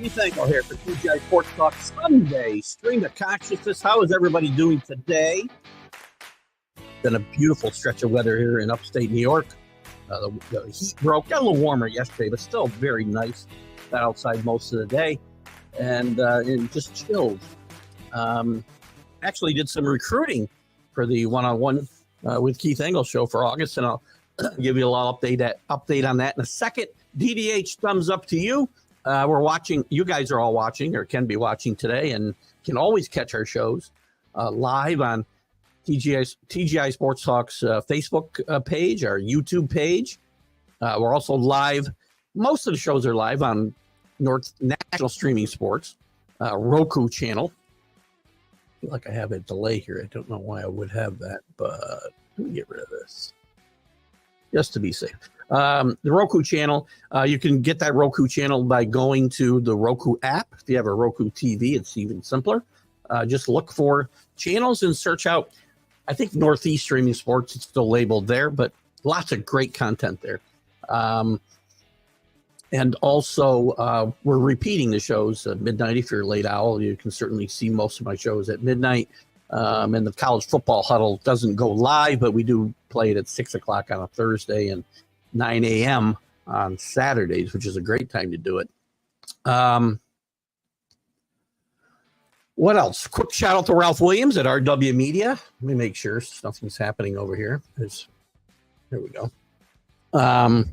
Keith Engle here for TGI Sports Talk Sunday, Stream of Consciousness. How is everybody doing today? Been a beautiful stretch of weather here in upstate New York. The heat broke, got a little warmer yesterday, but still very nice outside most of the day, and it just chilled. Actually did some recruiting for the one-on-one with Keith Engle show for August, and I'll give you a little update on that in a second. DDH, thumbs up to you. We're watching. You guys are all watching, or can be watching today, and can always catch our shows live on TGI Sports Talk's Facebook page, our YouTube page. We're also live. Most of the shows are live on North National Streaming Sports, Roku channel. I feel like I have a delay here. I don't know why I would have that, but let me get rid of this just to be safe. The Roku channel, you can get that Roku channel by going to the Roku app. If you have a Roku TV, it's even simpler. Just look for channels and search out, I think, Northeast Streaming Sports. It's still labeled there, but lots of great content there. And also, we're repeating the shows at midnight. If you're a late owl, you can certainly see most of my shows at midnight. And the college football huddle doesn't go live, but we do play it at 6 o'clock on a Thursday and 9 a.m. on Saturdays, which is a great time to do it. What else? Quick shout out to Ralph Williams at RW Media. Let me make sure nothing's happening over here. There we go. Where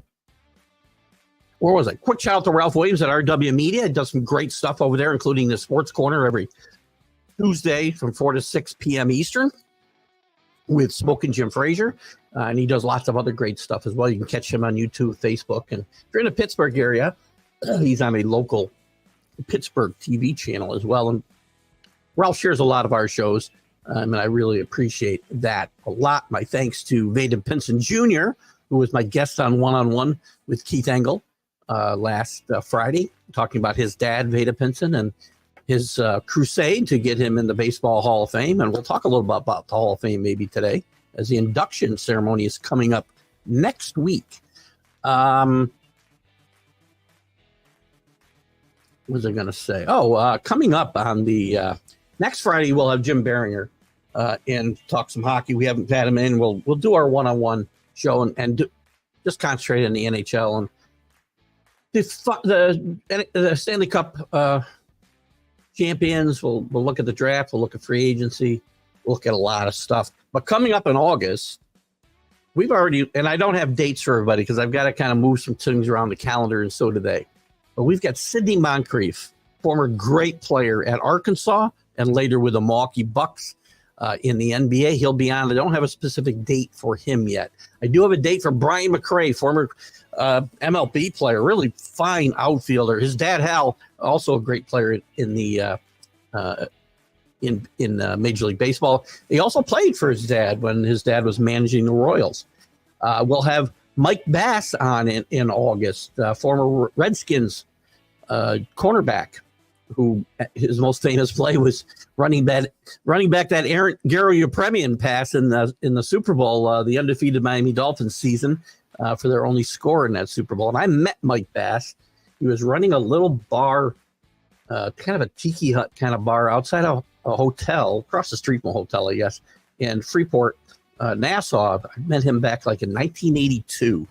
was I? Quick shout out to Ralph Williams at RW Media. It does some great stuff over there, including the Sports Corner every Tuesday from 4 to 6 p.m. Eastern with Smoking Jim Frazier. And he does lots of other great stuff as well. You can catch him on YouTube, Facebook. And if you're in the Pittsburgh area, he's on a local Pittsburgh TV channel as well. And Ralph shares a lot of our shows, and I really appreciate that a lot. My thanks to Vaden Pinson Jr., who was my guest on One-on-One with Keith Engle last Friday, talking about his dad, Vaden Pinson, and his crusade to get him in the Baseball Hall of Fame. And we'll talk a little bit about the Hall of Fame maybe today, as the induction ceremony is coming up next week. What was I going to say? Coming up on the next Friday, we'll have Jim Behringer and talk some hockey. We haven't had him in. We'll do our one-on-one show and just concentrate on the NHL and the Stanley Cup champions. We'll look at the draft. We'll look at free agency. We'll look at a lot of stuff. But coming up in August, we've already, and I don't have dates for everybody because I've got to kind of move some things around the calendar, and so do they. But we've got Sidney Moncrief, former great player at Arkansas and later with the Milwaukee Bucks in the NBA. He'll be on. I don't have a specific date for him yet. I do have a date for Brian McRae, former MLB player, really fine outfielder. His dad, Hal, also a great player in the in Major League Baseball. He also played for his dad when his dad was managing the Royals. We'll have Mike Bass on in August, former Redskins cornerback, who his most famous play was running back that errant Garo Yepremian pass in the Super Bowl, the undefeated Miami Dolphins season, for their only score in that Super Bowl. And I met Mike Bass. He was running a little bar, kind of a tiki hut kind of bar outside a hotel, across the street from a hotel, I guess, in Freeport, Nassau. I met him back like in 1982.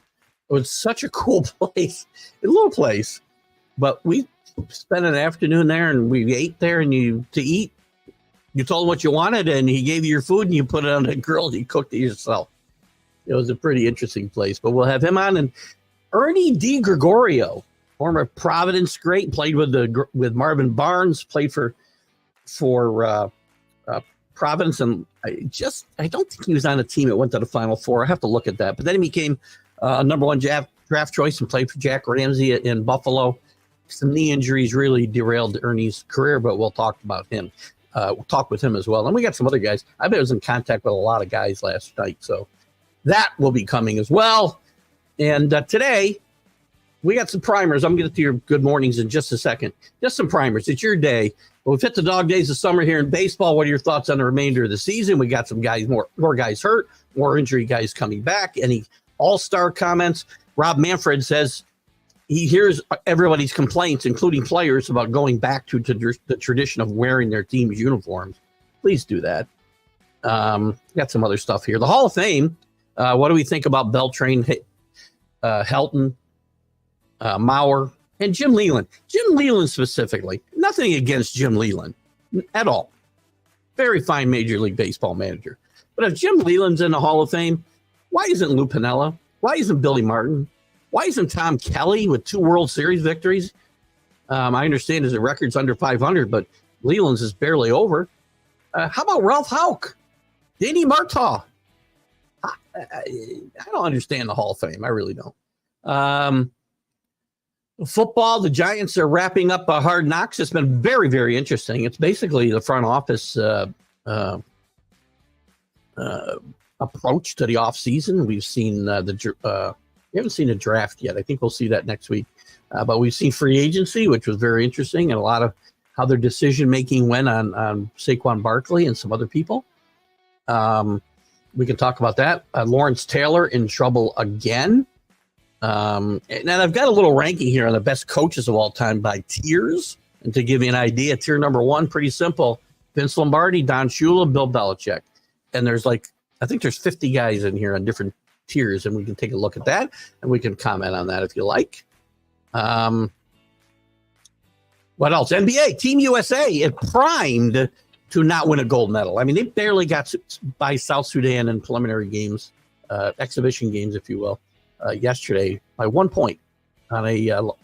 It was such a cool place, a little place, but we spent an afternoon there and we ate there. And you told him what you wanted and he gave you your food and you put it on a grill and you cooked it yourself. It was a pretty interesting place, but we'll have him on. And Ernie DiGregorio, former Providence great, played with Marvin Barnes, played for Providence, and I don't think he was on a team that went to the Final Four. I have to look at that. But then he became a number one draft choice and played for Jack Ramsey in Buffalo. Some knee injuries really derailed Ernie's career, but we'll talk about him. We'll talk with him as well. And we got some other guys. I was in contact with a lot of guys last night, so that will be coming as well. And today, we got some primers. I'm going to get to your good mornings in just a second. Just some primers. It's your day. We've hit the dog days of summer here in baseball. What are your thoughts on the remainder of the season? We got some guys, more guys hurt, more injury guys coming back. Any all-star comments? Rob Manfred says he hears everybody's complaints, including players, about going back to the tradition of wearing their team's uniforms. Please do that. Got some other stuff here. The Hall of Fame. What do we think about Beltran, Helton, Mauer, and Jim Leyland? Jim Leyland specifically. Nothing against Jim Leyland at all. Very fine Major League Baseball manager. But if Jim Leyland's in the Hall of Fame, why isn't Lou Piniella? Why isn't Billy Martin? Why isn't Tom Kelly with 2 World Series victories? I understand his record's under 500, but Leyland's is barely over. How about Ralph Houck? Danny Martaw? I don't understand the Hall of Fame. I really don't. Football, the Giants are wrapping up Hard Knocks. It's been very, very interesting. It's basically the front office approach to the offseason. We've seen we haven't seen a draft yet. I think we'll see that next week. But we've seen free agency, which was very interesting, and a lot of how their decision-making went on Saquon Barkley and some other people. We can talk about that. Lawrence Taylor in trouble again. And I've got a little ranking here on the best coaches of all time by tiers. And to give you an idea, tier number 1, pretty simple. Vince Lombardi, Don Shula, Bill Belichick. And I think there's 50 guys in here on different tiers, and we can take a look at that, and we can comment on that if you like. What else? NBA, Team USA is primed to not win a gold medal. I mean, they barely got by South Sudan in preliminary games, exhibition games, if you will, yesterday by 1 point on a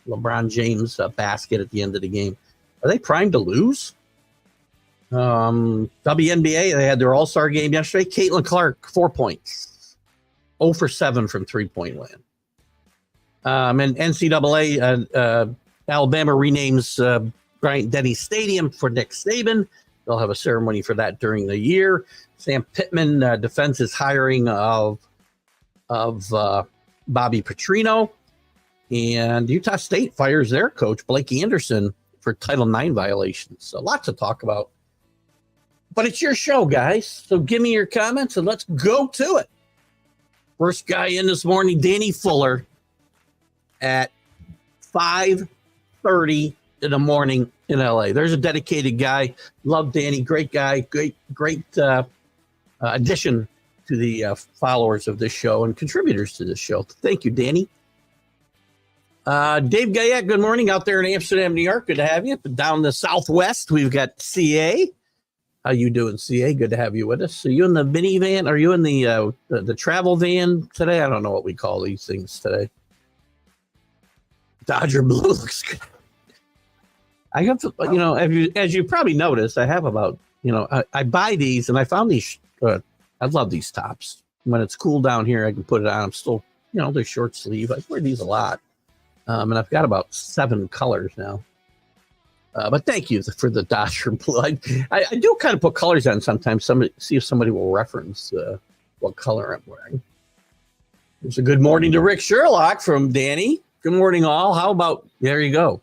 LeBron James basket at the end of the game. Are they primed to lose? WNBA, they had their all-star game yesterday. Caitlin Clark, 4 points. 0 for 7 from three-point land. And NCAA, Alabama renames Bryant-Denny Stadium for Nick Saban. They'll have a ceremony for that during the year. Sam Pittman defends his hiring of Bobby Petrino. And Utah State fires their coach, Blake Anderson, for Title IX violations. So lots to talk about. But it's your show, guys. So give me your comments and let's go to it. First guy in this morning, Danny Fuller, at 5:30 in the morning in LA. There's a dedicated guy. Love Danny. Great guy. Great addition to the followers of this show and contributors to this show. Thank you, Danny. Dave Gayette, good morning out there in Amsterdam, New York. Good to have you. Down the Southwest, we've got CA. How you doing, CA? Good to have you with us. Are you in the minivan? Are you in the travel van today? I don't know what we call these things today. Dodger blue looks good. I have to, as you probably noticed, I have about, I buy these and I found these. I love these tops. When it's cool down here, I can put it on. I'm still, they're short sleeve. I wear these a lot. And I've got about 7 colors now. But thank you for the Dodger blue. I do kind of put colors on sometimes. See if somebody will reference what color I'm wearing. It's a good morning to Rick Sherlock from Danny. Good morning, all. How about, there you go.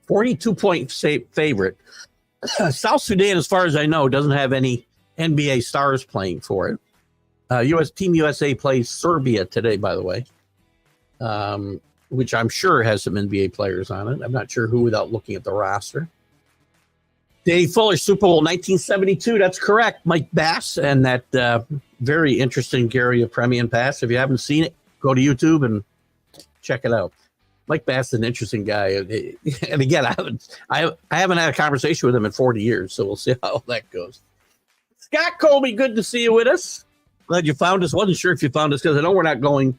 42-point favorite. South Sudan, as far as I know, doesn't have any NBA stars playing for it. Team USA plays Serbia today, by the way. Which I'm sure has some NBA players on it. I'm not sure who without looking at the roster. Danny Fuller, Super Bowl 1972. That's correct. Mike Bass and that very interesting Gary Apremian pass. If you haven't seen it, go to YouTube and check it out. Mike Bass is an interesting guy. And again, I haven't had a conversation with him in 40 years, so we'll see how that goes. Scott Colby, good to see you with us. Glad you found us. Wasn't sure if you found us because I know we're not going,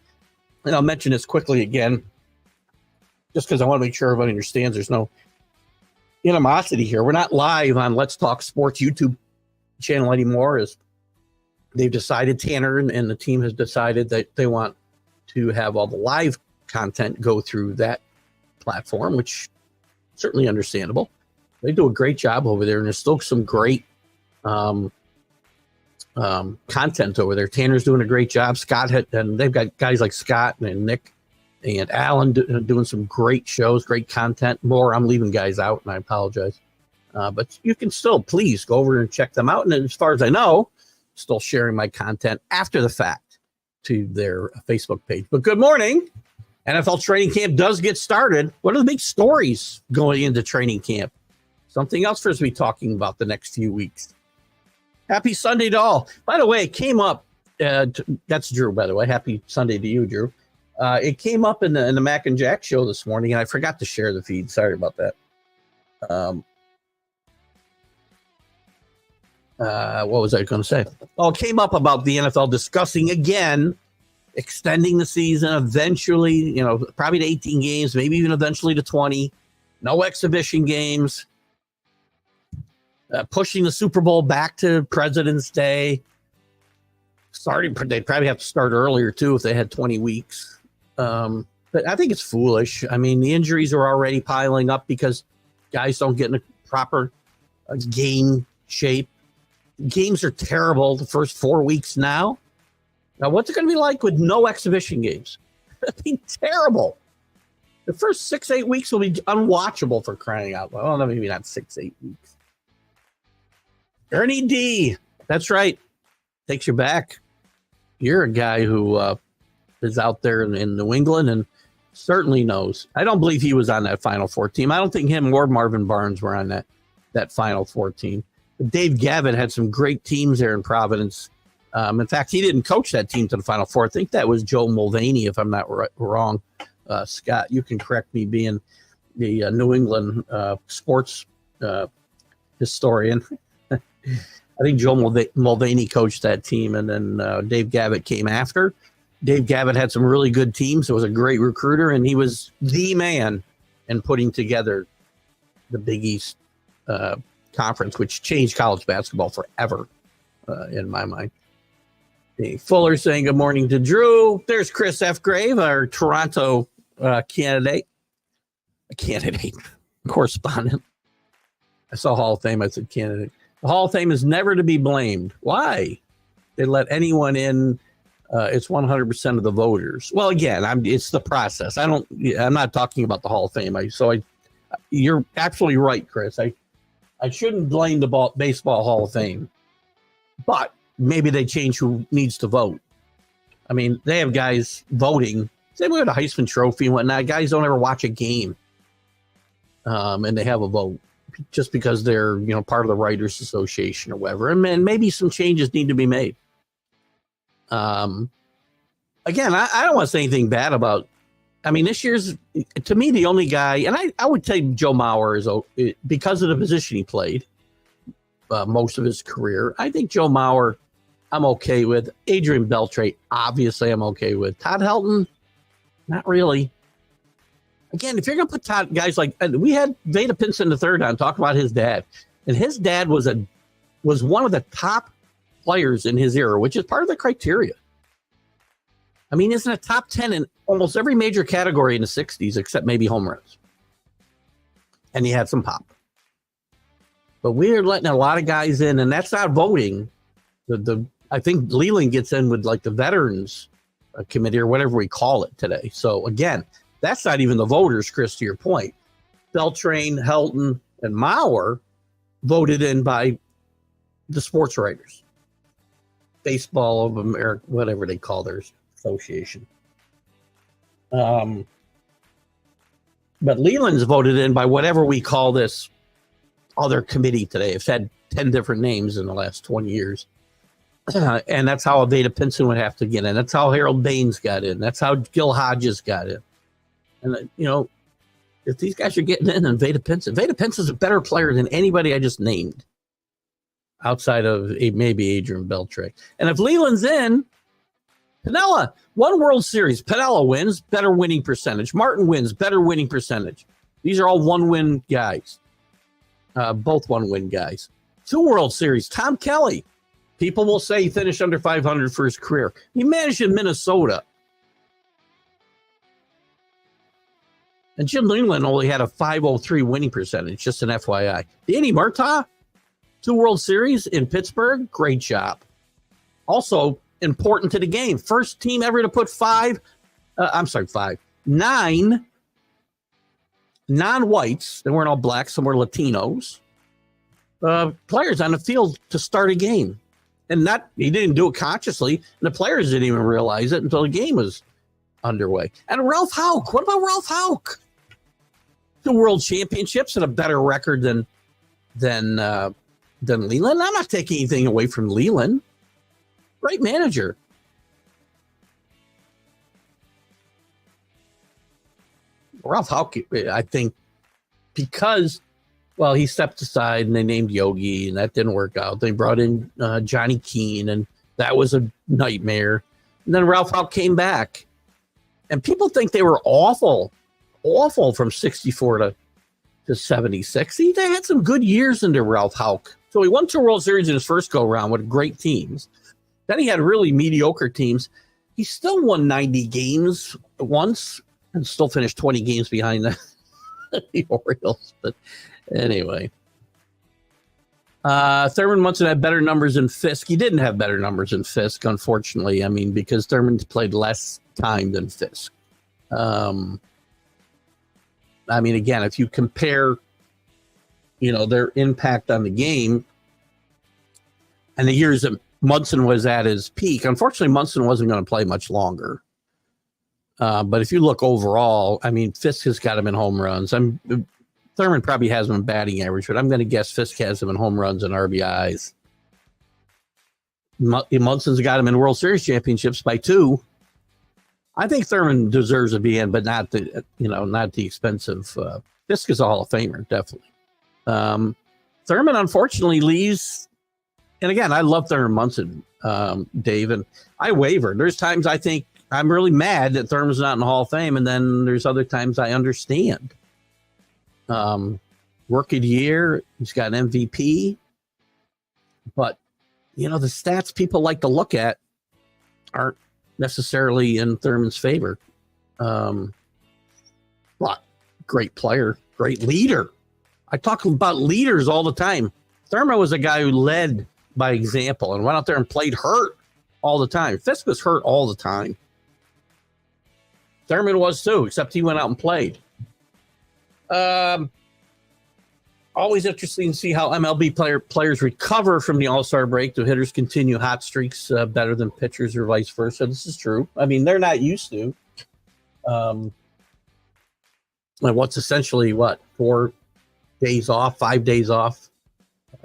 and I'll mention this quickly again, just because I want to make sure everybody understands there's no animosity here. We're not live on Let's Talk Sports YouTube channel anymore. As they've decided, Tanner and the team has decided that they want to have all the live content go through that platform, which certainly understandable. They do a great job over there, and there's still some great content over there. Tanner's doing a great job. Scott and they've got guys like Scott and Nick and Alan doing some great shows, great content. More, I'm leaving guys out, and I apologize. But you can still, please, go over and check them out. And as far as I know, still sharing my content after the fact to their Facebook page. But good morning. NFL training camp does get started. What are the big stories going into training camp? Something else for us to be talking about the next few weeks. Happy Sunday to all. By the way, it came up. That's Drew, by the way. Happy Sunday to you, Drew. It came up in the Mac and Jack show this morning, and I forgot to share the feed. Sorry about that. What was I going to say? Oh, it came up about the NFL discussing again extending the season eventually, probably to 18 games, maybe even eventually to 20. No exhibition games. Pushing the Super Bowl back to President's Day. They'd probably have to start earlier, too, if they had 20 weeks. But I think it's foolish. I mean, the injuries are already piling up because guys don't get in a proper game shape. Games are terrible the first 4 weeks now. Now, what's it going to be like with no exhibition games? It'll be terrible. The first 6-8 weeks will be unwatchable, for crying out loud. Well, no, maybe not 6-8 weeks. Ernie D. That's right. Takes you back. You're a guy who is out there in New England and certainly knows. I don't believe he was on that Final Four team. I don't think him or Marvin Barnes were on that Final Four team. But Dave Gavitt had some great teams there in Providence. In fact, he didn't coach that team to the Final Four. I think that was Joe Mulvaney, if I'm not wrong. Scott, you can correct me, being the New England sports historian. I think Joe Mulvaney coached that team, and then Dave Gavitt came after. Dave Gavitt had some really good teams. He was a great recruiter, and he was the man in putting together the Big East Conference, which changed college basketball forever, in my mind. Fuller saying good morning to Drew. There's Chris F. Grave, our Toronto correspondent. I saw Hall of Fame. I said candidate. The Hall of Fame is never to be blamed. Why? They let anyone in. It's 100% of the voters. Well, again, it's the process. I'm not talking about the Hall of Fame. You're absolutely right, Chris. I shouldn't blame the Baseball Hall of Fame, but maybe they change who needs to vote. I mean, they have guys voting. Same way with the Heisman Trophy and whatnot. Guys don't ever watch a game, and they have a vote just because they're part of the Writers Association or whatever. And maybe some changes need to be made. Again, I don't want to say anything bad about. I mean, this year's, to me, the only guy, and I would say Joe Mauer is, because of the position he played most of his career. I think Joe Mauer, I'm okay with. Adrian Beltre, obviously, I'm okay with. Todd Helton, not really. Again, if you're going to put guys like, we had Veda Pinson III on talk about his dad, and his dad was one of the top players in his era, which is part of the criteria. I mean, isn't a top 10 in almost every major category in the 60s, except maybe home runs. And he had some pop. But we're letting a lot of guys in, and that's not voting. I think Leland gets in with like the Veterans Committee or whatever we call it today. So again, that's not even the voters, Chris, to your point. Beltrain, Helton, and Mauer voted in by the sports writers. Baseball of America, whatever they call their association. But Leland's voted in by whatever we call this other committee today. It's had 10 different names in the last 20 years. And that's how Veda Pinson would have to get in. That's how Harold Baines got in. That's how Gil Hodges got in. And, if these guys are getting in, then Veda Pinson's a better player than anybody I just named, outside of maybe Adrian Beltre. And if Leland's in, Pinella, one World Series. Pinella wins, better winning percentage. Martin wins, better winning percentage. These are all one-win guys. Both one-win guys. 2 World Series. Tom Kelly. People will say he finished under 500 for his career. He managed in Minnesota. And Jim Leland only had a 503 winning percentage, just an FYI. Danny Murtaugh, 2 World Series in Pittsburgh. Great job. Also important to the game. First team ever to put 9 non-whites, they weren't all black, some were Latinos, players on the field to start a game. And he didn't do it consciously. And the players didn't even realize it until the game was underway. And Ralph Houck. What about Ralph Houck? The World Championships and a better record than Leland. I'm not taking anything away from Leland. Great manager. Ralph Houck, I think, because, well, he stepped aside and they named Yogi, and that didn't work out. They brought in Johnny Keane, and that was a nightmare. And then Ralph Houck came back. And people think they were awful from 64 to 76. They had some good years under Ralph Houck. So he won 2 World Series in his first go-around with great teams. Then he had really mediocre teams. He still won 90 games once and still finished 20 games behind the Orioles. But anyway. Thurman Munson had better numbers than Fisk. He didn't have better numbers than Fisk, unfortunately. I mean, because Thurman's played less time than Fisk. I mean, again, if you compare, their impact on the game and the years that Munson was at his peak, unfortunately, Munson wasn't going to play much longer. But if you look overall, I mean, Fisk has got him in home runs. Thurman probably has him in batting average, but I'm going to guess Fisk has him in home runs and RBIs. Munson's got him in World Series championships by 2. I think Thurman deserves to be in, but not the expensive. Fisk is a Hall of Famer, definitely. Thurman, unfortunately, leaves. And again, I love Thurman Munson, Dave, and I waver. There's times I think I'm really mad that Thurman's not in the Hall of Fame, and then there's other times I understand. Rookie of the year, he's got an MVP, but the stats people like to look at aren't necessarily in Thurman's favor. But great player, great leader. I talk about leaders all the time. Thurman was a guy who led by example and went out there and played hurt all the time. Fisk was hurt all the time. Thurman was too, except he went out and played. Always interesting to see how MLB players recover from the All-Star break. Do hitters continue hot streaks better than pitchers or vice versa? This is true. I mean, they're not used to. And what's essentially 4 days off, 5 days off,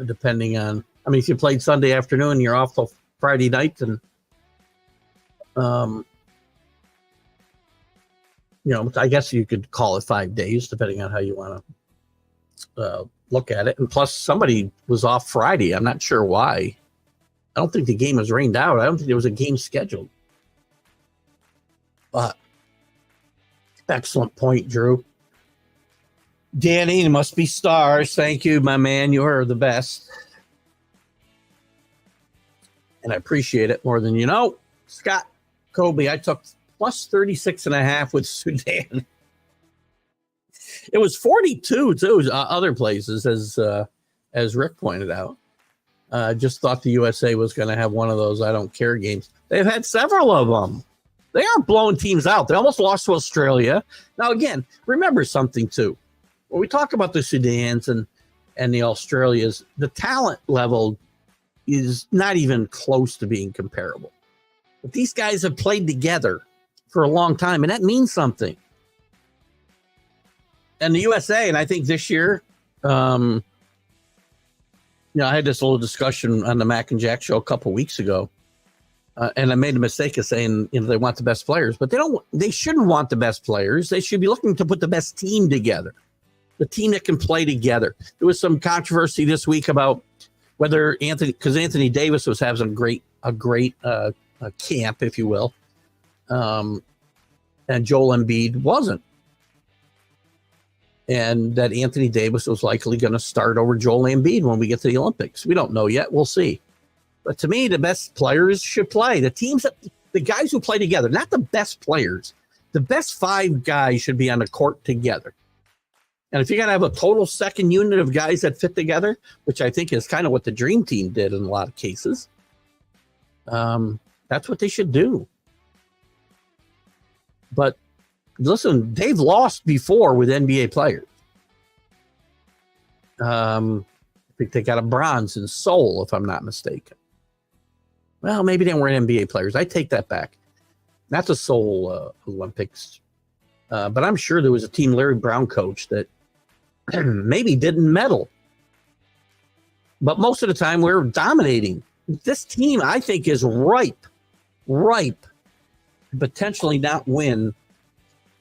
depending on. I mean, if you played Sunday afternoon, you're off till Friday night, and I guess you could call it 5 days, depending on how you want to look at it. And plus, somebody was off Friday. I'm not sure why. I don't think the game was rained out. I don't think there was a game scheduled. But excellent point, Drew. Danny, it must be stars. Thank you, my man. You are the best. And I appreciate it more than you know. Scott Kobe, I took plus 36.5 with Sudan. It was 42 too, other places, as Rick pointed out. Just thought the USA was going to have one of those I don't care games. They've had several of them. They aren't blowing teams out. They almost lost to Australia. Now, again, remember something too. When we talk about the Sudans and the Australias, the talent level is not even close to being comparable. But these guys have played together for a long time, and that means something. And the USA, and I think this year, I had this little discussion on the Mac and Jack show a couple weeks ago, and I made a mistake of saying they want the best players, but they shouldn't want the best players. They should be looking to put the best team together, the team that can play together. There was some controversy this week about whether Anthony Davis was having a great camp, if you will, and Joel Embiid wasn't. And that Anthony Davis was likely going to start over Joel Embiid when we get to the Olympics. We don't know yet. We'll see. But to me, the best players should play. The guys who play together, not the best players. The best 5 guys should be on the court together. And if you're going to have a total second unit of guys that fit together, which I think is kind of what the Dream Team did in a lot of cases, that's what they should do. But listen, they've lost before with NBA players. I think they got a bronze in Seoul, if I'm not mistaken. Well, maybe they weren't NBA players. I take that back. That's a Seoul Olympics. But I'm sure there was a team Larry Brown coach that maybe didn't medal. But most of the time we're dominating. This team, I think, is ripe to potentially not win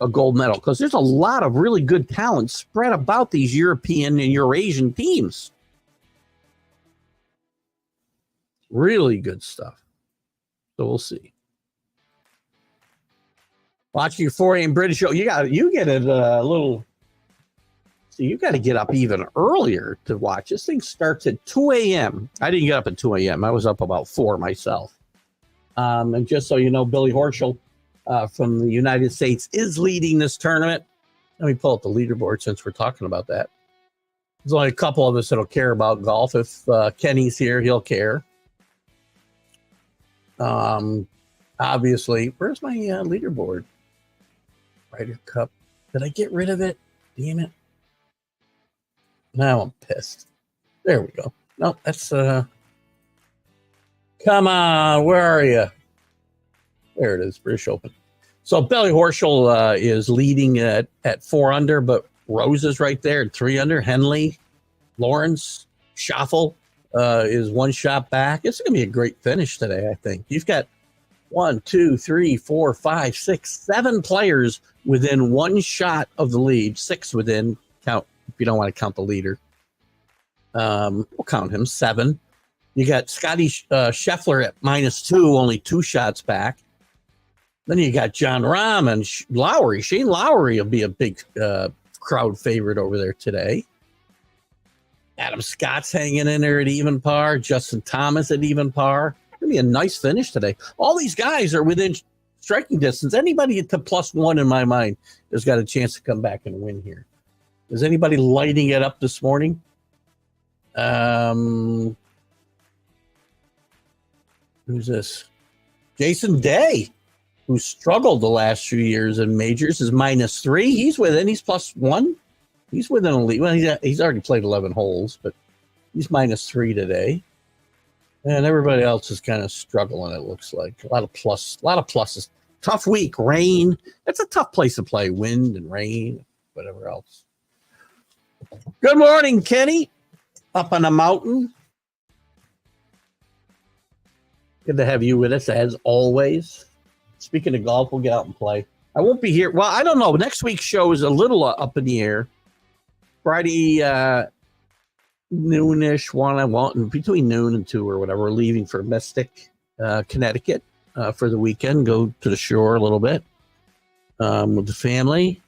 a gold medal because there's a lot of really good talent spread about these European and Eurasian teams. Really good stuff. So we'll see. Watching your 4 a.m. British show, you get it a little. So you got to get up even earlier to watch. This thing starts at 2 a.m. I didn't get up at 2 a.m. I was up about 4 myself. And just so you know, Billy Horschel from the United States is leading this tournament. Let me pull up the leaderboard since we're talking about that. There's only a couple of us that'll care about golf. If Kenny's here, he'll care. Obviously, where's my leaderboard? Ryder Cup. Did I get rid of it? Damn it. Now I'm pissed. There we go. No, that's come on, where are you? There it is, British Open. So Billy Horschel is leading at 4 under, but Rose is right there at 3 under. Henley, Lawrence, Schaffel is 1 shot back. It's going to be a great finish today, I think. You've got 1, 2, 3, 4, 5, 6, 7 players within 1 shot of the lead. 6 within, count if you don't want to count the leader. We'll count him, 7. You got Scotty Scheffler at -2, only 2 shots back. Then you got John Rahm and Lowry. Shane Lowry will be a big crowd favorite over there today. Adam Scott's hanging in there at even par. Justin Thomas at even par. It's going to be a nice finish today. All these guys are within striking distance. Anybody to +1 in my mind has got a chance to come back and win here. Is anybody lighting it up this morning? Who's this? Jason Day, who struggled the last few years in majors, is -3. He's within. He's +1. He's within a lead. Well, he's already played 11 holes, but he's -3 today. And everybody else is kind of struggling, it looks like. A lot of pluses. Tough week. Rain. It's a tough place to play. Wind and rain, whatever else. Good morning, Kenny. Up on the mountain. Good to have you with us, as always. Speaking of golf, we'll get out and play. I won't be here. Well, I don't know. Next week's show is a little up in the air. Friday, noonish, between noon and 2 or whatever. We're leaving for Mystic, Connecticut for the weekend. Go to the shore a little bit with the family.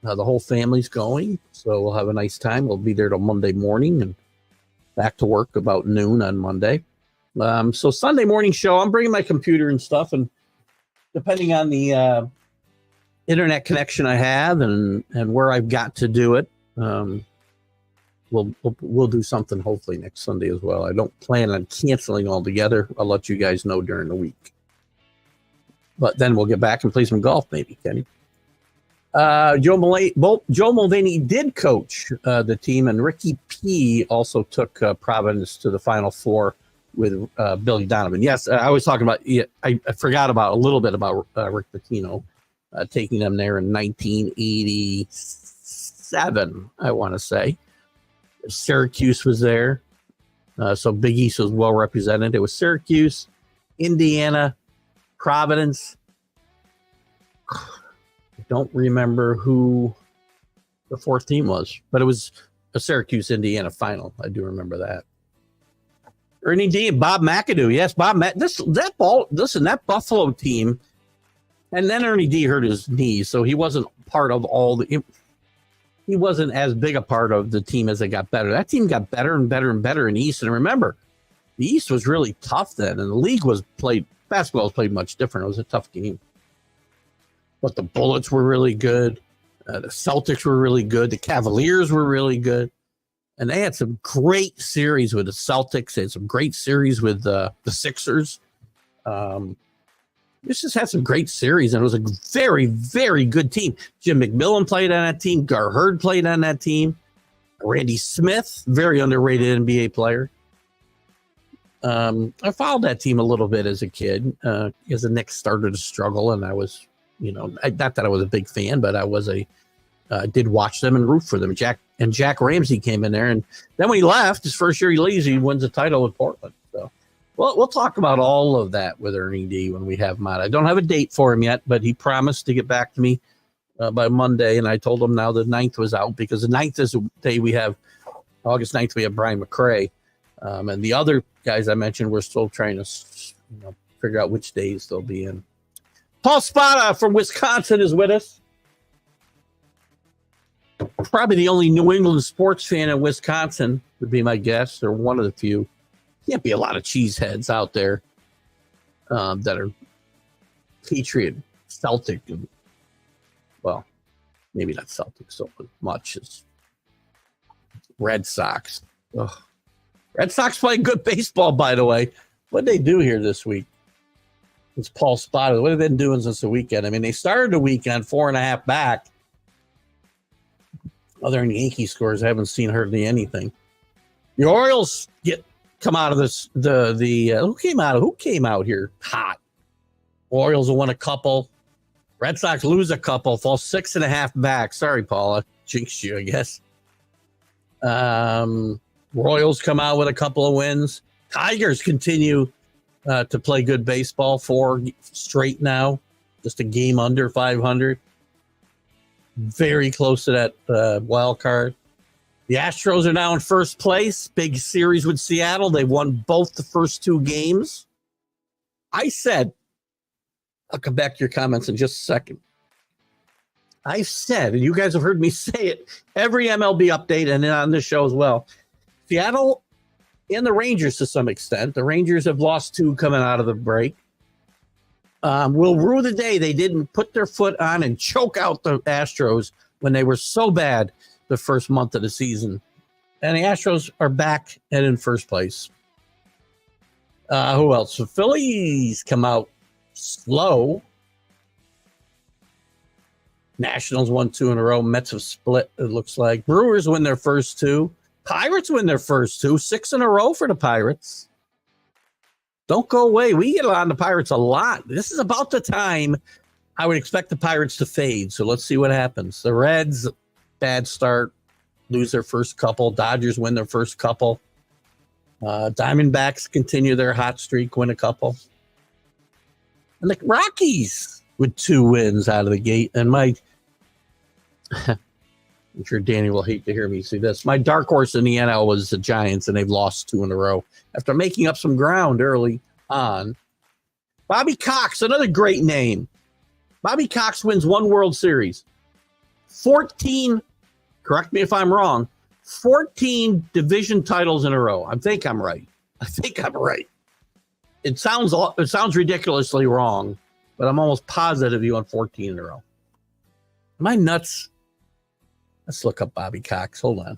The whole family's going, so we'll have a nice time. We'll be there till Monday morning and back to work about noon on Monday. So Sunday morning show, I'm bringing my computer and stuff, and depending on the internet connection I have and where I've got to do it, we'll do something hopefully next Sunday as well. I don't plan on canceling altogether. I'll let you guys know during the week. But then we'll get back and play some golf maybe, Kenny. Joe Mulvaney did coach the team, and Ricky P. also took Providence to the Final Four with Billy Donovan. Yes, I was talking about. I forgot about a little bit about Rick Pitino taking them there in 1987. I want to say Syracuse was there, so Big East was well represented. It was Syracuse, Indiana, Providence. Don't remember who the 4th team was, but it was a Syracuse, Indiana final. I do remember that. Ernie D and Bob McAdoo. Yes, that Buffalo team. And then Ernie D hurt his knee, so he wasn't part of he wasn't as big a part of the team as it got better. That team got better and better and better in the East. And remember, the East was really tough then, and the league basketball was played much different. It was a tough game. But the Bullets were really good. The Celtics were really good. The Cavaliers were really good. And they had some great series with the Celtics. They had some great series with the Sixers. This just had some great series, and it was a very, very good team. Jim McMillan played on that team. Gar Hurd played on that team. Randy Smith, very underrated NBA player. I followed that team a little bit as a kid. As the Knicks started to struggle, and I was, not that I was a big fan, but I did watch them and root for them. Jack Ramsey came in there, and then when he left, his first year he leaves, he wins the title with Portland. So, we'll talk about all of that with Ernie D when we have him on. I don't have a date for him yet, but he promised to get back to me by Monday, and I told him now the 9th was out because the 9th is the day we have, August 9th, we have Brian McRae. And the other guys I mentioned, we're still trying to figure out which days they'll be in. Paul Spada from Wisconsin is with us. Probably the only New England sports fan in Wisconsin would be my guess, or one of the few. Can't be a lot of cheeseheads out there that are Patriot, Celtic, and, well, maybe not Celtic so much as Red Sox. Ugh. Red Sox playing good baseball, by the way. What did they do here this week? It's Paul Spada. What have they been doing since the weekend? I mean, they started the weekend 4.5 back. Other than Yankee scores, I haven't seen hardly anything. The Orioles come out of this. Who came out here hot? Orioles will win a couple. Red Sox lose a couple. Fall 6.5 back. Sorry, Paula. Jinxed you, I guess. Royals come out with a couple of wins. Tigers continue to play good baseball, 4 straight now. Just a game under 500. Very close to that wild card. The Astros are now in first place. Big series with Seattle. They won both the first 2 games. I said, I'll come back to your comments in just a second. I said, and you guys have heard me say it every MLB update and then on this show as well. Seattle and the Rangers to some extent. The Rangers have lost 2 coming out of the break. Will rue the day they didn't put their foot on and choke out the Astros when they were so bad the first month of the season. And the Astros are back and in first place. Who else? The Phillies come out slow. Nationals won 2 in a row. Mets have split, it looks like. Brewers win their first 2. Pirates win their first 2. 6 in a row for the Pirates. Don't go away. We get on the Pirates a lot. This is about the time I would expect the Pirates to fade. So let's see what happens. The Reds, bad start, lose their first couple. Dodgers win their first couple. Diamondbacks continue their hot streak, win a couple. And the Rockies with 2 wins out of the gate. And I'm sure Danny will hate to hear me say this. My dark horse in the NL was the Giants, and they've lost 2 in a row after making up some ground early on. Bobby Cox, another great name. Bobby Cox wins 1 World Series. 14, correct me if I'm wrong, 14 division titles in a row. I think I'm right. It sounds ridiculously wrong, but I'm almost positive he won 14 in a row. Am I nuts? Let's look up Bobby Cox. Hold on.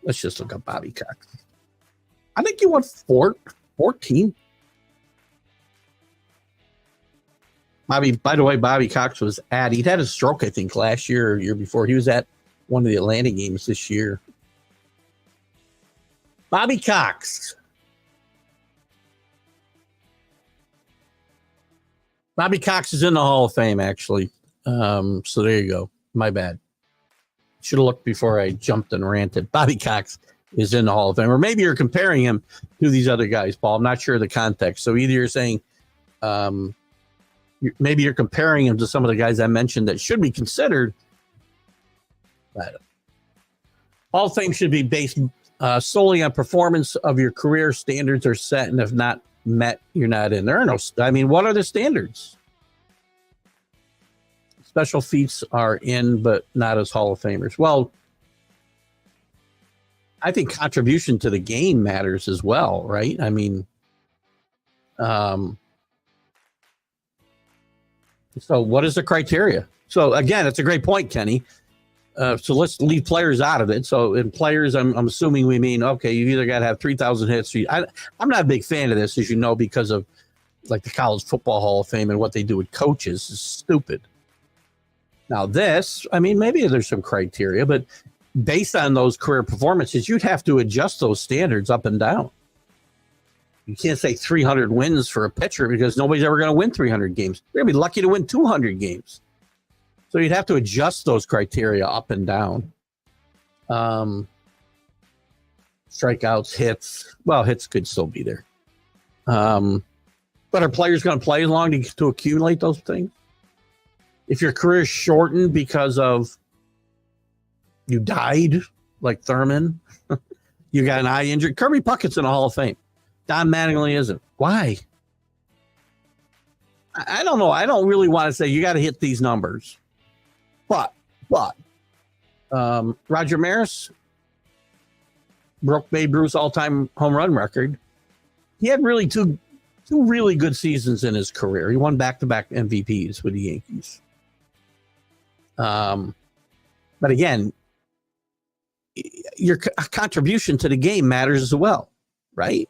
Let's just look up Bobby Cox. I think he won 14. By the way, Bobby Cox he'd had a stroke, I think, last year or year before. He was at one of the Atlanta games this year. Bobby Cox. Bobby Cox is in the Hall of Fame, actually. So there you go. My bad. Should have looked before I jumped and ranted. Bobby Cox is in the Hall of Fame. Or maybe you're comparing him to these other guys, Paul. I'm not sure of the context. So either you're saying maybe you're comparing him to some of the guys I mentioned that should be considered. But Hall of Fame should be based solely on performance of your career. Standards are set, and if not met, you're not in. There are no, what are the standards? Special feats are in, but not as Hall of Famers. Well, I think contribution to the game matters as well, right? I mean, so what is the criteria? So again, it's a great point, Kenny. So let's leave players out of it. So in players, I'm assuming we mean, okay, you either got to have 3,000 hits. I'm not a big fan of this, as you know, because of like the College Football Hall of Fame and what they do with coaches is stupid. Now this, maybe there's some criteria, but based on those career performances, you'd have to adjust those standards up and down. You can't say 300 wins for a pitcher because nobody's ever going to win 300 games. They're going to be lucky to win 200 games. So you'd have to adjust those criteria up and down. Strikeouts, hits. Well, hits could still be there. But are players going to play as long to accumulate those things? If your career is shortened because of you died, like Thurman, you got an eye injury. Kirby Puckett's in the Hall of Fame. Don Mattingly isn't. Why? I don't know. I don't really want to say you got to hit these numbers. But Roger Maris broke Babe Ruth's all-time home run record. He had really two really good seasons in his career. He won back-to-back MVPs with the Yankees. But again, your contribution to the game matters as well, right?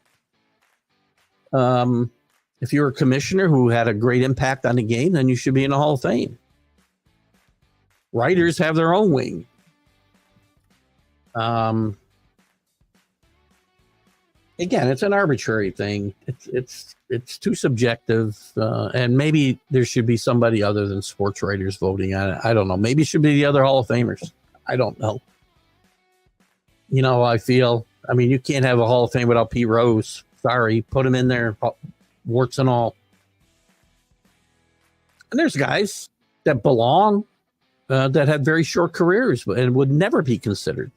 If you're a commissioner who had a great impact on the game, then you should be in the Hall of Fame. Writers have their own wing. Again, it's an arbitrary thing. It's too subjective, and maybe there should be somebody other than sports writers voting on it. I don't know. Maybe it should be the other Hall of Famers. I don't know. You know how I feel. I mean, you can't have a Hall of Fame without Pete Rose. Sorry, put him in there, warts and all. And there's guys that belong that had very short careers and would never be considered.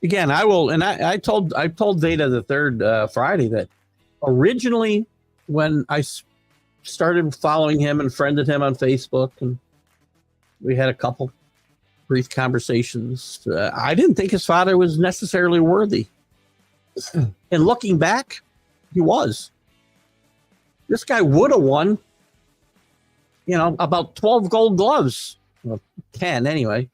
Again, I will, and I told Veda the third Friday that originally when I started following him and friended him on Facebook, and we had a couple brief conversations, I didn't think his father was necessarily worthy. And looking back, he was. This guy would have won, about 12 Gold Gloves, well, 10 anyway,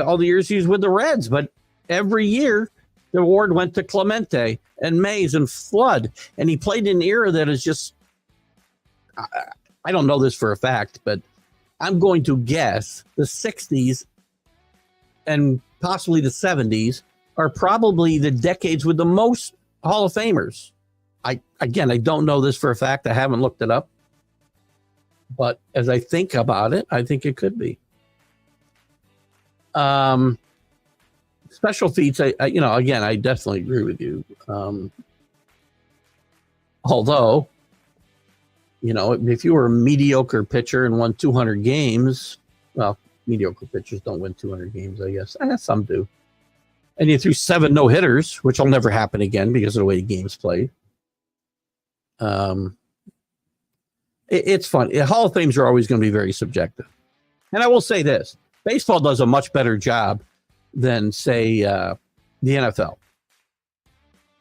all the years he was with the Reds. But every year, the award went to Clemente and Mays and Flood. And he played in an era that is just, I don't know this for a fact, but I'm going to guess the 60s and possibly the 70s are probably the decades with the most Hall of Famers. I don't know this for a fact. I haven't looked it up. But as I think about it, I think it could be. Special feats, I definitely agree with you. Although, if you were a mediocre pitcher and won 200 games, well, mediocre pitchers don't win 200 games, I guess. Some do. And you threw 7 no-hitters, which will never happen again because of the way the game's played. It's fun. Hall of Fames are always going to be very subjective. And I will say this. Baseball does a much better job than, say, the NFL.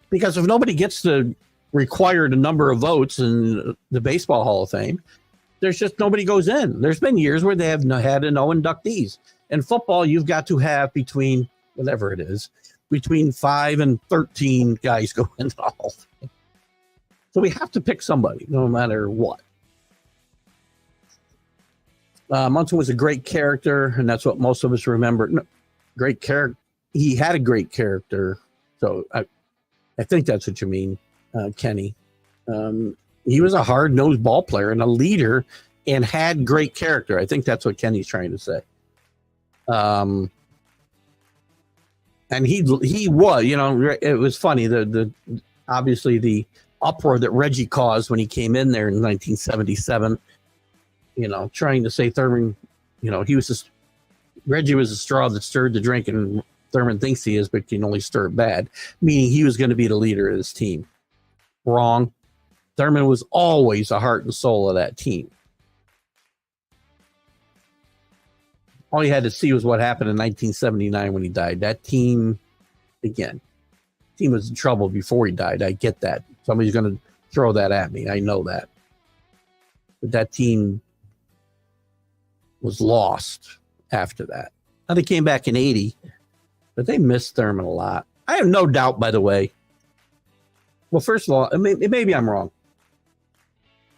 Because if nobody gets the required number of votes in the Baseball Hall of Fame, there's just nobody goes in. There's been years where they have had no inductees. In football, you've got to have between 5 and 13 guys go into the Hall of Fame. So we have to pick somebody, no matter what. Munson was a great character, and that's what most of us remember. No, great character. He had a great character. So I think that's what you mean, Kenny. He was a hard-nosed ball player and a leader and had great character. I think that's what Kenny's trying to say. And he was, it was funny. The obviously the uproar that Reggie caused when he came in there in 1977, trying to say Thurman, Reggie was a straw that stirred the drink, and Thurman thinks he is, but can only stir it bad, meaning he was going to be the leader of his team. Wrong. Thurman was always the heart and soul of that team. All you had to see was what happened in 1979 when he died. That team was in trouble before he died. I get that. Somebody's going to throw that at me. I know that. But that team was lost after that. Now they came back in 80, but they missed Thurman a lot. I have no doubt, by the way. Well, first of all, maybe I'm wrong.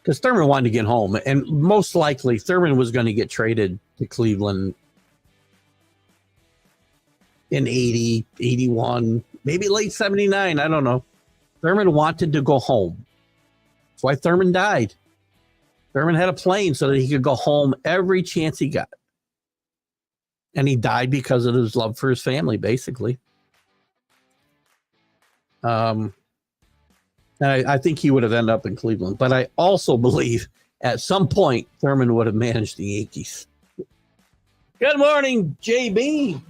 Because Thurman wanted to get home, and most likely Thurman was going to get traded to Cleveland in 80, 81, maybe late 79. I don't know. Thurman wanted to go home. That's why Thurman died. Thurman had a plane so that he could go home every chance he got. And he died because of his love for his family, basically. And I think he would have ended up in Cleveland. But I also believe at some point Thurman would have managed the Yankees. Good morning, JB.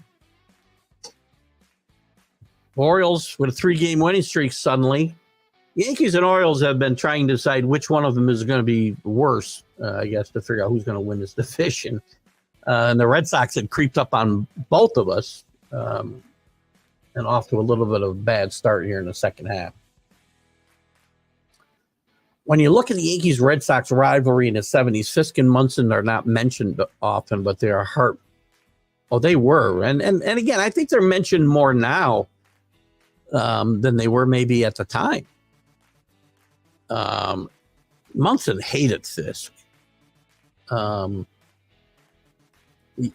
Orioles with a 3-game winning streak suddenly. Yankees and Orioles have been trying to decide which one of them is going to be worse, I guess, to figure out who's going to win this division. And the Red Sox had creeped up on both of us and off to a little bit of a bad start here in the second half. When you look at the Yankees-Red Sox rivalry in the 70s, Fisk and Munson are not mentioned often, but they are hard. Oh, they were. And again, I think they're mentioned more now than they were maybe at the time. Munson hated Fisk.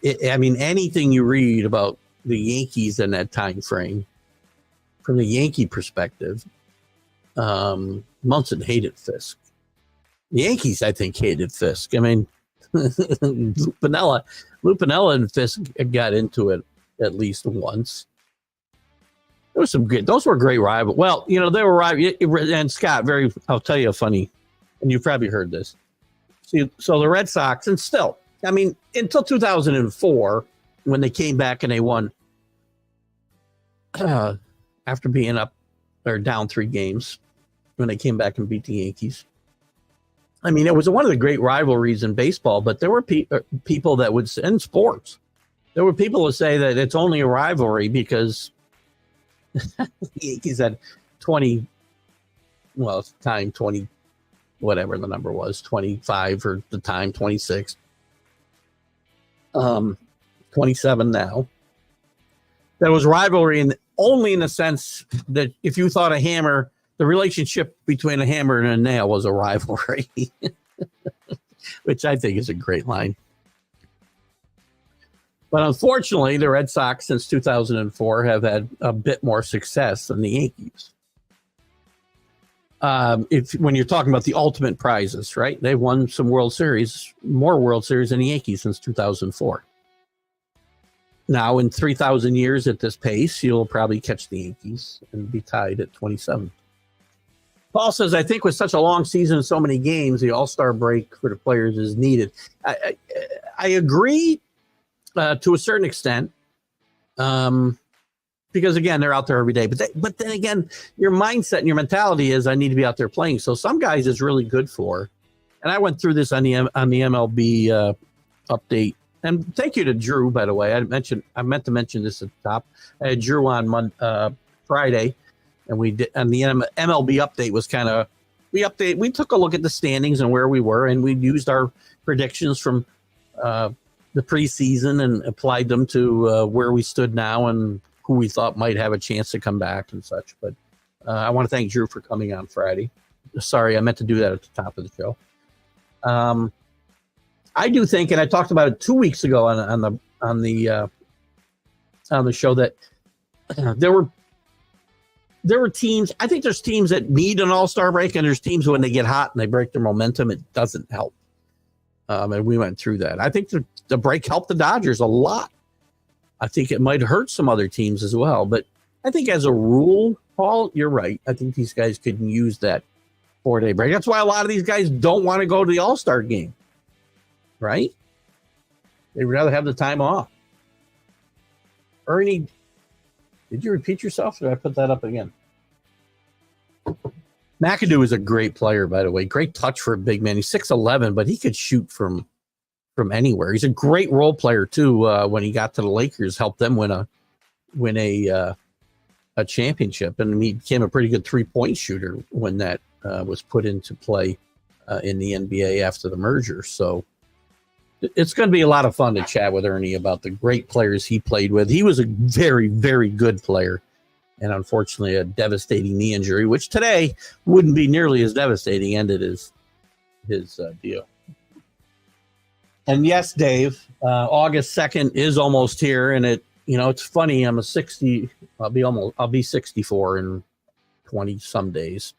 Anything you read about the Yankees in that time frame, from the Yankee perspective, Munson hated Fisk. The Yankees, I think, hated Fisk. I mean, Lupinella and Fisk got into it at least once. There was some good. Those were great rivals. Well, they were rivals. And Scott, I'll tell you a funny, and you've probably heard this. See, so the Red Sox, and still, until 2004, when they came back and they won after being up or down 3 games, when they came back and beat the Yankees. It was one of the great rivalries in baseball, but there were people that would, in sports, there were people who say that it's only a rivalry because the Yankees had 20, well, at the time, 20, whatever the number was, 25 or the time, 26, 27 now. That was rivalry only in the sense that if you thought a hammer, the relationship between a hammer and a nail was a rivalry, which I think is a great line. But unfortunately, the Red Sox since 2004 have had a bit more success than the Yankees. When you're talking about the ultimate prizes, right? They've won some World Series, more World Series than the Yankees since 2004. Now, in 3,000 years at this pace, you'll probably catch the Yankees and be tied at 27. Paul says, I think with such a long season and so many games, the All-Star break for the players is needed. I agree to a certain extent because, again, they're out there every day. But then again, your mindset and your mentality is I need to be out there playing. So some guys is really good for. And I went through this on the MLB update. And thank you to Drew, by the way. I meant to mention this at the top. I had Drew on Friday. And we did, and the MLB update was kind of, we took a look at the standings and where we were, and we used our predictions from the preseason and applied them to where we stood now and who we thought might have a chance to come back and such. But I want to thank Drew for coming on Friday. Sorry, I meant to do that at the top of the show. I do think, and I talked about it 2 weeks ago on the show, that there were teams. I think there's teams that need an all-star break, and there's teams when they get hot and they break their momentum, it doesn't help. And we went through that. I think the break helped the Dodgers a lot. I think it might hurt some other teams as well. But I think as a rule, Paul, you're right. I think these guys could use that 4-day break. That's why a lot of these guys don't want to go to the all-star game, right? They'd rather have the time off. Ernie, did you repeat yourself, or did I put that up again? McAdoo is a great player, by the way. Great touch for a big man. He's 6'11", but he could shoot from anywhere. He's a great role player too. When he got to the Lakers, helped them win a championship, and he became a pretty good 3-point shooter when that was put into play in the NBA after the merger. So it's going to be a lot of fun to chat with Ernie about the great players he played with. He was a very, very good player, and unfortunately a devastating knee injury, which today wouldn't be nearly as devastating, ended his deal. And yes, Dave, August 2nd is almost here, and it's funny. I'm a 60. I'll be 64 in 20 some days.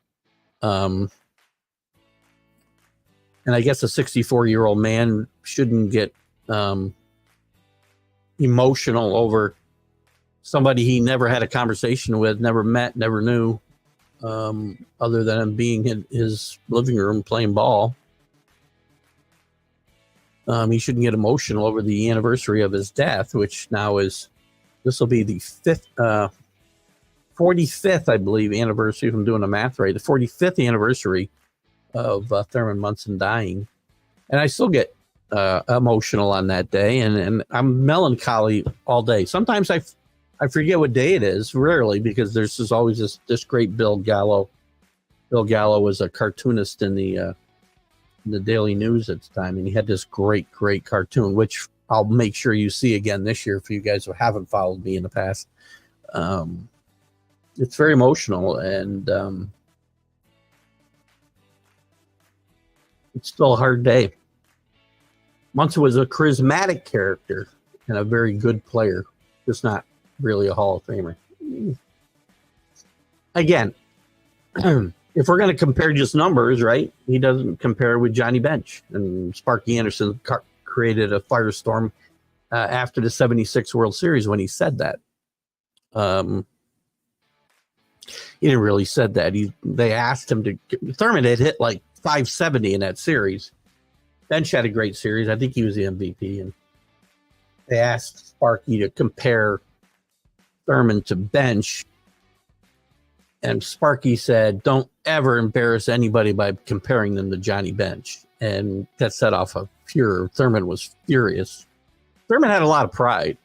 And I guess a 64-year-old man shouldn't get emotional over somebody he never had a conversation with, never met, never knew, other than him being in his living room playing ball. He shouldn't get emotional over the anniversary of his death, which now this will be the 45th, I believe, anniversary, if I'm doing the math right, the 45th anniversary of Thurman Munson dying. And I still get emotional on that day, and I'm melancholy all day. Sometimes I forget what day it is, rarely, because there's always this great Bill Gallo. Bill Gallo was a cartoonist in the Daily News at the time, and he had this great cartoon, which I'll make sure you see again this year for you guys who haven't followed me in the past. It's very emotional, and it's still a hard day. Munson was a charismatic character and a very good player, just not really a Hall of Famer. Again, if we're going to compare just numbers, right, he doesn't compare with Johnny Bench. And Sparky Anderson created a firestorm after the 76 World Series when he said that. He didn't really said that. They asked him to. Thurman had hit like 570 in that series. Bench had a great series. I think he was the MVP. And they asked Sparky to compare Thurman to Bench. And Sparky said, "Don't ever embarrass anybody by comparing them to Johnny Bench." And that set off a furor. Thurman was furious. Thurman had a lot of pride.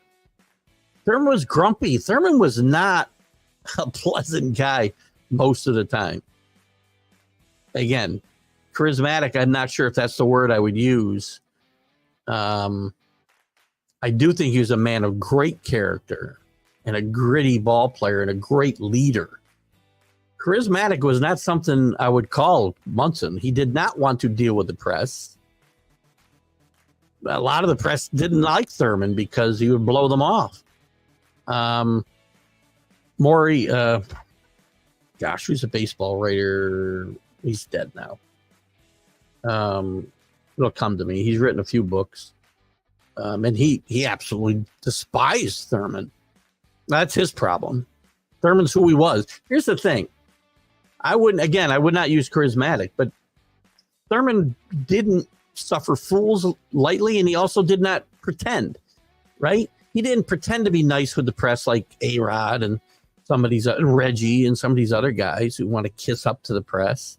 Thurman was grumpy. Thurman was not a pleasant guy most of the time. Again, charismatic, I'm not sure if that's the word I would use. I do think he was a man of great character and a gritty ball player and a great leader. Charismatic was not something I would call Munson. He did not want to deal with the press. A lot of the press didn't like Thurman because he would blow them off. Maury, who's a baseball writer? He's dead now. It'll come to me. He's written a few books. And he absolutely despised Thurman. That's his problem. Thurman's who he was. Here's the thing. I would not use charismatic, but Thurman didn't suffer fools lightly, and he also did not pretend, right? He didn't pretend to be nice with the press like A-Rod and some of these Reggie and some of these other guys who want to kiss up to the press.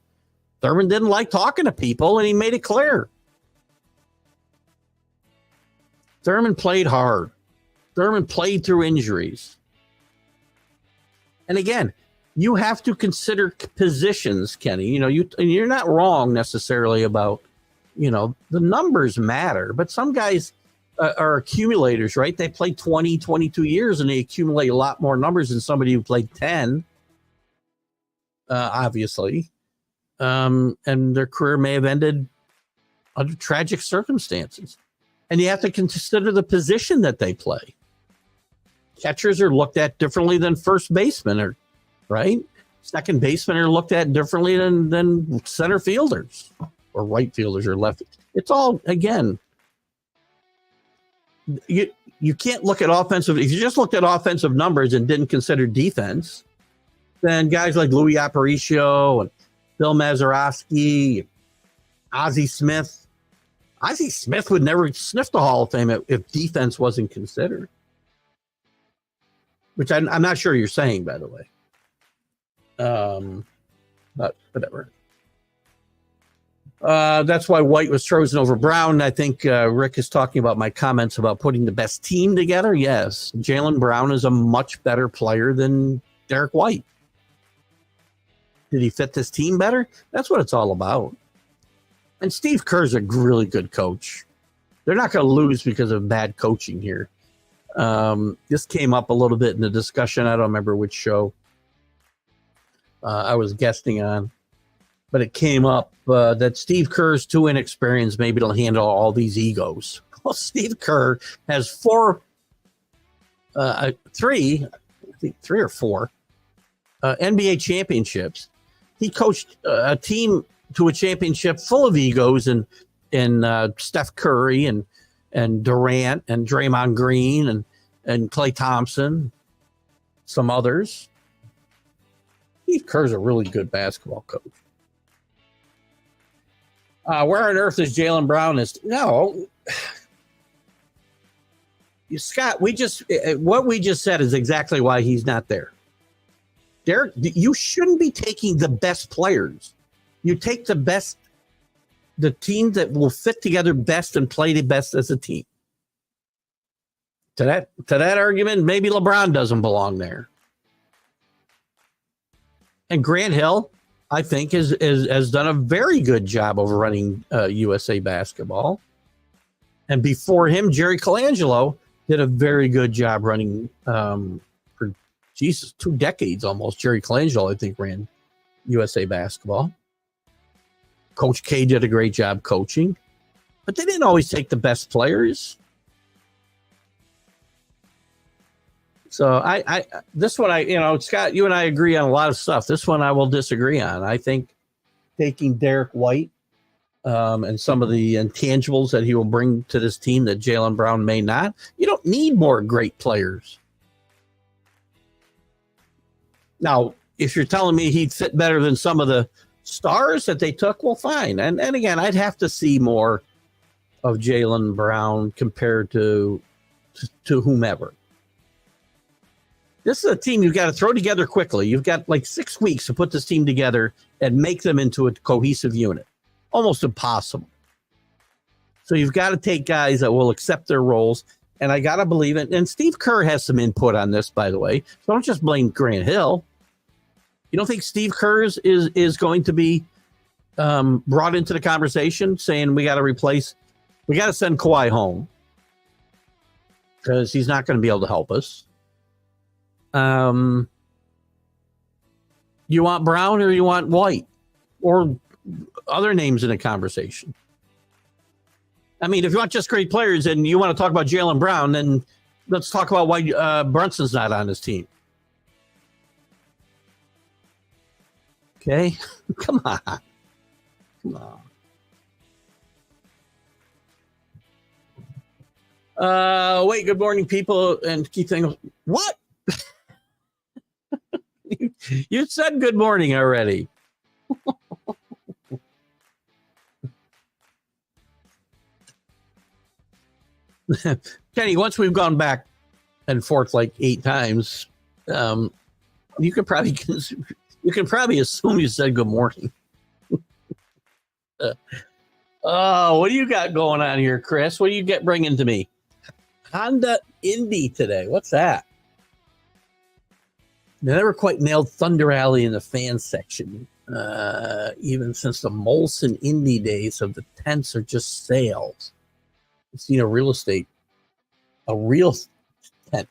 Thurman didn't like talking to people, and he made it clear. Thurman played hard. Thurman played through injuries. And again, you have to consider positions, Kenny. You're not wrong necessarily about, the numbers matter, but some guys are accumulators, right? They play 20, 22 years and they accumulate a lot more numbers than somebody who played 10, obviously. And their career may have ended under tragic circumstances. And you have to consider the position that they play. Catchers are looked at differently than first basemen, right? Second basemen are looked at differently than center fielders or right fielders or left. It's all, again, you can't look at offensive. If you just looked at offensive numbers and didn't consider defense, then guys like Louis Aparicio and Bill Mazeroski, Ozzie Smith would never sniff the Hall of Fame if defense wasn't considered. Which I'm not sure you're saying, by the way. But whatever. That's why White was chosen over Brown. I think Rick is talking about my comments about putting the best team together. Yes, Jaylen Brown is a much better player than Derek White. Did he fit this team better? That's what it's all about. And Steve Kerr's a really good coach. They're not going to lose because of bad coaching here. This came up a little bit in the discussion. I don't remember which show I was guesting on, but it came up that Steve Kerr's too inexperienced maybe to handle all these egos. Well, Steve Kerr has 4 three, I think 3 or 4 NBA championships. He coached a team to a championship full of egos and Steph Curry and Durant and Draymond Green and Klay Thompson, some others. Steve Kerr's a really good basketball coach. Where on earth is Jaylen Brown? No, Scott. What we just said is exactly why he's not there. Derek, you shouldn't be taking the best players. You take the team that will fit together best and play the best as a team. To that argument, maybe LeBron doesn't belong there. And Grant Hill, I think, has done a very good job of running USA basketball. And before him, Jerry Colangelo did a very good job running for 2 decades almost. Jerry Colangelo, I think, ran USA basketball. Coach K did a great job coaching, but they didn't always take the best players. So this one, Scott, you and I agree on a lot of stuff. This one I will disagree on. I think taking Derek White and some of the intangibles that he will bring to this team that Jaylen Brown may not. You don't need more great players. Now, if you're telling me he'd fit better than some of the stars that they took, well, fine. And again, I'd have to see more of Jaylen Brown compared to whomever. This is a team you've got to throw together quickly. You've got like 6 weeks to put this team together and make them into a cohesive unit. Almost impossible. So you've got to take guys that will accept their roles, and I got to believe it. And Steve Kerr has some input on this, by the way. So don't just blame Grant Hill. You don't think Steve Kerr is going to be brought into the conversation saying we got to send Kawhi home because he's not going to be able to help us? You want Brown or you want White or other names in a conversation? I mean, if you want just great players and you want to talk about Jaylen Brown, then let's talk about why Brunson's not on this team. Okay, come on. Wait, good morning, people, and keep thinking, what? You said good morning already. Kenny, once we've gone back and forth like 8 times, you can probably assume you said good morning. What do you got going on here, Chris? What do you bringing to me? Honda Indy today. What's that? They never quite nailed Thunder Alley in the fan section, even since the Molson Indy days of the tents are just sales. I've seen a real tent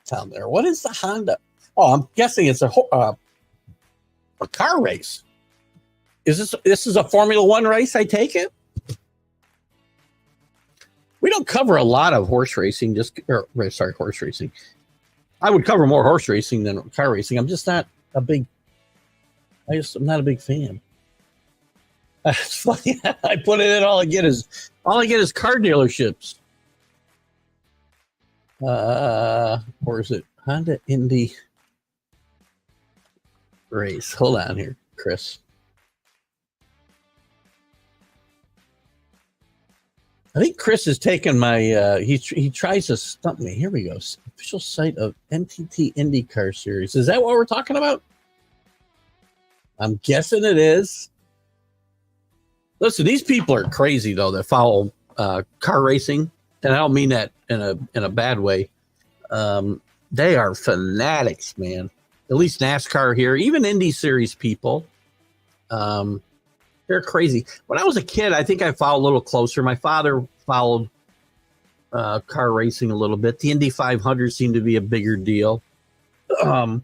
down there. What is the Honda? Oh, I'm guessing it's a car race. This is a Formula One race, I take it? We don't cover a lot of horse racing, horse racing. I would cover more horse racing than car racing. I'm not a big fan. It's funny. I put it in, all I get is car dealerships. Or is it Honda Indy race? Hold on here, Chris. I think Chris has taken my, he tries to stump me. Here we go. Official site of NTT IndyCar Series. Is that what we're talking about? I'm guessing it is. Listen, these people are crazy, though, that follow car racing. And I don't mean that in a bad way. They are fanatics, man. At least NASCAR here. Even Indy Series people. They're crazy. When I was a kid, I think I followed a little closer. My father followed car racing a little bit. The Indy 500 seemed to be a bigger deal. So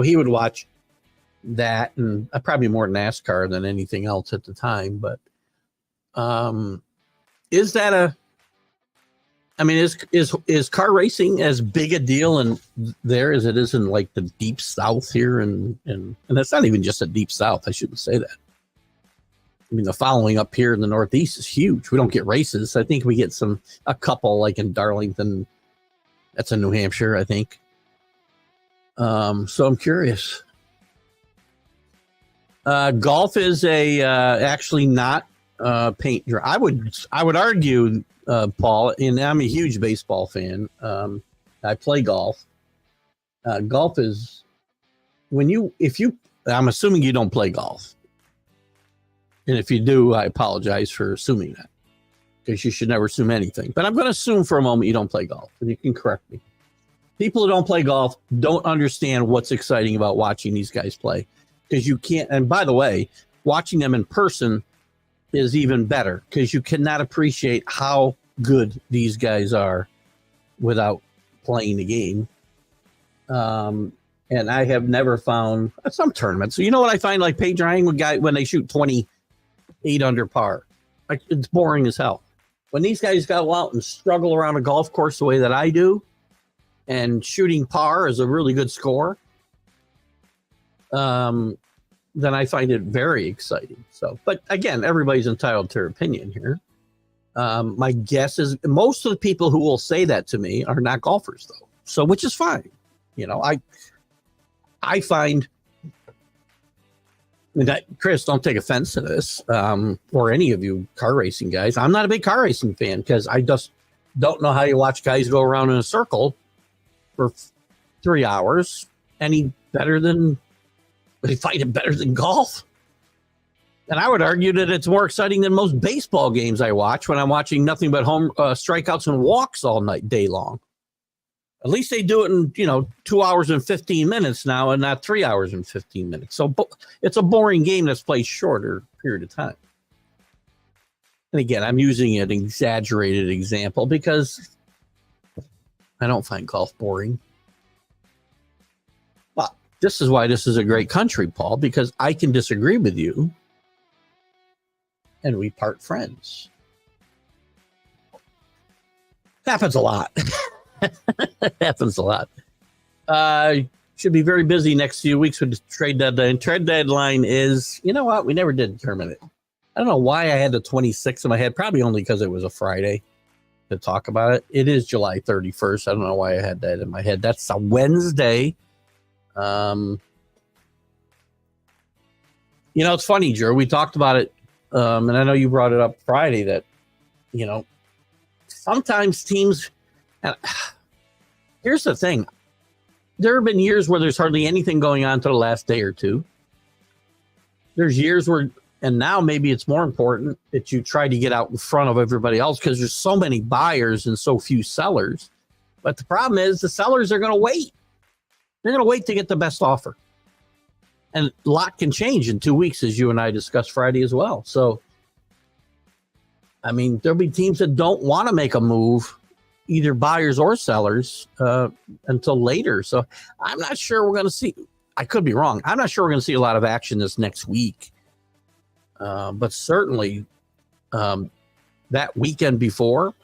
he would watch that, and probably more NASCAR than anything else at the time. But is that I mean, is car racing as big a deal in there as it is in like the deep South here, and that's not even just a deep South. I shouldn't say that. I mean, the following up here in the Northeast is huge. We don't get races. I think we get a couple like in Darlington. That's in New Hampshire, I think. So I'm curious. Golf is actually not paint dry. I would argue, Paul, and I'm a huge baseball fan. I play golf. Golf is I'm assuming you don't play golf. And if you do, I apologize for assuming that, because you should never assume anything. But I'm going to assume for a moment you don't play golf, and you can correct me. People who don't play golf don't understand what's exciting about watching these guys play, because you can't. And by the way, watching them in person is even better, because you cannot appreciate how good these guys are without playing the game. And I have never found some tournaments. So you know what I find like paint drying when they shoot 28 under par, like it's boring as hell. When these guys go out and struggle around a golf course the way that I do, and shooting par is a really good score, then I find it very exciting. So, but again, everybody's entitled to their opinion here. My guess is most of the people who will say that to me are not golfers, though. So, which is fine. You know, I find that, Chris, don't take offense to this, or any of you car racing guys. I'm not a big car racing fan, because I just don't know how you watch guys go around in a circle for 3 hours any better than they find it better than golf. And I would argue that it's more exciting than most baseball games I watch when I'm watching nothing but home strikeouts and walks all night, day long. At least they do it in, 2 hours and 15 minutes now, and not 3 hours and 15 minutes. So it's a boring game that's played shorter period of time. And again, I'm using an exaggerated example because I don't find golf boring. But this is why this is a great country, Paul, because I can disagree with you and we part friends. Happens a lot. Happens a lot. Should be very busy next few weeks with the trade deadline. Trade deadline is, you know what? We never did determine it. I don't know why I had the 26th in my head. Probably only because it was a Friday to talk about it. It is July 31st. I don't know why I had that in my head. That's a Wednesday. It's funny, Drew. We talked about it, and I know you brought it up Friday that, sometimes teams. And here's the thing. There have been years where there's hardly anything going on to the last day or two. There's years where, and now maybe it's more important that you try to get out in front of everybody else because there's so many buyers and so few sellers. But the problem is the sellers are going to wait. They're going to wait to get the best offer. And a lot can change in 2 weeks, as you and I discussed Friday as well. So, I mean, there'll be teams that don't want to make a move, either buyers or sellers, until later. So I'm not sure we're going to see. I could be wrong. I'm not sure we're going to see a lot of action this next week. But certainly that weekend before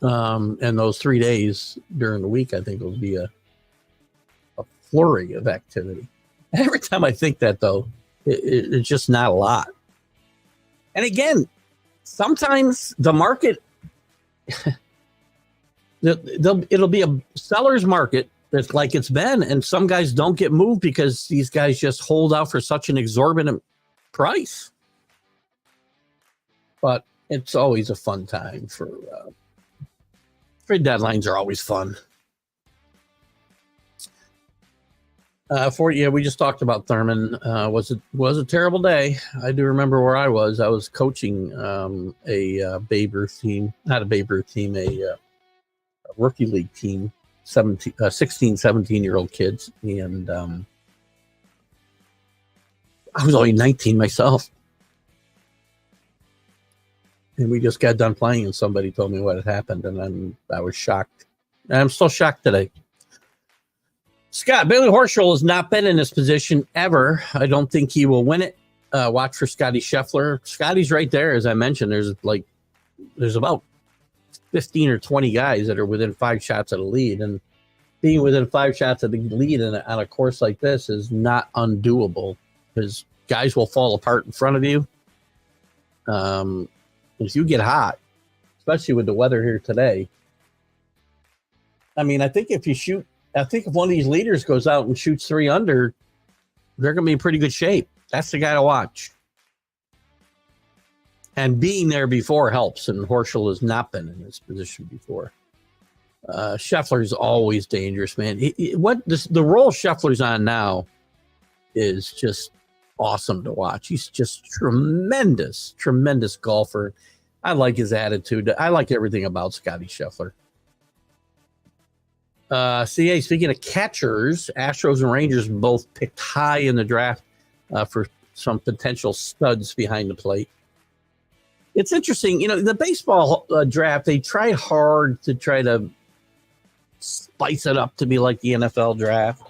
and those 3 days during the week, I think will be a flurry of activity. Every time I think that, though, it's just not a lot. And again, sometimes the market, it'll be a seller's market that's like it's been, and some guys don't get moved because these guys just hold out for such an exorbitant price. But it's always a fun time for trade deadlines are always fun. We just talked about Thurman. Was a terrible day. I do remember where I was. I was coaching a Babe Ruth team, not a Babe Ruth team, a rookie league team, 16, 17-year-old kids. And I was only 19 myself. And we just got done playing and somebody told me what had happened. And I was shocked. And I'm still shocked today. Scott, Bailey Horschel has not been in this position ever. I don't think he will win it. Watch for Scotty Scheffler. Scotty's right there, as I mentioned. There's about 15 or 20 guys that are within 5 shots of the lead. And being within 5 shots of the lead on a course like this is not undoable because guys will fall apart in front of you. If you get hot, especially with the weather here today, I mean, I think if one of these leaders goes out and shoots 3 under, they're going to be in pretty good shape. That's the guy to watch. And being there before helps, and Horschel has not been in this position before. Scheffler is always dangerous, man. The role Scheffler's on now is just awesome to watch. He's just tremendous golfer. I like his attitude. I like everything about Scottie Scheffler. CA, speaking of catchers, Astros and Rangers both picked high in the draft for some potential studs behind the plate. It's interesting, the baseball draft, they try hard to try to spice it up to be like the NFL draft,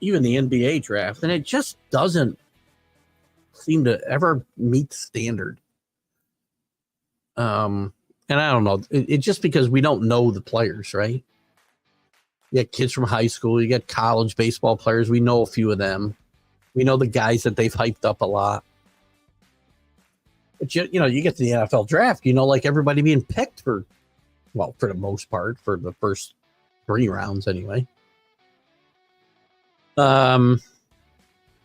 even the NBA draft, and it just doesn't seem to ever meet standard. And I don't know, it's just because we don't know the players, right? You got kids from high school, you got college baseball players, we know a few of them. We know the guys that they've hyped up a lot. But you get to the NFL draft, like everybody being picked for the most part, for the first 3 rounds anyway. And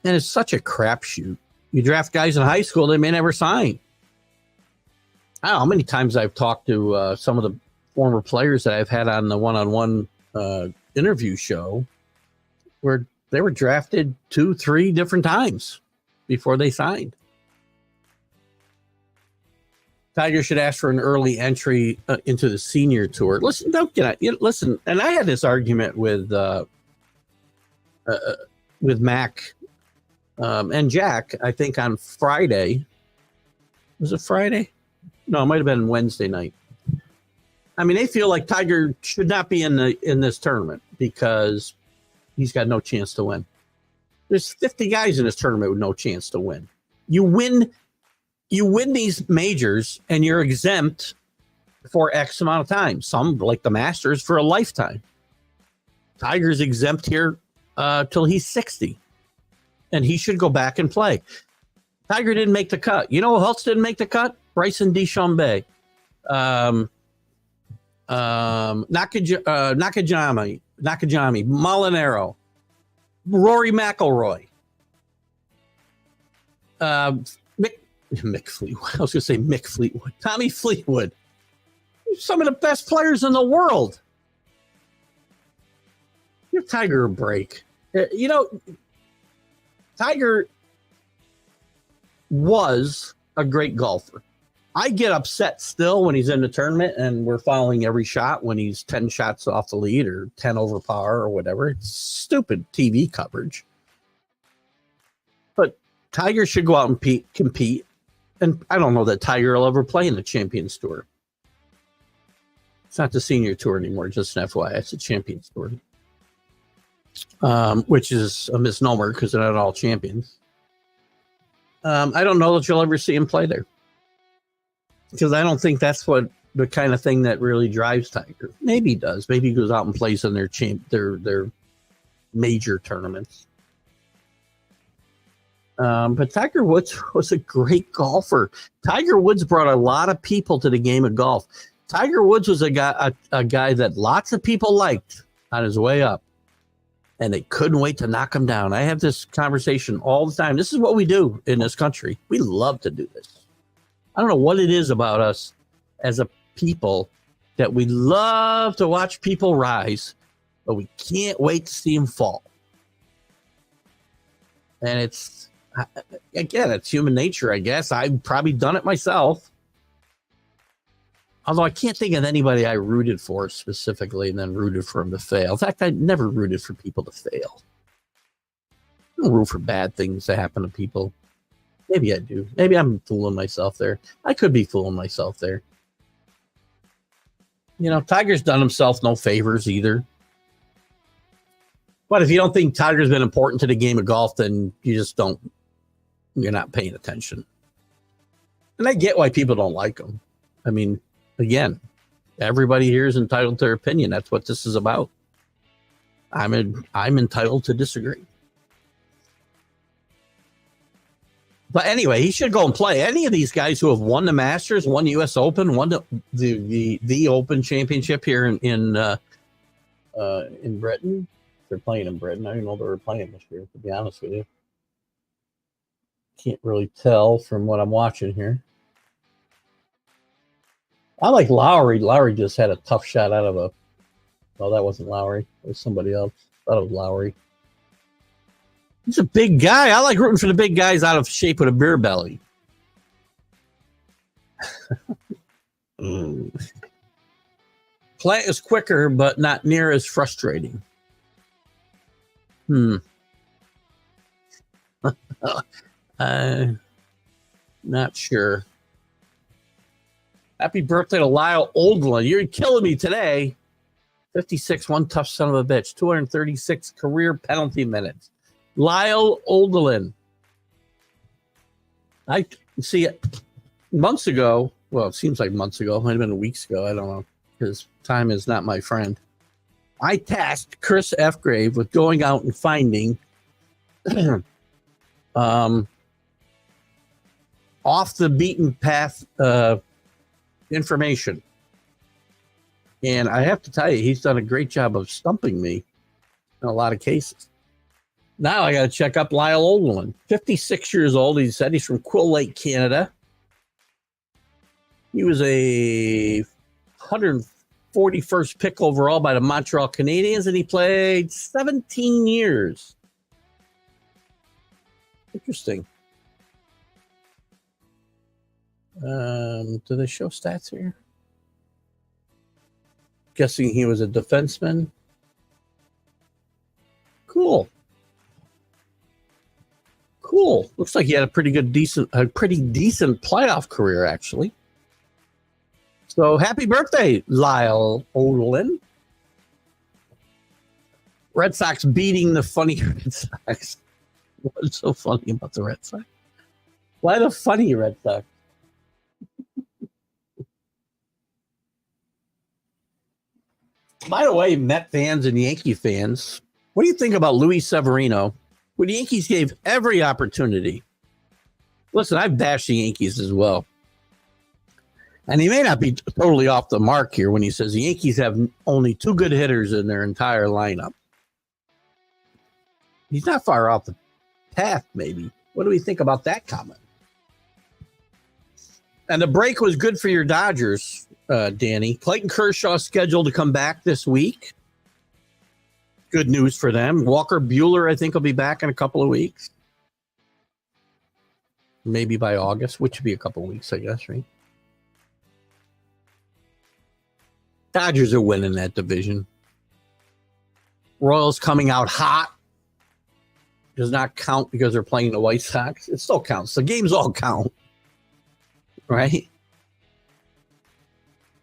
it's such a crapshoot. You draft guys in high school, they may never sign. I don't know how many times I've talked to some of the former players that I've had on the one-on-one interview show where they were drafted 2-3 different times before they signed. Tiger should ask for an early entry into the senior tour. Listen, listen. And I had this argument with Mac and Jack, I think on Friday. Was it Friday? No, it might have been Wednesday night. I mean, they feel like Tiger should not be in this tournament because he's got no chance to win. There's 50 guys in this tournament with no chance to win. You win these majors and you're exempt for X amount of time. Some, like the Masters, for a lifetime. Tiger's exempt here till he's 60. And he should go back and play. Tiger didn't make the cut. You know who else didn't make the cut? Bryson DeChambeau. Nakajami, Molinaro, Rory McIlroy, Mick Fleetwood. I was going to say Mick Fleetwood. Tommy Fleetwood. Some of the best players in the world. Give Tiger a break. Tiger was a great golfer. I get upset still when he's in the tournament and we're following every shot when he's 10 shots off the lead or 10 over par or whatever. It's stupid TV coverage. But Tiger should go out and compete. And I don't know that Tiger will ever play in the Champions Tour. It's not the Senior Tour anymore, just an FYI. It's the Champions Tour. Which is a misnomer because they're not all champions. I don't know that you'll ever see him play there. Because I don't think that's what the kind of thing that really drives Tiger. Maybe he does. Maybe he goes out and plays in their major tournaments. But Tiger Woods was a great golfer. Tiger Woods brought a lot of people to the game of golf. Tiger Woods was a guy that lots of people liked on his way up, and they couldn't wait to knock him down. I have this conversation all the time. This is what we do in this country. We love to do this. I don't know what it is about us as a people that we love to watch people rise, but we can't wait to see them fall. And it's human nature, I guess. I've probably done it myself. Although I can't think of anybody I rooted for specifically and then rooted for them to fail. In fact, I never rooted for people to fail. I don't root for bad things to happen to people. Maybe I do. Maybe I'm fooling myself there. I could be fooling myself there. Tiger's done himself no favors either. But if you don't think Tiger's been important to the game of golf, then you're not paying attention. And I get why people don't like him. I mean, again, Everybody here is entitled to their opinion. That's what this is about. I'm entitled to disagree. But anyway, he should go and play. Any of these guys who have won the Masters, won the U.S. Open, won the Open Championship here in Britain. They're playing in Britain. I didn't know they were playing this year, to be honest with you. Can't really tell from what I'm watching here. I like Lowry. Lowry just had a tough shot out of a... Oh, that wasn't Lowry. It was somebody else. I thought it was Lowry. He's a big guy. I like rooting for the big guys out of shape with a beer belly. Play is quicker, but not near as frustrating. Not sure. Happy birthday to Lyle Oldland. You're killing me today. 56, one tough son of a bitch. 236 career penalty minutes. Lyle Oldland. I see it months ago. Well, it seems like months ago. It might have been weeks ago. I don't know, because time is not my friend. I tasked Chris F. Grave with going out and finding off the beaten path information. And I have to tell you, he's done a great job of stumping me in a lot of cases. Now I got to check up Lyle Oldland, 56 years old. He said he's from Quill Lake, Canada. He was a 141st pick overall by the Montreal Canadiens, and he played 17 years. Interesting. Do they show stats here? Guessing he was a defenseman. Cool. Looks like he had a pretty decent playoff career, actually. So happy birthday, Lyle Oldland. Red Sox beating the funny Red Sox. What's so funny about the Red Sox? Why the funny Red Sox? By the way, Met fans and Yankee fans, what do you think about Luis Severino? When the Yankees gave every opportunity. Listen, I've bashed the Yankees as well. And he may not be totally off the mark here when he says the Yankees have only 2 good hitters in their entire lineup. He's not far off the path, maybe. What do we think about that comment? And the break was good for your Dodgers, Danny. Clayton Kershaw scheduled to come back this week. Good news for them. Walker Buehler, I think, will be back in a couple of weeks. Maybe by August, which would be a couple of weeks, I guess, right? Dodgers are winning that division. Royals coming out hot. Does not count because they're playing the White Sox. It still counts. The games all count. Right?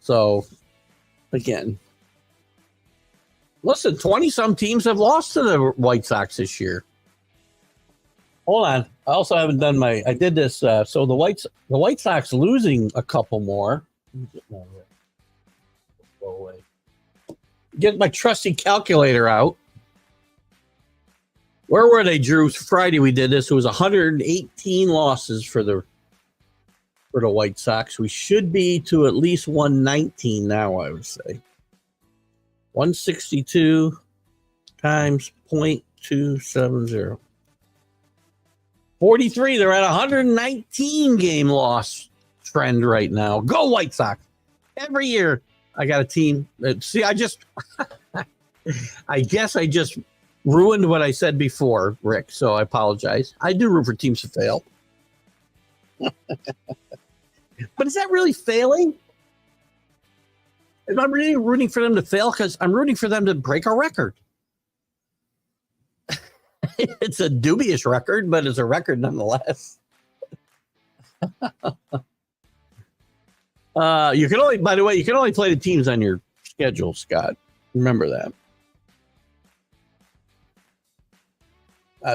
So, again, listen, 20-some teams have lost to the White Sox this year. Hold on. I also haven't done I did this. So the White Sox losing a couple more. Go away. Get my trusty calculator out. Where were they, Drew? Friday we did this. It was 118 losses for the White Sox. We should be to at least 119 now, I would say. 162 times 0.270. 43. They're at 119 game loss trend right now. Go White Sox. Every year I got a team. See, I guess I just ruined what I said before, Rick, so I apologize. I do root for teams to fail. But is that really failing? Am I really rooting for them to fail? Because I'm rooting for them to break a record. It's a dubious record, but it's a record nonetheless. You can only, by the way, you can only play the teams on your schedule, Scott. Remember that.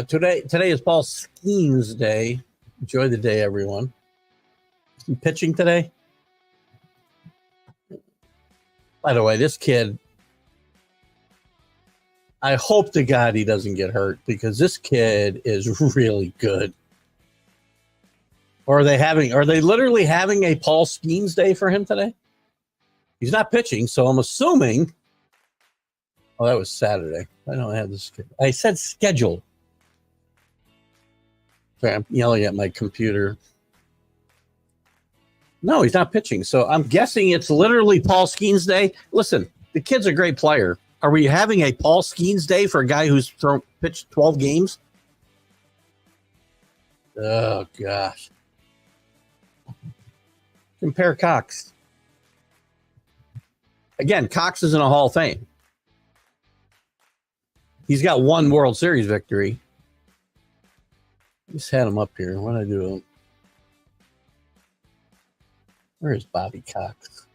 Today is Paul Skeens Day. Enjoy the day, everyone. Is he pitching today? By the way, this kid, I hope to God he doesn't get hurt because this kid is really good. Or are they literally having a Paul Skeens day for him today? He's not pitching, so I'm assuming. Oh, that was Saturday. I don't have this. I said scheduled. Sorry, I'm yelling at my computer. No, he's not pitching. So I'm guessing it's literally Paul Skeens day. Listen, the kid's a great player. Are we having a Paul Skeens day for a guy who's pitched 12 games? Oh, gosh. Compare Cox. Again, Cox is in a Hall of Fame. He's got one World Series victory. I just had him up here. What did I do? Where is Bobby Cox?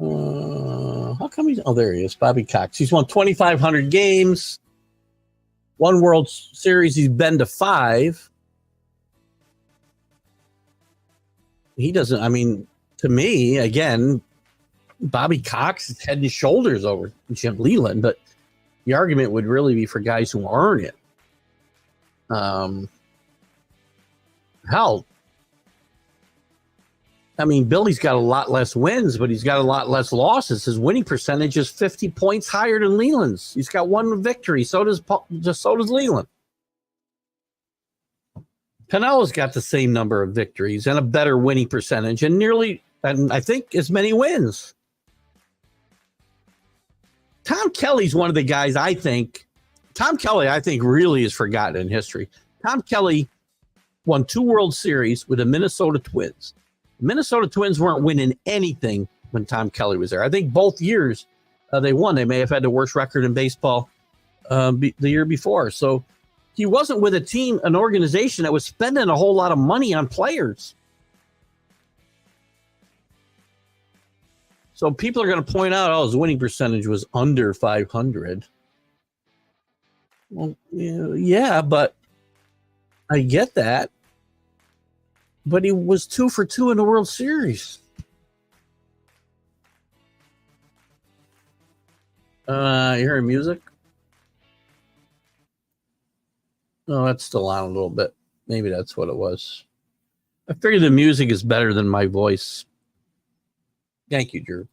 How come he's... Oh, there he is. Bobby Cox. He's won 2,500 games. One World Series. He's been to 5. He doesn't... I mean, to me, again, Bobby Cox is head and shoulders over Jim Leyland, but the argument would really be for guys who earn it. Hell, I mean, Billy's got a lot less wins, but he's got a lot less losses. His winning percentage is 50 points higher than Leyland's. He's got one victory. So does Leyland. Pinella's got the same number of victories and a better winning percentage and I think as many wins. Tom Kelly's one of the guys Tom Kelly really is forgotten in history. Tom Kelly won 2 World Series with the Minnesota Twins. The Minnesota Twins weren't winning anything when Tom Kelly was there. I think both years they won. They may have had the worst record in baseball the year before. So he wasn't with an organization that was spending a whole lot of money on players. So people are going to point out, his winning percentage was under 500. Well, yeah, but I get that. But he was 2 for 2 in the World Series. You hearing music? Oh, that's still on a little bit. Maybe that's what it was. I figure the music is better than my voice. Thank you, Drew.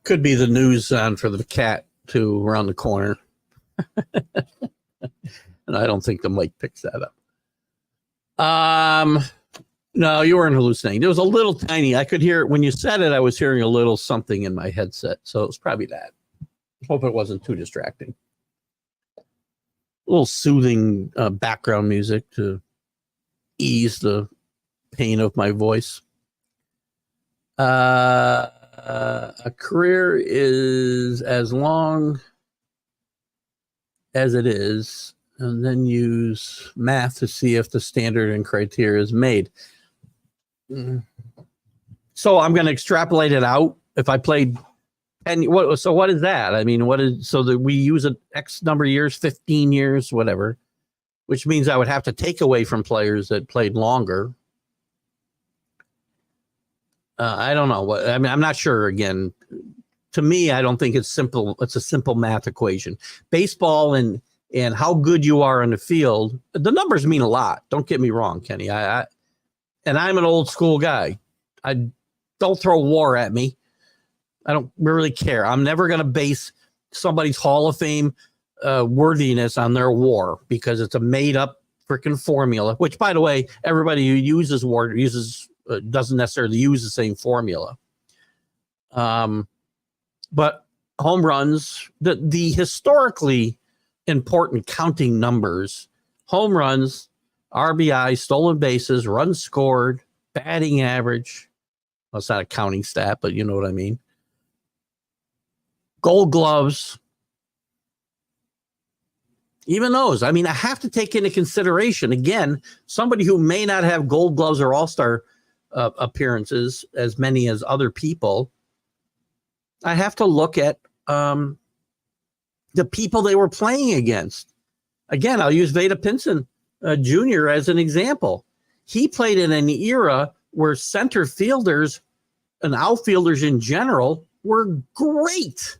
Could be the news on for the cat too around the corner. And I don't think the mic picks that up. No, you weren't hallucinating. There was a little tiny, I could hear it when you said it. I was hearing a little something in my headset. So it was probably that. Hope it wasn't too distracting. A little soothing background music to ease the pain of my voice. A career is as long as it is, and then use math to see if the standard and criteria is made. So I'm going to extrapolate it out. If I played 10, so what is that? I mean, so that we use an X number of years, 15 years, whatever, which means I would have to take away from players that played longer. I don't know. I mean, I'm not sure. Again, to me, I don't think it's simple. It's a simple math equation. Baseball and how good you are on the field, the numbers mean a lot. Don't get me wrong, Kenny. And I'm an old school guy. Don't throw war at me. I don't really care. I'm never going to base somebody's Hall of Fame worthiness on their war because it's a made up freaking formula, which, by the way, everybody who uses war doesn't necessarily use the same formula. But home runs, the historically important counting numbers, home runs, RBI, stolen bases, runs scored, batting average. Well, it's not a counting stat, but you know what I mean. Gold gloves. Even those. I mean, I have to take into consideration, again, somebody who may not have gold gloves or all-star appearances as many as other people. I have to look at the people they were playing against. Again, I'll use Veda Pinson Jr. as an example. he played in an era where center fielders and outfielders in general were great.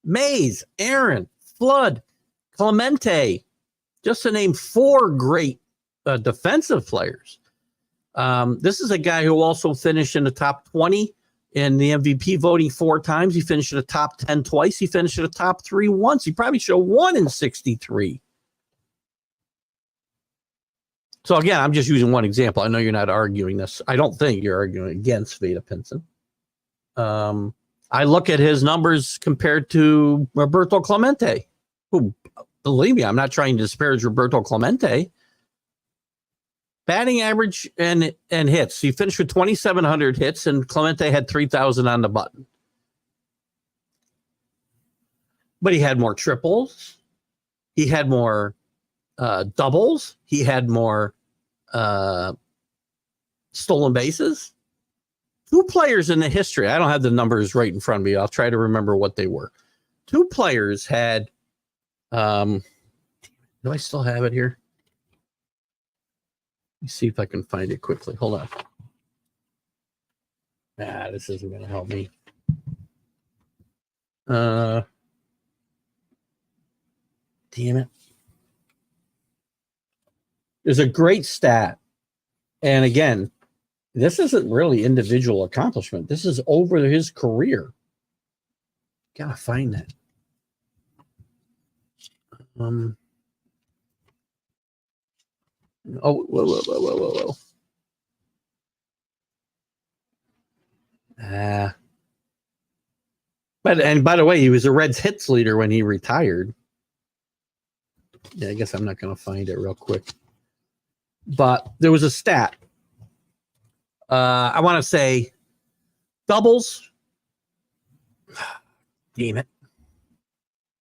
Mays, Aaron, Flood, Clemente, just to name 4 great defensive players. This is a guy who also finished in the top 20 in the MVP voting 4 times. He finished in the top 10 twice. He finished in the top 3 once. He probably should have won in 63. So again, I'm just using one example. I know you're not arguing this. I don't think you're arguing against Veda Pinson. I look at his numbers compared to Roberto Clemente, who, believe me, I'm not trying to disparage Roberto Clemente. Batting average and hits. He finished with 2,700 hits, and Clemente had 3,000 on the button. But he had more triples. He had more doubles. He had more stolen bases. 2 players in the history. I don't have the numbers right in front of me. I'll try to remember what they were. 2 players had. Do I still have it here? Let me see if I can find it quickly. Hold on. This isn't going to help me. Damn it. There's a great stat. And again, this isn't really individual accomplishment. This is over his career. Gotta find that. Whoa. But by the way, he was a Reds hits leader when he retired. Yeah, I guess I'm not going to find it real quick. But there was a stat. I want to say doubles. Damn it.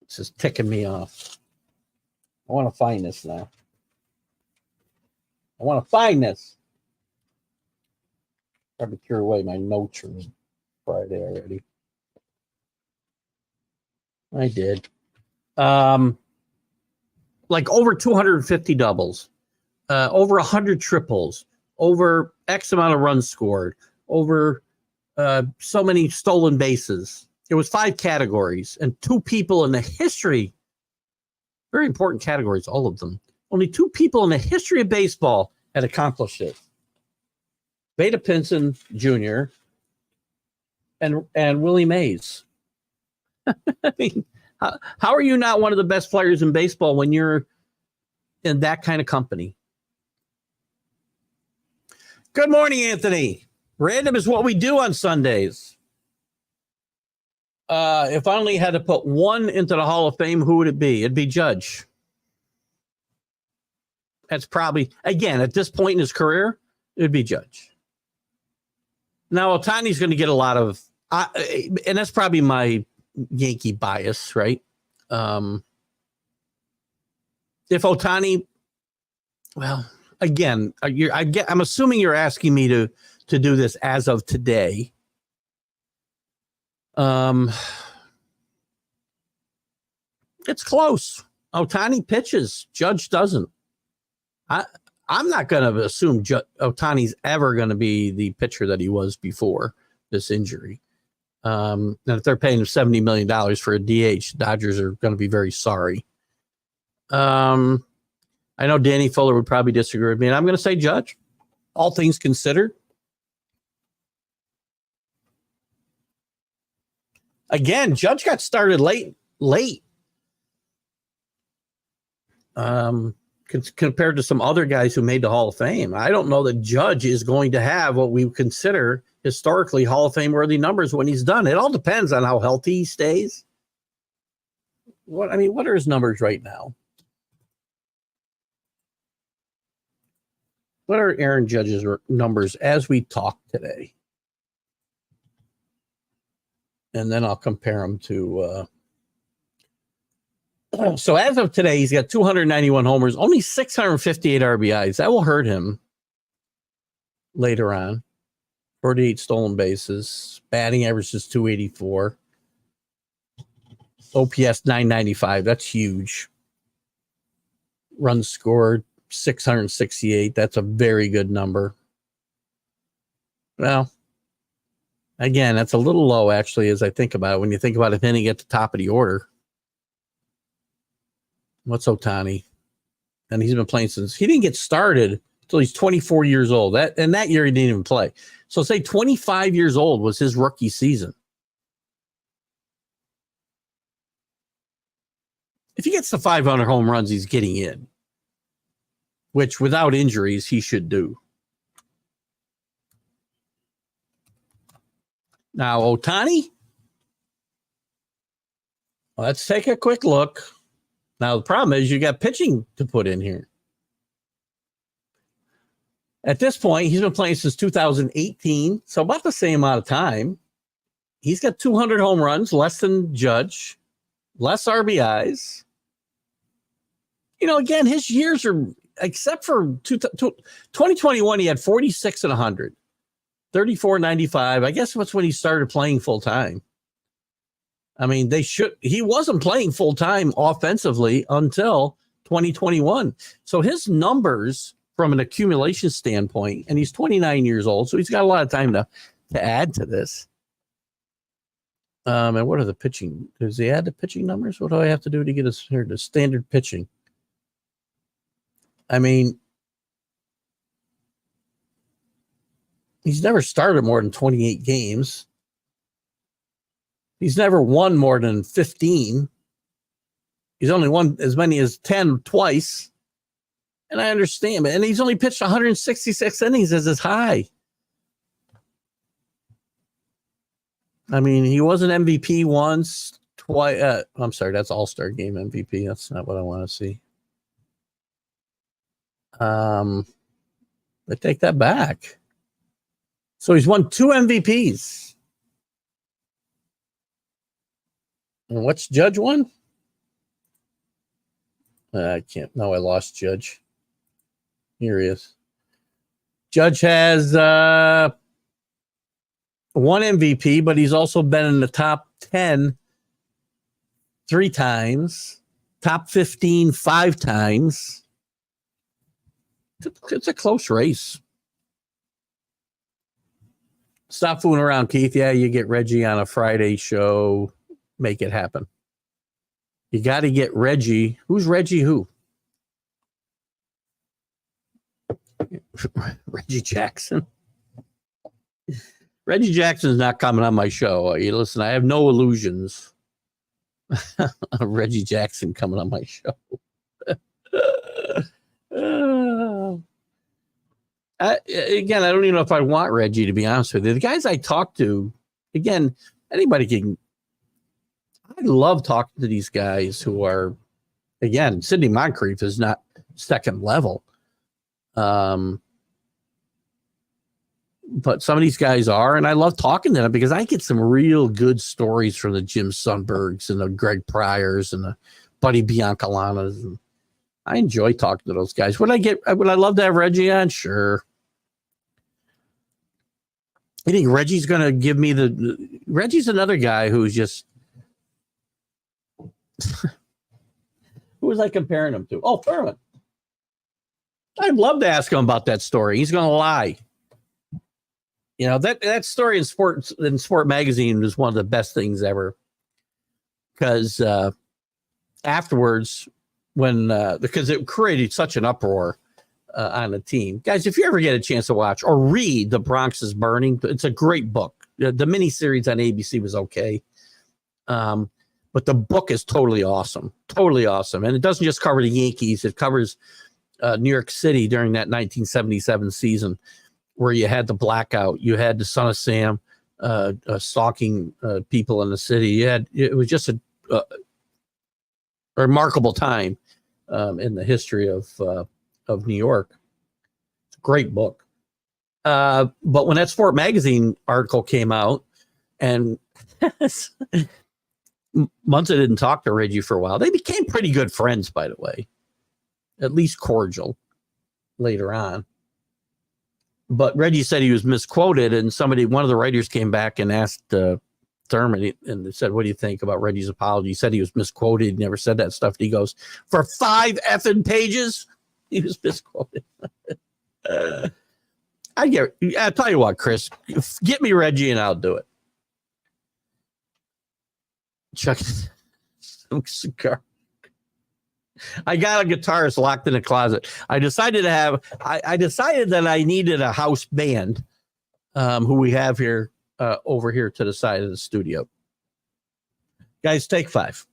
This is ticking me off. I want to find this now. I want to find this. Probably clear away my notes from Friday already. I did. Like over 250 doubles, over 100 triples, over X amount of runs scored, over so many stolen bases. There was 5 categories, and 2 people in the history, very important categories, all of them. Only 2 people in the history of baseball had accomplished it. Veda Pinson Jr. and Willie Mays. I mean, how are you not one of the best players in baseball when you're in that kind of company? Good morning, Anthony. Random is what we do on Sundays. If I only had to put one into the Hall of Fame, who would it be? It'd be Judge. That's probably, again, at this point in his career, it'd be Judge. Now, Ohtani's going to get a lot of, and that's probably my Yankee bias, right? If Ohtani, well, again, I'm assuming you're asking me to do this as of today. It's close. Ohtani pitches. Judge doesn't. I'm not going to assume Ohtani's ever going to be the pitcher that he was before this injury. And if they're paying him $70 million for a DH, Dodgers are going to be very sorry. I know Danny Fuller would probably disagree with me, and I'm going to say Judge, all things considered. Again, Judge got started late. Compared to some other guys who made the Hall of Fame. I don't know that Judge is going to have what we consider historically Hall of Fame worthy numbers when he's done. It all depends on how healthy he stays. What are his numbers right now? What are Aaron Judge's numbers as we talk today? And then I'll compare them to so as of today, he's got 291 homers, only 658 RBIs. That will hurt him later on. 48 stolen bases. Batting average is 284. OPS 995. That's huge. Runs scored 668. That's a very good number. Well, again, that's a little low, actually, as I think about it. When you think about it, hitting at the top of the order. What's Ohtani? And he's been playing since he didn't get started until he's 24 years old. That year he didn't even play. So say 25 years old was his rookie season. If he gets to 500 home runs, he's getting in, which without injuries, he should do. Now, Ohtani, let's take a quick look. Now, the problem is you got pitching to put in here. At this point, he's been playing since 2018, so about the same amount of time. He's got 200 home runs, less than Judge, less RBIs. You know, again, his years are, except for 2021, he had 46 and 100, 34, 95. I guess that's when he started playing full time. I mean, he wasn't playing full time offensively until 2021. So his numbers from an accumulation standpoint, and he's 29 years old, so he's got a lot of time to add to this. And what are the pitching? Does he add the pitching numbers? What do I have to do to get us here to standard pitching? I mean, he's never started more than 28 games. He's never won more than 15. He's only won as many as 10 twice. And I understand, and he's only pitched 166 innings as his high. I mean, he was an MVP once, twice. I'm sorry, that's All-Star Game MVP. That's not what I want to see. I take that back. So he's won 2 MVPs. And what's Judge won? I can't. No, I lost Judge. Here he is. Judge has 1 MVP, but he's also been in the top 10 3 times, top 15 5 times. It's a close race. Stop fooling around, Keith. Yeah, you get Reggie on a Friday show. Make it happen. You got to get Reggie. Who's Reggie who? Reggie Jackson. Reggie Jackson's not coming on my show. You listen, I have no illusions of Reggie Jackson coming on my show. Again, I don't even know if I want Reggie, to be honest with you. The guys I talk to, again, anybody can. I love talking to these guys who are, again, Sidney Moncrief is not second level. But some of these guys are, and I love talking to them because I get some real good stories from the Jim Sundbergs and the Greg Pryors and the Buddy Biancalanas. And I enjoy talking to those guys. Would I love to have Reggie on? Sure. I think Reggie's going to give me Reggie's another guy who's just, who was I comparing him to? Oh, Furman. I'd love to ask him about that story. He's going to lie. You know, that story in Sport Magazine was one of the best things ever. Because afterwards, because it created such an uproar on the team. Guys, if you ever get a chance to watch or read The Bronx is Burning, it's a great book. The miniseries on ABC was okay. But the book is totally awesome. Totally awesome. And it doesn't just cover the Yankees. It covers New York City during that 1977 season where you had the blackout. You had the Son of Sam stalking people in the city. It was just a remarkable time in the history of New York. It's a great book. But when that Sport Magazine article came out, and Munza didn't talk to Reggie for a while. They became pretty good friends, by the way, at least cordial later on. But Reggie said he was misquoted, and one of the writers came back and asked Thurman and said, "What do you think about Reggie's apology?" He said he was misquoted. He never said that stuff. He goes, "For 5 effing pages, He was misquoted. I'll tell you what, Chris, get me Reggie and I'll do it. Chuck, some cigar. I got a guitarist locked in a closet. I decided that I needed a house band, who we have here, over here to the side of the studio. Guys, take 5.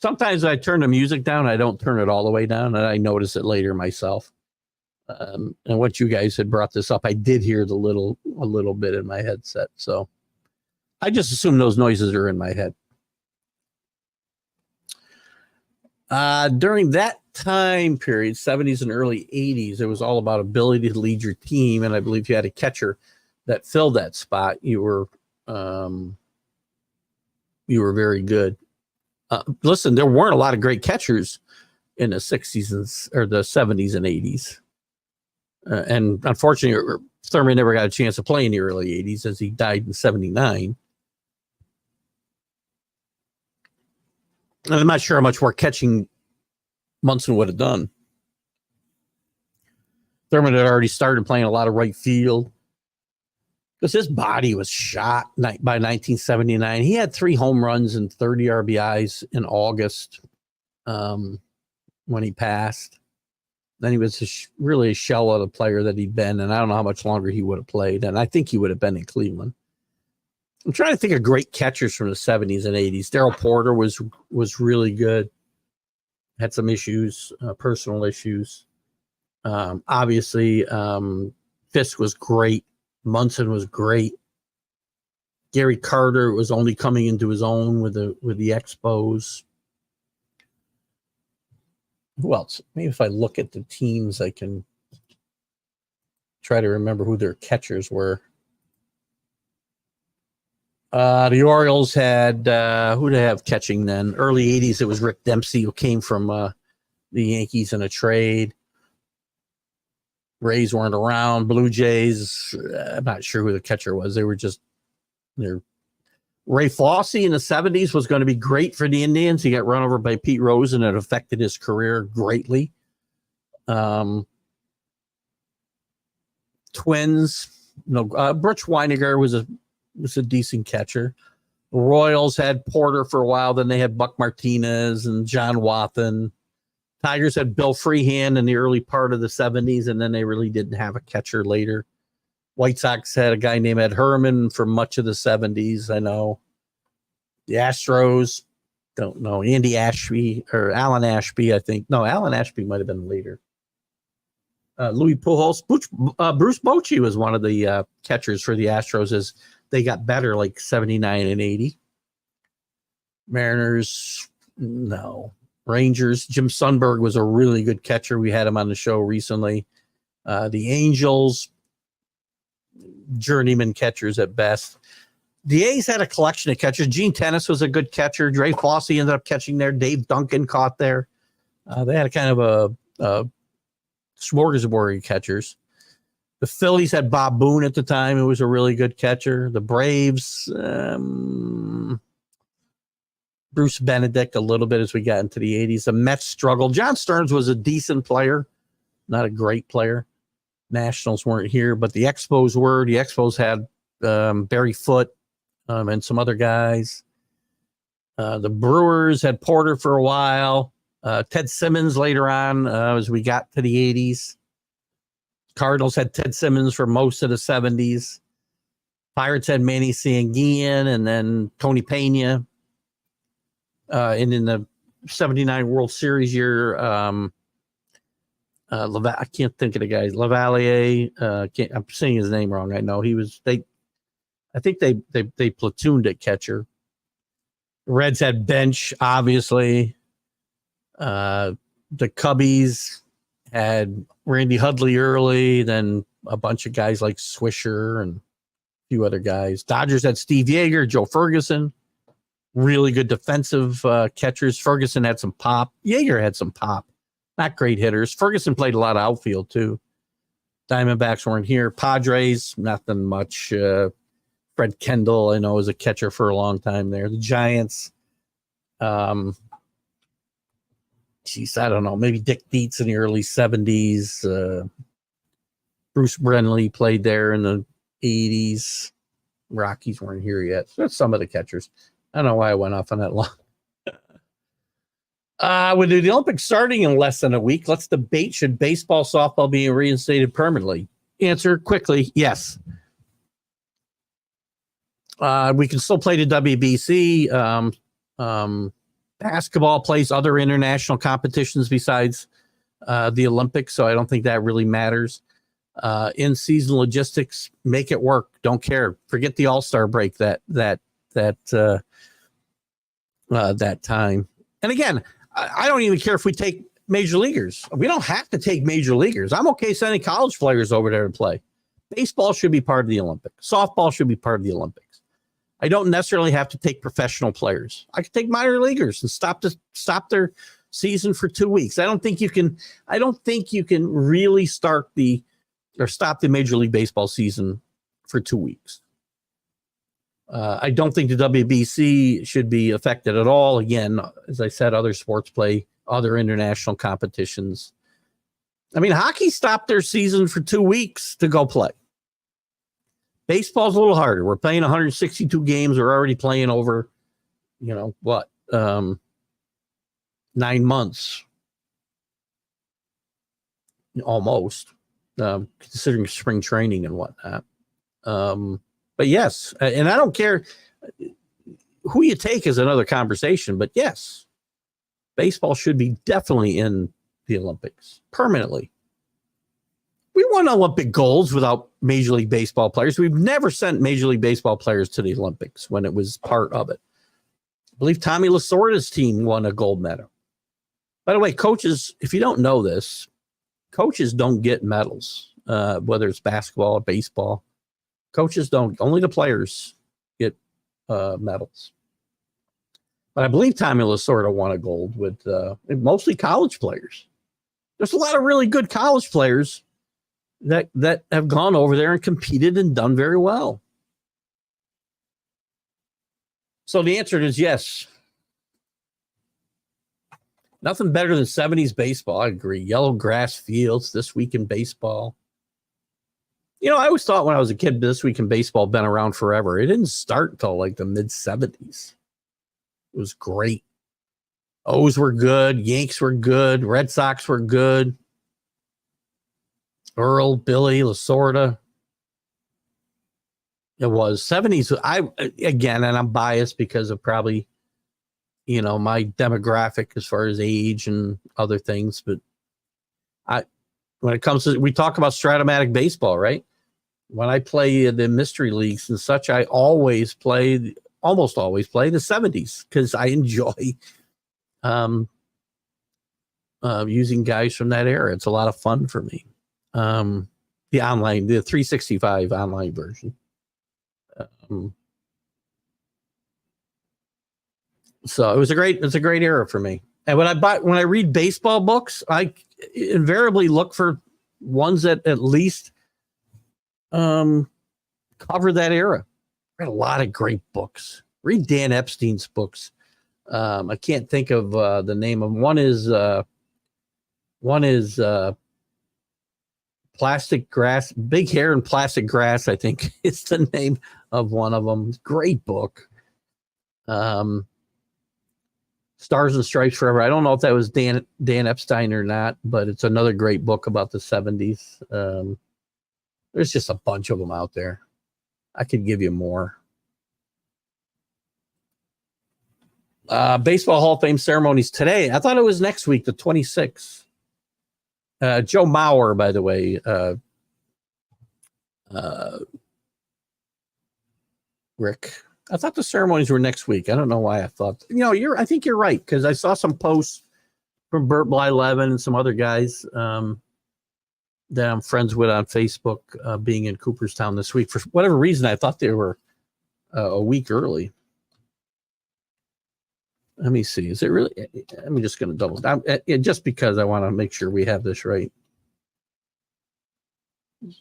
Sometimes I turn the music down. I don't turn it all the way down, and I notice it later myself. And once you guys had brought this up, I did hear a little bit in my headset. So I just assume those noises are in my head. During that time period, 70s and early 80s, it was all about ability to lead your team. And I believe you had a catcher that filled that spot. You were very good. Listen, there weren't a lot of great catchers in the 60s or the 70s and 80s. And unfortunately, Thurman never got a chance to play in the early 80s as he died in 79. And I'm not sure how much more catching Munson would have done. Thurman had already started playing a lot of right field because his body was shot by 1979. He had 3 home runs and 30 RBIs in August when he passed. Then he was really a shell of the player that he'd been, and I don't know how much longer he would have played, and I think he would have been in Cleveland. I'm trying to think of great catchers from the 70s and 80s. Darryl Porter was really good. Had some issues, personal issues. Obviously, Fisk was great. Munson was great. Gary Carter was only coming into his own with the Expos. Who else? Maybe if I look at the teams, I can try to remember who their catchers were. The Orioles had who they have catching then? Early 80s, it was Rick Dempsey, who came from the Yankees in a trade. Rays weren't around. Blue Jays, I'm not sure who the catcher was. They're Ray Fosse in the 70s was going to be great for the Indians. He got run over by Pete Rose, and it affected his career greatly. Twins, Butch Weiniger was a decent catcher. The Royals had Porter for a while. Then they had Buck Martinez and John Wathan. Tigers had Bill Freehand in the early part of the 70s, and then they really didn't have a catcher later. White Sox had a guy named Ed Herman for much of the 70s, I know. The Astros, don't know. Andy Ashby or Alan Ashby, I think. No, Alan Ashby might have been later. Louis Pujols. Bruce Bochy was one of the catchers for the Astros as they got better, like 79 and 80. Mariners, no. Rangers, Jim Sundberg was a really good catcher. We had him on the show recently. The Angels, journeyman catchers at best. The A's had a collection of catchers. Gene Tennis was a good catcher. Ray Fosse ended up catching there. Dave Duncan caught there. They had a kind of a smorgasbord of catchers. The Phillies had Bob Boone at the time, who was a really good catcher. The Braves, Bruce Benedict a little bit as we got into the 80s. The Mets struggled. John Stearns was a decent player, not a great player. Nationals weren't here, but the Expos were. The Expos had Barry Foote and some other guys. The Brewers had Porter for a while. Ted Simmons later on as we got to the 80s. Cardinals had Ted Simmons for most of the 70s. Pirates had Manny Sanguian and then Tony Pena. And in the 79 World Series year, I can't think of the guys. Lavalier, I'm saying his name wrong. I know I think they platooned at catcher. The Reds had Bench, obviously. The Cubbies had Randy Hudley early, then a bunch of guys like Swisher and a few other guys. Dodgers had Steve Yeager, Joe Ferguson. Really good defensive catchers. Ferguson had some pop. Yeager had some pop. Not great hitters. Ferguson played a lot of outfield, too. Diamondbacks weren't here. Padres, nothing much. Fred Kendall, I know, was a catcher for a long time there. The Giants, geez, I don't know, maybe Dick Dietz in the early 70s. Bruce Brenly played there in the 80s. Rockies weren't here yet. So that's some of the catchers. I don't know why I went off on that long. With the Olympics starting in less than a week, let's debate, should baseball, softball be reinstated permanently? Answer quickly, yes. We can still play the WBC. Basketball plays other international competitions besides the Olympics, so I don't think that really matters. In-season logistics, make it work. Don't care. Forget the All-Star break that time. And again, I don't even care if we take major leaguers. We don't have to take major leaguers. I'm okay sending college players over there to play. Baseball should be part of the Olympics. Softball should be part of the Olympics. I don't necessarily have to take professional players. I could take minor leaguers and stop their season for 2 weeks. I don't think you can really stop the Major League Baseball season for 2 weeks. I don't think the WBC should be affected at all. Again, as I said, other sports play other international competitions. I mean, hockey stopped their season for 2 weeks to go play. Baseball's a little harder. We're playing 162 games. We're already playing over, 9 months. Almost, considering spring training and whatnot. But yes, and I don't care who you take is another conversation, but yes, baseball should be definitely in the Olympics permanently. We won Olympic golds without Major League Baseball players. We've never sent Major League Baseball players to the Olympics when it was part of it. I believe Tommy Lasorda's team won a gold medal. By the way, coaches, if you don't know this, coaches don't get medals, whether it's basketball or baseball. Coaches don't. Only the players get medals. But I believe Tommy Lasorda won a gold with mostly college players. There's a lot of really good college players that have gone over there and competed and done very well. So the answer is yes. Nothing better than 70s baseball. I agree. Yellow grass fields, This Week in Baseball. I always thought when I was a kid, This Week in Baseball been around forever. It didn't start until like the mid-70s. It was great. O's were good. Yanks were good. Red Sox were good. Earl, Billy, Lasorda. It was 70s. And I'm biased because of probably, my demographic as far as age and other things. But when it comes to, we talk about Stratomatic baseball, right? When I play the mystery leagues and such, I almost always play the 70s because I enjoy using guys from that era. It's a lot of fun for me. The 365 online version. So it's a great era for me. And when I read baseball books, I invariably look for ones that at least cover that era. I read a lot of great books. Read Dan Epstein's books. I can't think of the name of them. One is Plastic Grass, Big Hair and Plastic Grass, I think is the name of one of them. Great book. Stars and Stripes Forever. I don't know if that was Dan Epstein or not, but it's another great book about the 70s. There's just a bunch of them out there. I could give you more. Baseball Hall of Fame ceremonies today. I thought it was next week, the 26th. Joe Mauer, by the way, Rick. I thought the ceremonies were next week. I don't know why I thought. I think you're right because I saw some posts from Burt Blyleven and some other guys that I'm friends with on Facebook being in Cooperstown this week. For whatever reason, I thought they were a week early. Let me see. Is it really? I'm just going to double down just because I want to make sure we have this right.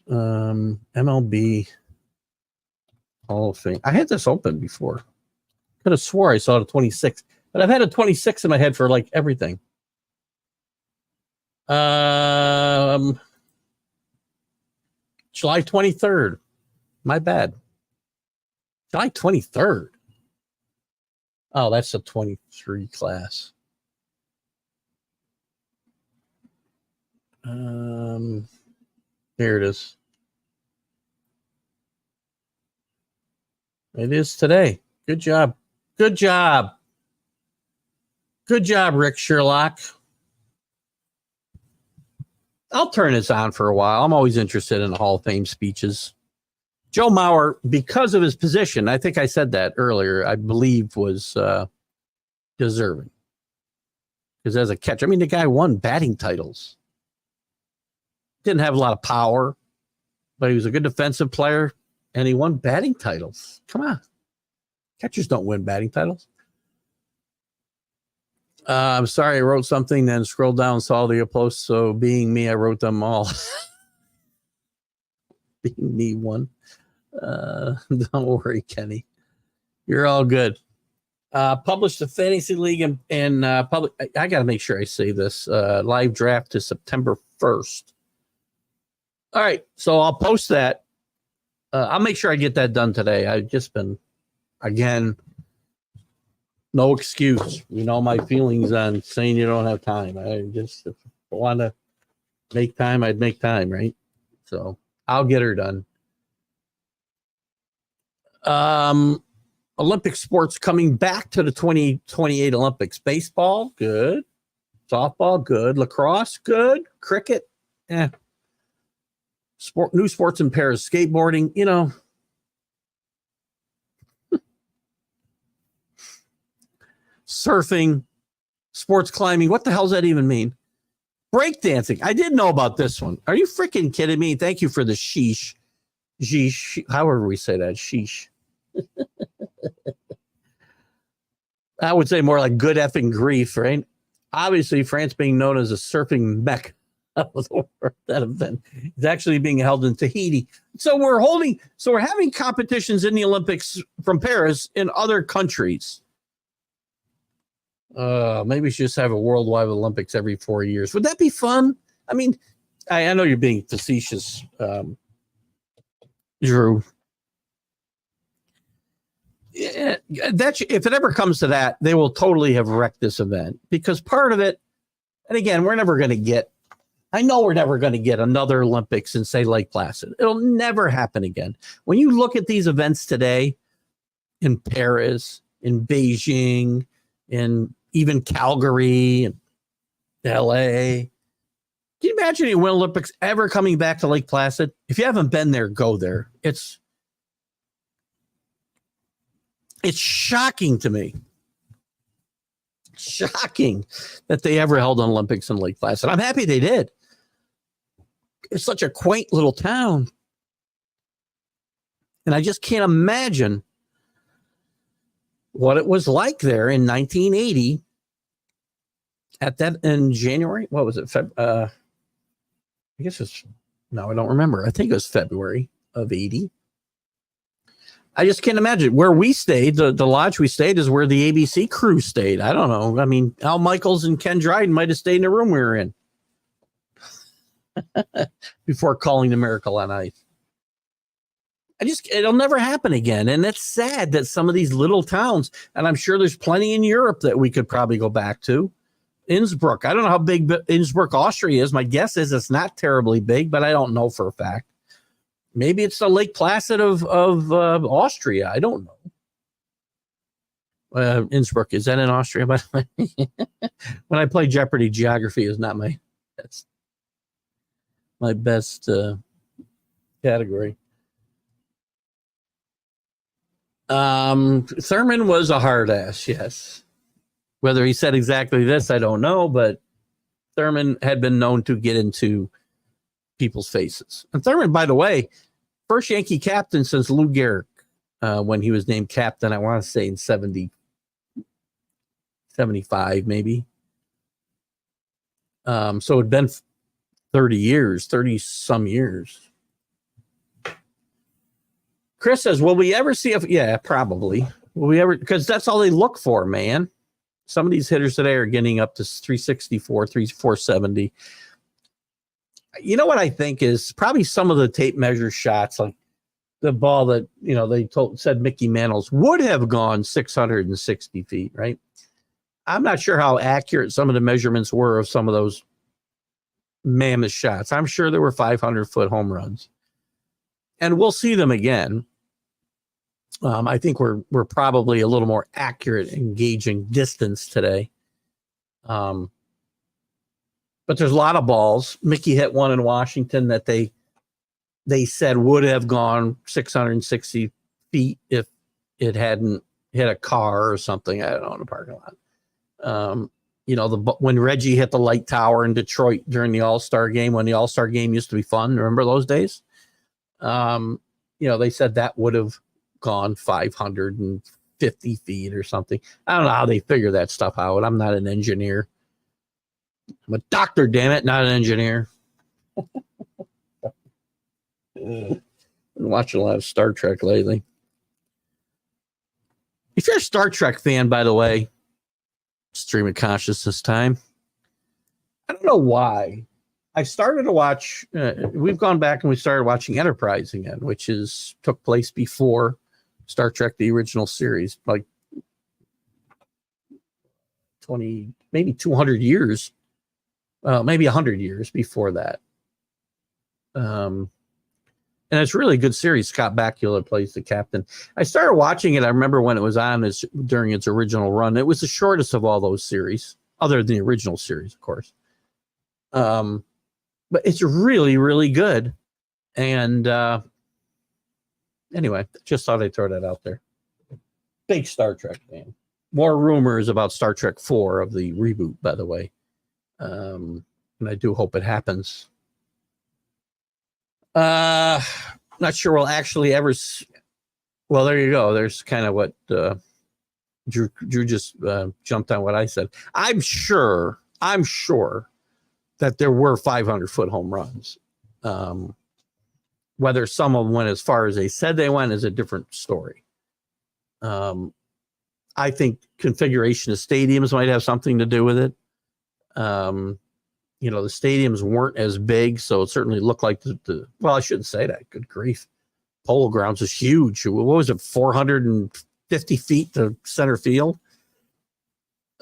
MLB Hall of Fame. I had this open before. Could have swore I saw the 26th, but I've had a 26 in my head for like everything. July 23rd. My bad. July 23rd. Oh, that's the 23 class. Here it is. It is today. Good job. Good job. Good job, Rick Sherlock. I'll turn this on for a while. I'm always interested in the Hall of Fame speeches. Joe Mauer, because of his position, I think I said that earlier, I believe was deserving. Because as a catcher, I mean, the guy won batting titles. Didn't have a lot of power, but he was a good defensive player, and he won batting titles. Come on. Catchers don't win batting titles. I'm sorry, I wrote something, then scrolled down and saw the posts. So being me, I wrote them all. Being me one. Don't worry, Kenny. You're all good. Published the Fantasy League and public. I got to make sure I say this. Live draft to September 1st. All right, so I'll post that. I'll make sure I get that done today. I've just been, again, no excuse. You know my feelings on saying you don't have time. I just want to make time. I'd make time, right? So I'll get her done. Olympic sports coming back to the 2028 Olympics. Baseball, good. Softball, good. Lacrosse, good. Cricket, new sports in pairs. Skateboarding, you know. Surfing, sports climbing. What the hell does that even mean? Breakdancing. I did know about this one. Are you freaking kidding me? Thank you for the sheesh. Sheesh. However we say that. Sheesh. I would say more like good effing grief, right? Obviously, France being known as a surfing mecca of the world, that event is actually being held in Tahiti. So we're having competitions in the Olympics from Paris in other countries. Maybe we should just have a worldwide Olympics every 4 years. Would that be fun? I mean, I know you're being facetious, Drew. Yeah, if it ever comes to that, they will totally have wrecked this event because part of it, and again, we're never going to get another Olympics in, say, Lake Placid. It'll never happen again. When you look at these events today in Paris, in Beijing, in even Calgary and LA, can you imagine the Winter Olympics ever coming back to Lake Placid? If you haven't been there, go there. It's shocking to me. Shocking that they ever held an Olympics in Lake Placid. I'm happy they did. It's such a quaint little town. And I just can't imagine what it was like there in 1980 in January. What was it? I guess I don't remember. I think it was February of 80. I just can't imagine where we stayed. The lodge we stayed is where the ABC crew stayed. I don't know. I mean, Al Michaels and Ken Dryden might have stayed in the room we were in before calling the Miracle on Ice. It'll never happen again. And it's sad that some of these little towns, and I'm sure there's plenty in Europe that we could probably go back to. Innsbruck. I don't know how big Innsbruck, Austria is. My guess is it's not terribly big, but I don't know for a fact. Maybe it's the Lake Placid of Austria. I don't know. Innsbruck, is that in Austria? By the way, when I play Jeopardy, geography is not my best category. Thurman was a hard ass, yes. Whether he said exactly this, I don't know, but Thurman had been known to get into people's faces. And Thurman, by the way, first Yankee captain since Lou Gehrig, when he was named captain, I want to say in 75, maybe. So it'd been 30 some years. Chris says, will we ever see yeah, probably. Will we ever, because that's all they look for, man. Some of these hitters today are getting up to 364, 470. You know what I think is probably some of the tape measure shots, like the ball that, they said Mickey Mantle's would have gone 660 feet, right? I'm not sure how accurate some of the measurements were of some of those mammoth shots. I'm sure there were 500-foot home runs, and we'll see them again. I think we're probably a little more accurate in gauging distance today. But there's a lot of balls. Mickey hit one in Washington that they said would have gone 660 feet if it hadn't hit a car or something. I don't know, in the parking lot. When Reggie hit the light tower in Detroit during the All-Star game, when the All-Star game used to be fun. Remember those days? They said that would have gone 550 feet or something. I don't know how they figure that stuff out. I'm not an engineer. I'm a doctor, damn it, not an engineer. Been watching a lot of Star Trek lately. If you're a Star Trek fan, by the way, stream of consciousness time. I don't know why. I started to watch, we've gone back and we started watching Enterprise again, which took place before Star Trek, the original series, like 20, maybe 200 years, maybe 100 years before that. And it's really a good series. Scott Bakula plays the captain. I started watching it. I remember when it was on during its original run. It was the shortest of all those series, other than the original series, of course. But it's really, really good. And anyway, just thought I'd throw that out there. Big Star Trek fan. More rumors about Star Trek 4 of the reboot, by the way. And I do hope it happens. Not sure we'll actually ever. Well, there you go. There's kind of what Drew just jumped on what I said. I'm sure that there were 500-foot home runs. Whether some of them went as far as they said they went is a different story. I think configuration of stadiums might have something to do with it. The stadiums weren't as big, so it certainly looked like well, I shouldn't say that. Good grief. Polo Grounds is huge. What was it, 450 feet to center field?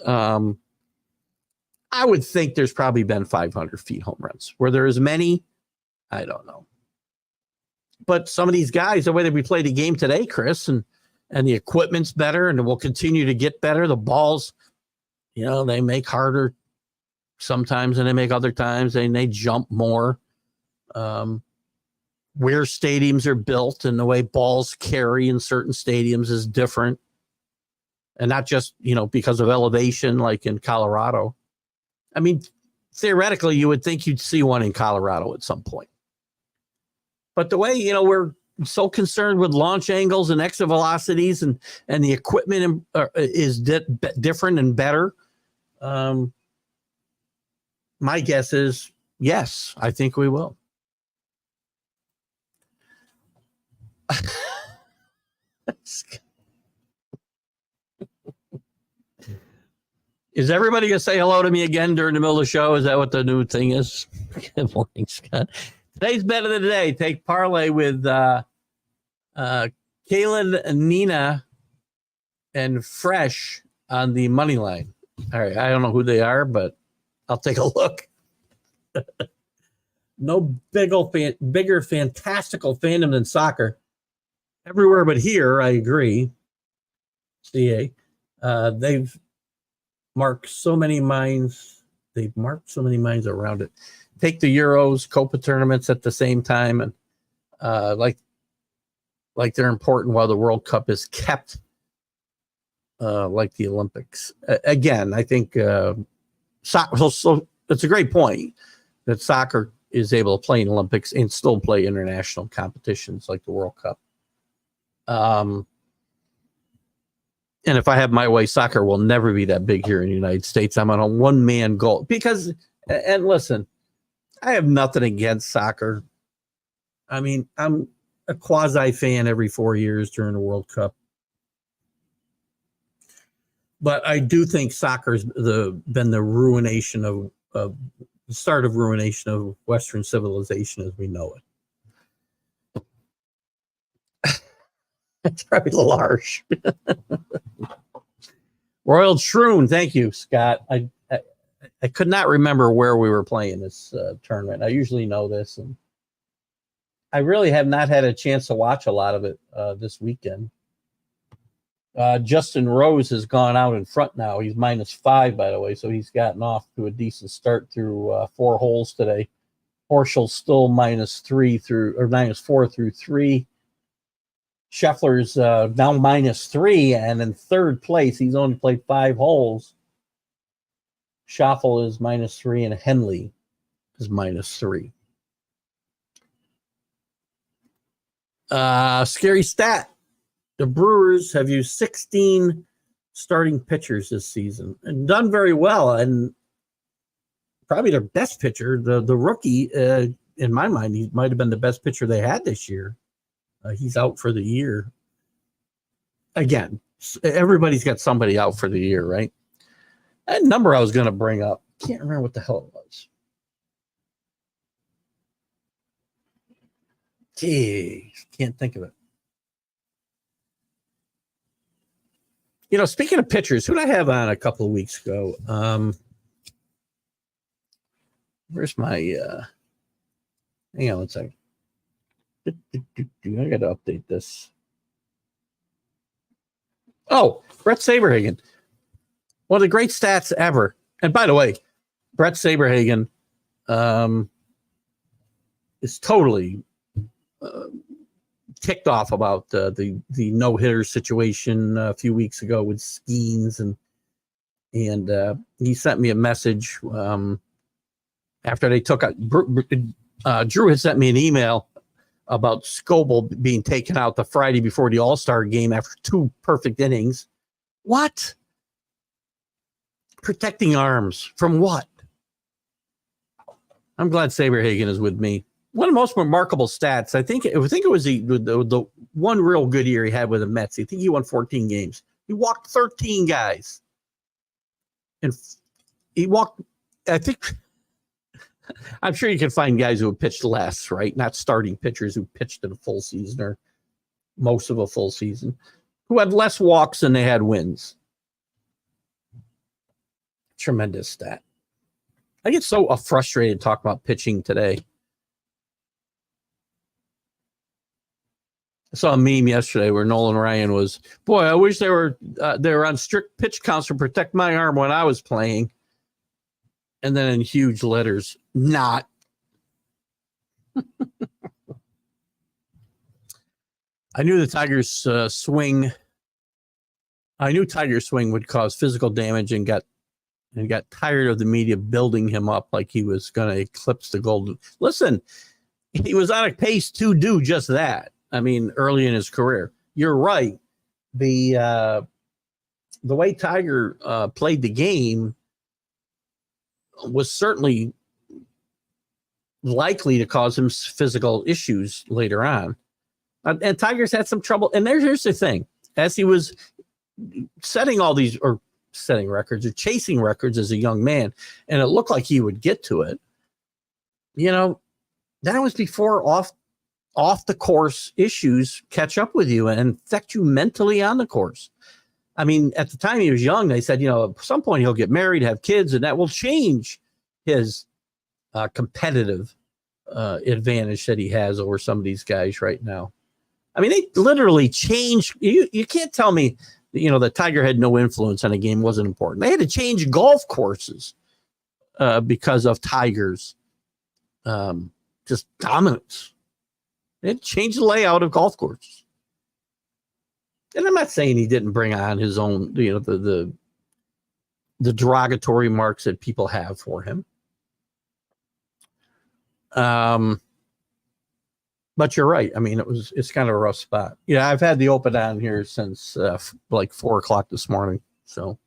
I would think there's probably been 500 feet home runs. Were there as many? I don't know. But some of these guys, the way that we play the game today, Chris, and the equipment's better, and it will continue to get better. The balls, they make harder sometimes than they make other times, and they jump more. Where stadiums are built and the way balls carry in certain stadiums is different. And not just, because of elevation, like in Colorado. I mean, theoretically, you would think you'd see one in Colorado at some point. But the way, we're so concerned with launch angles and exit velocities and the equipment is different and better. My guess is yes, I think we will. Is everybody going to say hello to me again during the middle of the show? Is that what the new thing is? Good morning, Scott. Today's bet of the day. Take parlay with Kaylin, Nina, and Fresh on the money line. All right. I don't know who they are, but I'll take a look. No bigger fantastical fandom than soccer. Everywhere but here, I agree. CA. They've marked so many minds. They've marked so many minds around it. Take the Euros, Copa tournaments at the same time, and like they're important while the World Cup is kept like the Olympics. Again, I think soccer. So it's a great point that soccer is able to play in Olympics and still play international competitions like the World Cup. And if I have my way, soccer will never be that big here in the United States. I'm on a one-man goal because, and listen, I have nothing against soccer. I mean, I'm a quasi fan every 4 years during the World Cup. But I do think soccer's been the ruination of the start of ruination of Western civilization as we know it. That's probably a little harsh. Royal Shroon, thank you, Scott. I could not remember where we were playing this tournament. I usually know this, and I really have not had a chance to watch a lot of it this weekend. Justin Rose has gone out in front now. He's -5, by the way, so he's gotten off to a decent start through 4 holes today. Horschel's still -3 through, or -4 through 3. Scheffler's now -3 and in third place. He's only played 5 holes. Schoffel is -3 and Henley is -3. Scary stat. The Brewers have used 16 starting pitchers this season and done very well. And probably their best pitcher, the rookie, in my mind, he might have been the best pitcher they had this year. He's out for the year. Again, everybody's got somebody out for the year, right? That number I was going to bring up, can't remember what the hell it was. Geez, can't think of it. You know, speaking of pitchers, who did I have on a couple of weeks ago? Where's my hang on one second. I got to update this. Oh, Brett Saberhagen. One of the great stats ever. And by the way, Brett Saberhagen is totally ticked off about the no-hitter situation a few weeks ago with Skeens, and he sent me a message after they took out. Drew had sent me an email about Scoble being taken out the Friday before the All-Star game after 2 perfect innings. What? Protecting arms from what? I'm glad Saberhagen is with me. One of the most remarkable stats, I think it was the one real good year he had with the Mets. I think he won 14 games. He walked 13 guys. And he walked, I think, I'm sure you can find guys who have pitched less, right? Not starting pitchers who pitched in a full season or most of a full season, who had less walks than they had wins. Tremendous stat. I get so frustrated talking about pitching today. I saw a meme yesterday where Nolan Ryan was, boy, I wish they were on strict pitch counts to protect my arm when I was playing. And then in huge letters, not. I knew the Tigers' swing. I knew Tiger's swing would cause physical damage and got tired of the media building him up like he was going to eclipse the gold. Listen, he was on a pace to do just that. I mean, early in his career. You're right. The way Tiger played the game was certainly likely to cause him physical issues later on. And Tiger's had some trouble. And here's the thing. As he was setting records or chasing records as a young man, and it looked like he would get to it, you know, that was before off the course issues catch up with you and affect you mentally on the course. I mean, at the time he was young, they said, you know, at some point he'll get married, have kids, and that will change his competitive advantage that he has over some of these guys right now. I mean, they literally changed. You can't tell me, you know, that Tiger had no influence on a game wasn't important. They had to change golf courses because of Tiger's just dominance. They had to change the layout of golf courses. And I'm not saying he didn't bring on his own, you know, the derogatory marks that people have for him. But you're right. I mean, it's kind of a rough spot. Yeah, I've had the Open on here since like 4:00 this morning. So,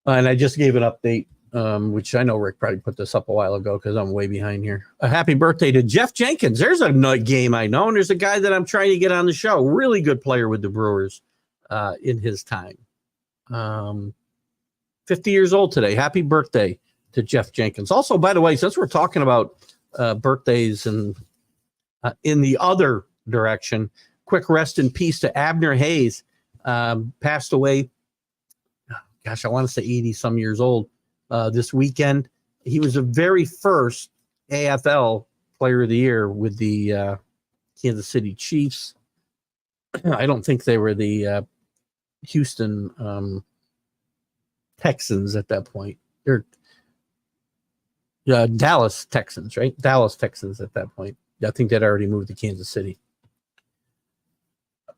and I just gave an update, which I know Rick probably put this up a while ago because I'm way behind here. A happy birthday to Jeff Jenkins. There's a game I know, and there's a guy that I'm trying to get on the show. Really good player with the Brewers in his time. 50 years old today. Happy birthday to Jeff Jenkins. Also, by the way, since we're talking about birthdays and in the other direction, quick rest in peace to Abner Hayes. Passed away. Gosh, I want to say 80 some years old this weekend. He was the very first AFL Player of the Year with the Kansas City Chiefs. I don't think they were the Houston Texans at that point. They're Dallas Texans, right? Dallas Texans at that point. I think they'd already moved to Kansas City.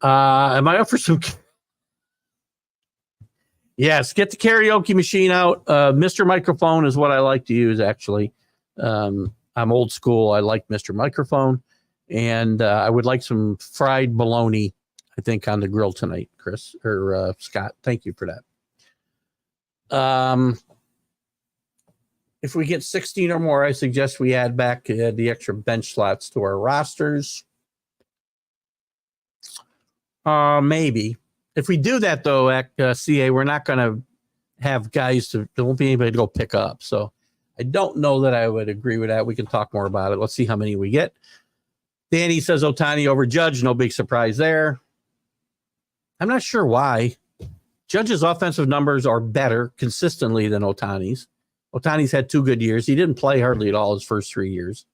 Am I up for some? Yes, get the karaoke machine out. Mr. Microphone is what I like to use, actually. I'm old school. I like Mr. Microphone. And I would like some fried bologna, I think, on the grill tonight, Chris or Scott. Thank you for that. If we get 16 or more, I suggest we add back the extra bench slots to our rosters. Maybe. If we do that, though, at CA, we're not going to have guys there won't be anybody to go pick up. So I don't know that I would agree with that. We can talk more about it. Let's see how many we get. Danny says Ohtani over Judge. No big surprise there. I'm not sure why. Judge's offensive numbers are better consistently than Ohtani's. Ohtani's had 2 good years. He didn't play hardly at all his first 3 years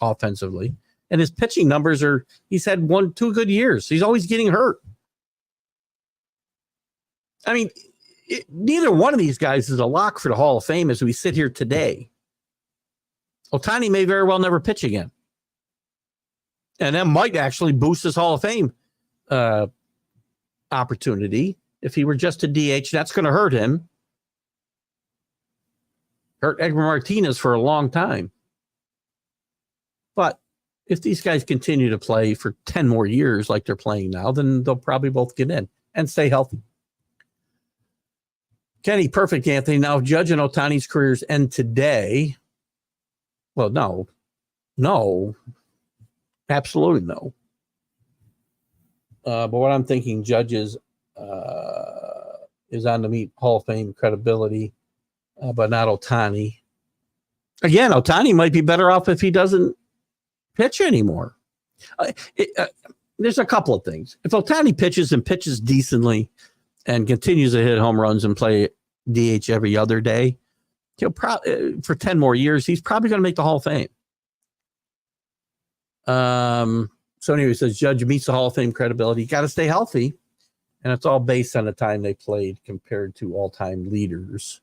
offensively. And his pitching numbers he's had 1-2 good years. He's always getting hurt. I mean, neither one of these guys is a lock for the Hall of Fame as we sit here today. Ohtani may very well never pitch again. And that might actually boost his Hall of Fame opportunity if he were just a DH. That's going to hurt him. Hurt Edgar Martinez for a long time. But if these guys continue to play for 10 more years like they're playing now, then they'll probably both get in and stay healthy. Kenny, perfect, Anthony. Now, if Judge and Ohtani's careers end today, well, no, absolutely no. But what I'm thinking, Judge is on to meet Hall of Fame credibility, but not Ohtani. Again, Ohtani might be better off if he doesn't pitch anymore. There's a couple of things. If Ohtani pitches and pitches decently and continues to hit home runs and play DH every other day, he'll probably for 10 more years, he's probably going to make the Hall of Fame. So anyway, says Judge meets the Hall of Fame credibility. Got to stay healthy, and it's all based on the time they played compared to all-time leaders,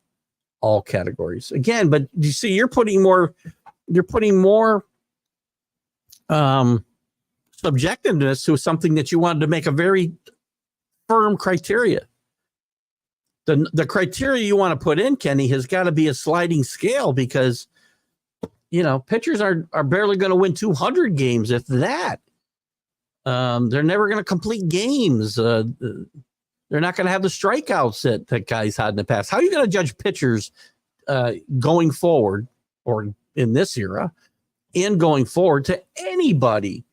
all categories. Again, but you see, you're putting more subjectiveness to something that you wanted to make a very firm criteria. The criteria you want to put in, Kenny, has got to be a sliding scale because, pitchers are barely going to win 200 games, if that. They're never going to complete games. They're not going to have the strikeouts that guys had in the past. How are you going to judge pitchers going forward, or in this era, and going forward to anybody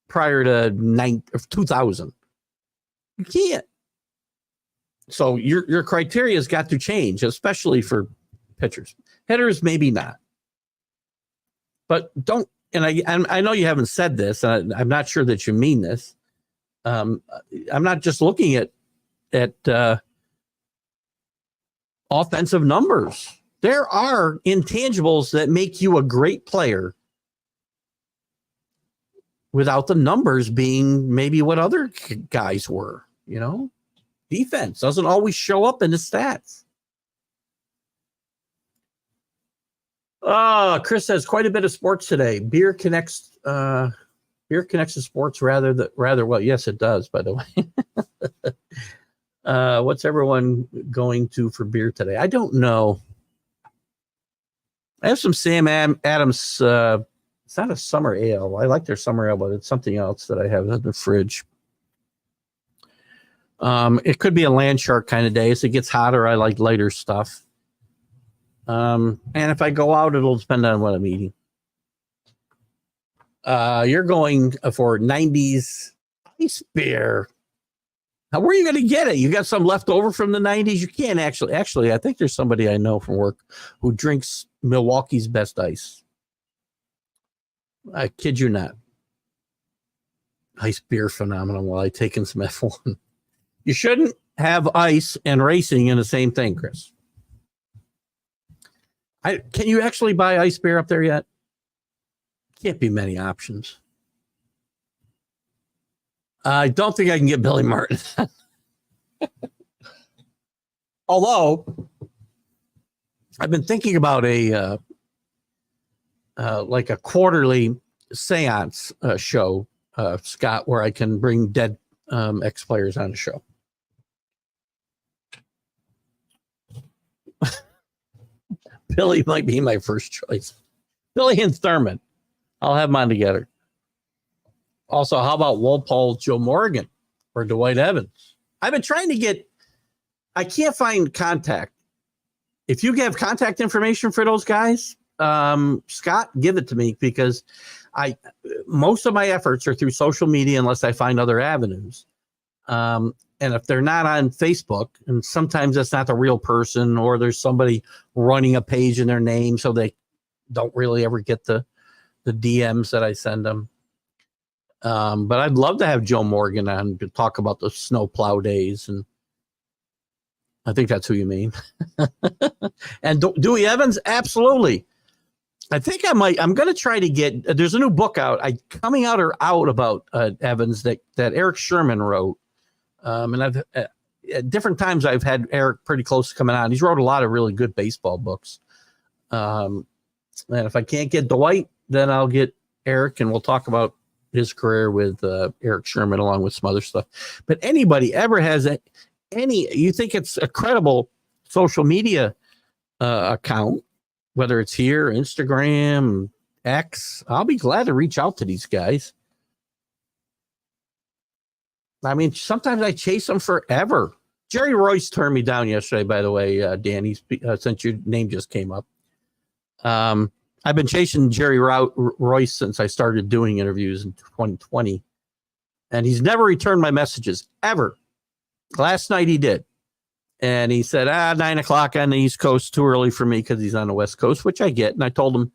prior to 2000? You can't. So your criteria has got to change, especially for pitchers. Hitters, maybe not. But don't, and I know you haven't said this, and I'm not sure that you mean this. I'm not just looking at offensive numbers. There are intangibles that make you a great player without the numbers being maybe what other guys were, Defense doesn't always show up in the stats. Chris says quite a bit of sports today. Beer connects to sports rather well. Yes, it does, by the way. What's everyone going to for beer today? I don't know. I have some Sam Adams. It's not a summer ale. I like their summer ale, but it's something else that I have in the fridge. It could be a land shark kind of day. As it gets hotter, I like lighter stuff. And if I go out, it'll depend on what I'm eating. You're going for 90s ice beer. How where are you going to get it? You got some left over from the 90s? You can't actually, I think there's somebody I know from work who drinks Milwaukee's best ice. I kid you not. Ice beer phenomenon while I take in some F1. You shouldn't have ice and racing in the same thing, Chris. Can you actually buy ice beer up there yet? Can't be many options. I don't think I can get Billy Martin. Although I've been thinking about a like a quarterly seance show, Scott, where I can bring dead ex-players on the show. Billy might be my first choice. Billy and Thurman. I'll have them on together. Also, how about Walpole Joe Morgan or Dwight Evans? I've been trying to get, I can't find contact. If you have contact information for those guys, Scott, give it to me, because most of my efforts are through social media unless I find other avenues. And if they're not on Facebook, and sometimes that's not the real person, or there's somebody running a page in their name, so they don't really ever get the DMs that I send them. But I'd love to have Joe Morgan on to talk about the snow plow days, and I think that's who you mean. And Dewey Evans, absolutely. I think I'm going to try to get. There's a new book out, coming out about Evans that Eric Sherman wrote. And I've at different times I've had Eric pretty close to coming on. He's wrote a lot of really good baseball books. And if I can't get Dwight, then I'll get Eric, and we'll talk about his career with Eric Sherman along with some other stuff. But anybody ever has you think it's a credible social media account, whether it's here, Instagram, X, I'll be glad to reach out to these guys. I mean, sometimes I chase them forever. Jerry Royce turned me down yesterday, by the way, Danny, since your name just came up. I've been chasing Jerry Royce since I started doing interviews in 2020, and he's never returned my messages, ever. Last night he did. And he said, 9 o'clock on the East Coast, too early for me because he's on the West Coast, which I get. And I told him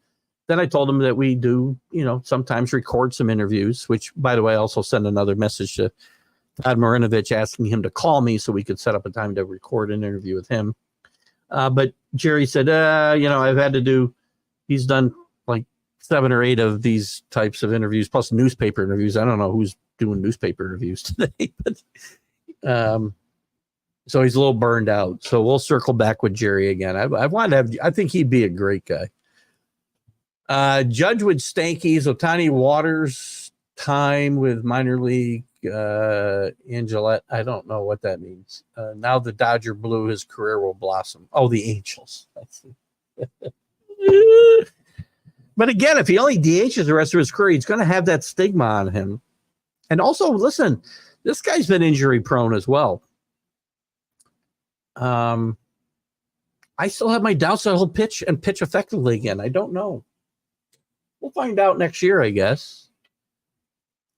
that we do, sometimes record some interviews, which, by the way, I also send another message to Todd Marinovich asking him to call me so we could set up a time to record an interview with him. But Jerry said, I've had to do, he's done like 7 or 8 of these types of interviews, plus newspaper interviews. I don't know who's doing newspaper interviews today, but so he's a little burned out. So we'll circle back with Jerry again. I think he'd be a great guy. Judge with Stankies, Ohtani Waters time with minor league Angelette. I don't know what that means. Now the Dodger blue, his career will blossom. Oh, the Angels. But again, if he only DHs the rest of his career, he's going to have that stigma on him. And also, listen, this guy's been injury prone as well. I still have my doubts that he'll pitch effectively again. I don't know. We'll find out next year, I guess.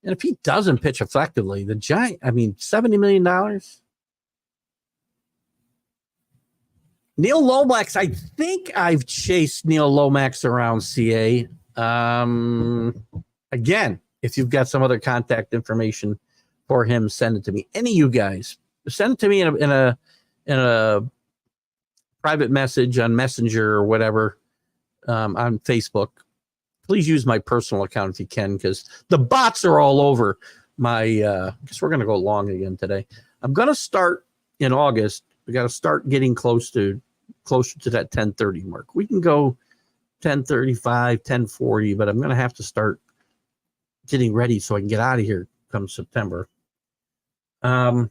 And if he doesn't pitch effectively, the Giant, $70 million. Neil Lomax, I think I've chased Neil Lomax around CA. Again, if you've got some other contact information for him, send it to me. Any of you guys, send it to me in a private message on Messenger or whatever, on Facebook. Please use my personal account if you can, because the bots are all over my, I guess we're going to go long again today. I'm going to start in August. We got to start getting closer to that 10:30 mark. We can go 10:35, 10:40, but I'm going to have to start getting ready so I can get out of here come September. What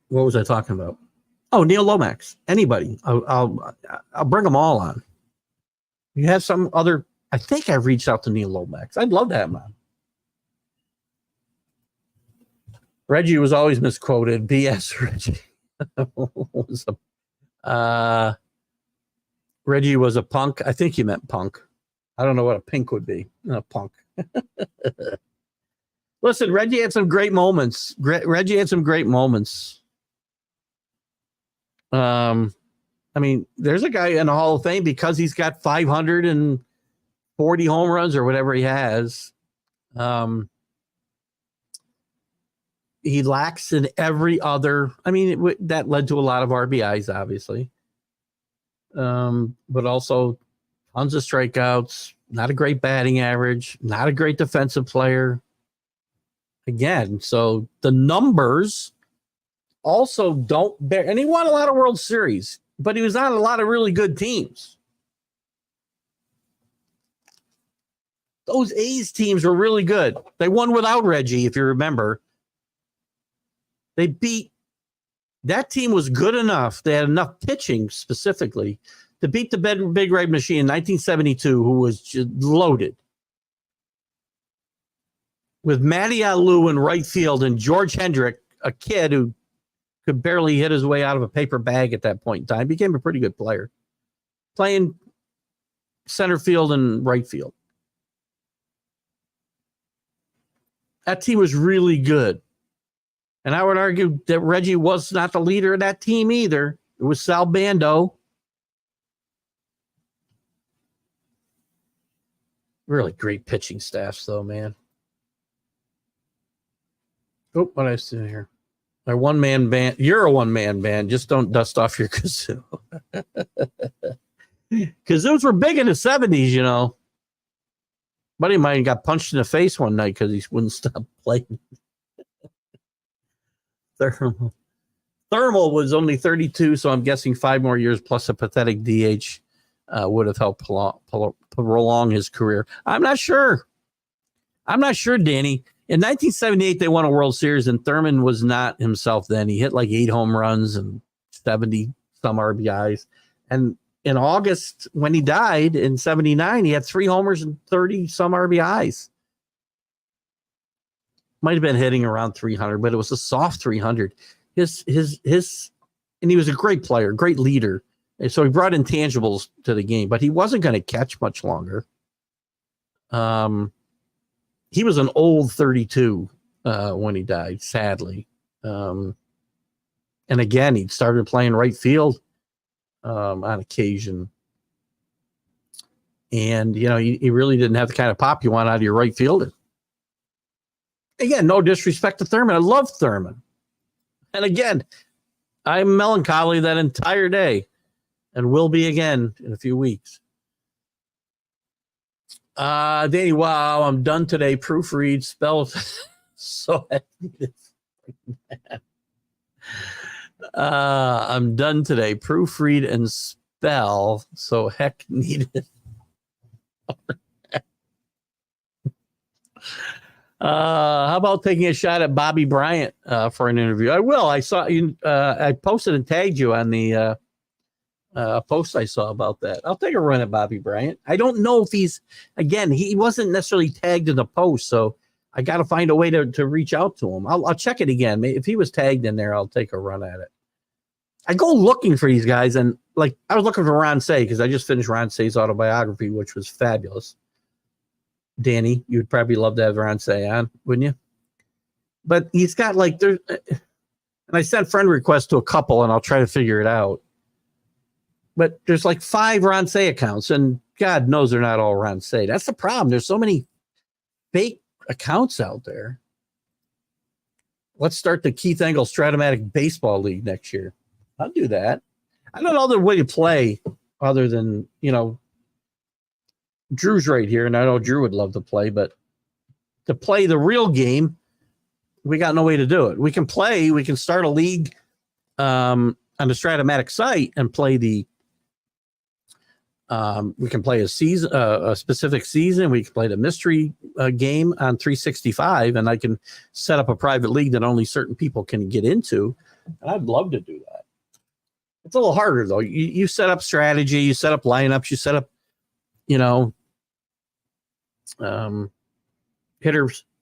was I talking about? Oh, Neil Lomax. Anybody? I'll bring them all on. You have some other? I think I've reached out to Neil Lomax. I'd love to have him on. Reggie was always misquoted. BS Reggie. Reggie was a punk. I think he meant punk. I don't know what a pink would be. A punk. Listen, Reggie had some great moments. Reggie had some great moments. I mean, there's a guy in the Hall of Fame because he's got 540 home runs or whatever he has. He lacks in every other. I mean, that led to a lot of RBIs, obviously, but also tons of strikeouts. Not a great batting average. Not a great defensive player. Again, so the numbers also don't bear. And he won a lot of World Series, but he was on a lot of really good teams. Those A's teams were really good. They won without Reggie, if you remember. They beat, that team was good enough. They had enough pitching specifically to beat the Big Red Machine in 1972, who was just loaded. With Matty Alou in right field and George Hendrick, a kid who could barely hit his way out of a paper bag at that point in time, became a pretty good player, playing center field and right field. That team was really good. And I would argue that Reggie was not the leader of that team either. It was Sal Bando. Really great pitching staffs, though, man. Oh, what I see here. A one-man band. You're a one-man band. Just don't dust off your kazoo. Kazoos were big in the 70s, you know. Buddy of mine got punched in the face one night because he wouldn't stop playing. Thermal was only 32, so I'm guessing 5 more years plus a pathetic DH would have helped prolong his career. I'm not sure. Danny. In 1978, they won a World Series, and Thurman was not himself then. He hit like 8 home runs and 70-some RBIs. And in August, when he died in 79, he had 3 homers and 30-some RBIs. Might have been hitting around 300, but it was a soft 300. And he was a great player, great leader. And so he brought intangibles to the game, but he wasn't going to catch much longer. He was an old 32 when he died, sadly. And again, he started playing right field on occasion. And, you know, he really didn't have the kind of pop you want out of your right fielder. Again, no disrespect to Thurman. I love Thurman. And again, I'm melancholy that entire day and will be again in a few weeks. Danny, wow, I'm done today. Proofread, spell. So I'm done today. Proofread and spell. So heck needed. How about taking a shot at Bobby Bryant for an interview? I will. I saw you. I posted and tagged you on the post I saw about that. I'll take a run at Bobby Bryant. I don't know if he wasn't necessarily tagged in the post, so I got to find a way to reach out to him. I'll check it again. If he was tagged in there, I'll take a run at it. I go looking for these guys, and like I was looking for Ron Say because I just finished Ron Say's autobiography, which was fabulous. Danny, you'd probably love to have Ron Say on, wouldn't you? But he's got like and I sent friend requests to a couple, and I'll try to figure it out. But there's like 5 Ron Say accounts, and God knows they're not all Ron Say. That's the problem. There's so many fake accounts out there. Let's start the Keith Engle Stratomatic Baseball League next year. I'll do that. I don't know other way to play other than, you know, Drew's right here, and I know Drew would love to play, but to play the real game, we got no way to do it. We can start a league on the Stratomatic site and play we can play a season, a specific season. We can play the mystery game on 365, and I can set up a private league that only certain people can get into. And I'd love to do that. It's a little harder though. You set up strategy, you set up lineups, you set up, you know,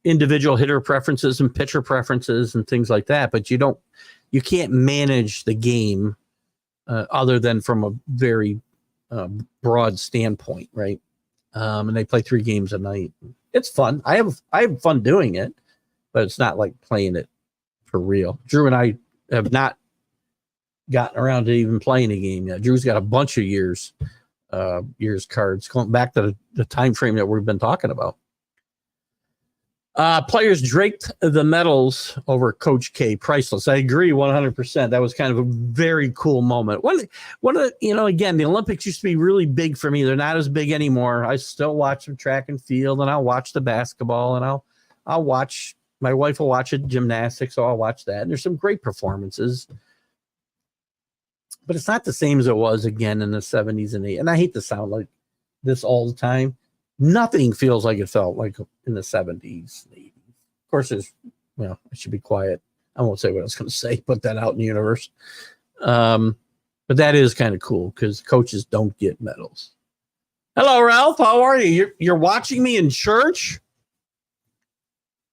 individual hitter preferences and pitcher preferences and things like that. But you can't manage the game other than from a very broad standpoint, right? And they play 3 games a night. It's fun. I have fun doing it. but it's not like playing it for real. Drew and I have not gotten around to even playing a game yet. Drew's got a bunch of years cards going back to the time frame that we've been talking about. Players draped the medals over Coach K. Priceless. I agree 100%. That was kind of a very cool moment. One of the, again, the Olympics used to be really big for me. They're not as big anymore. I still watch some track and field, and I'll watch the basketball, and I'll watch. My wife will watch it, gymnastics, so I'll watch that. And there's some great performances, but it's not the same as it was again in the 70s and 80s. And I hate to sound like this all the time. Nothing feels like it felt like in the 70s, 80s. Of course, I should be quiet. I won't say what I was going to say, put that out in the universe. But that is kind of cool because coaches don't get medals. Hello, Ralph. How are you? You're watching me in church?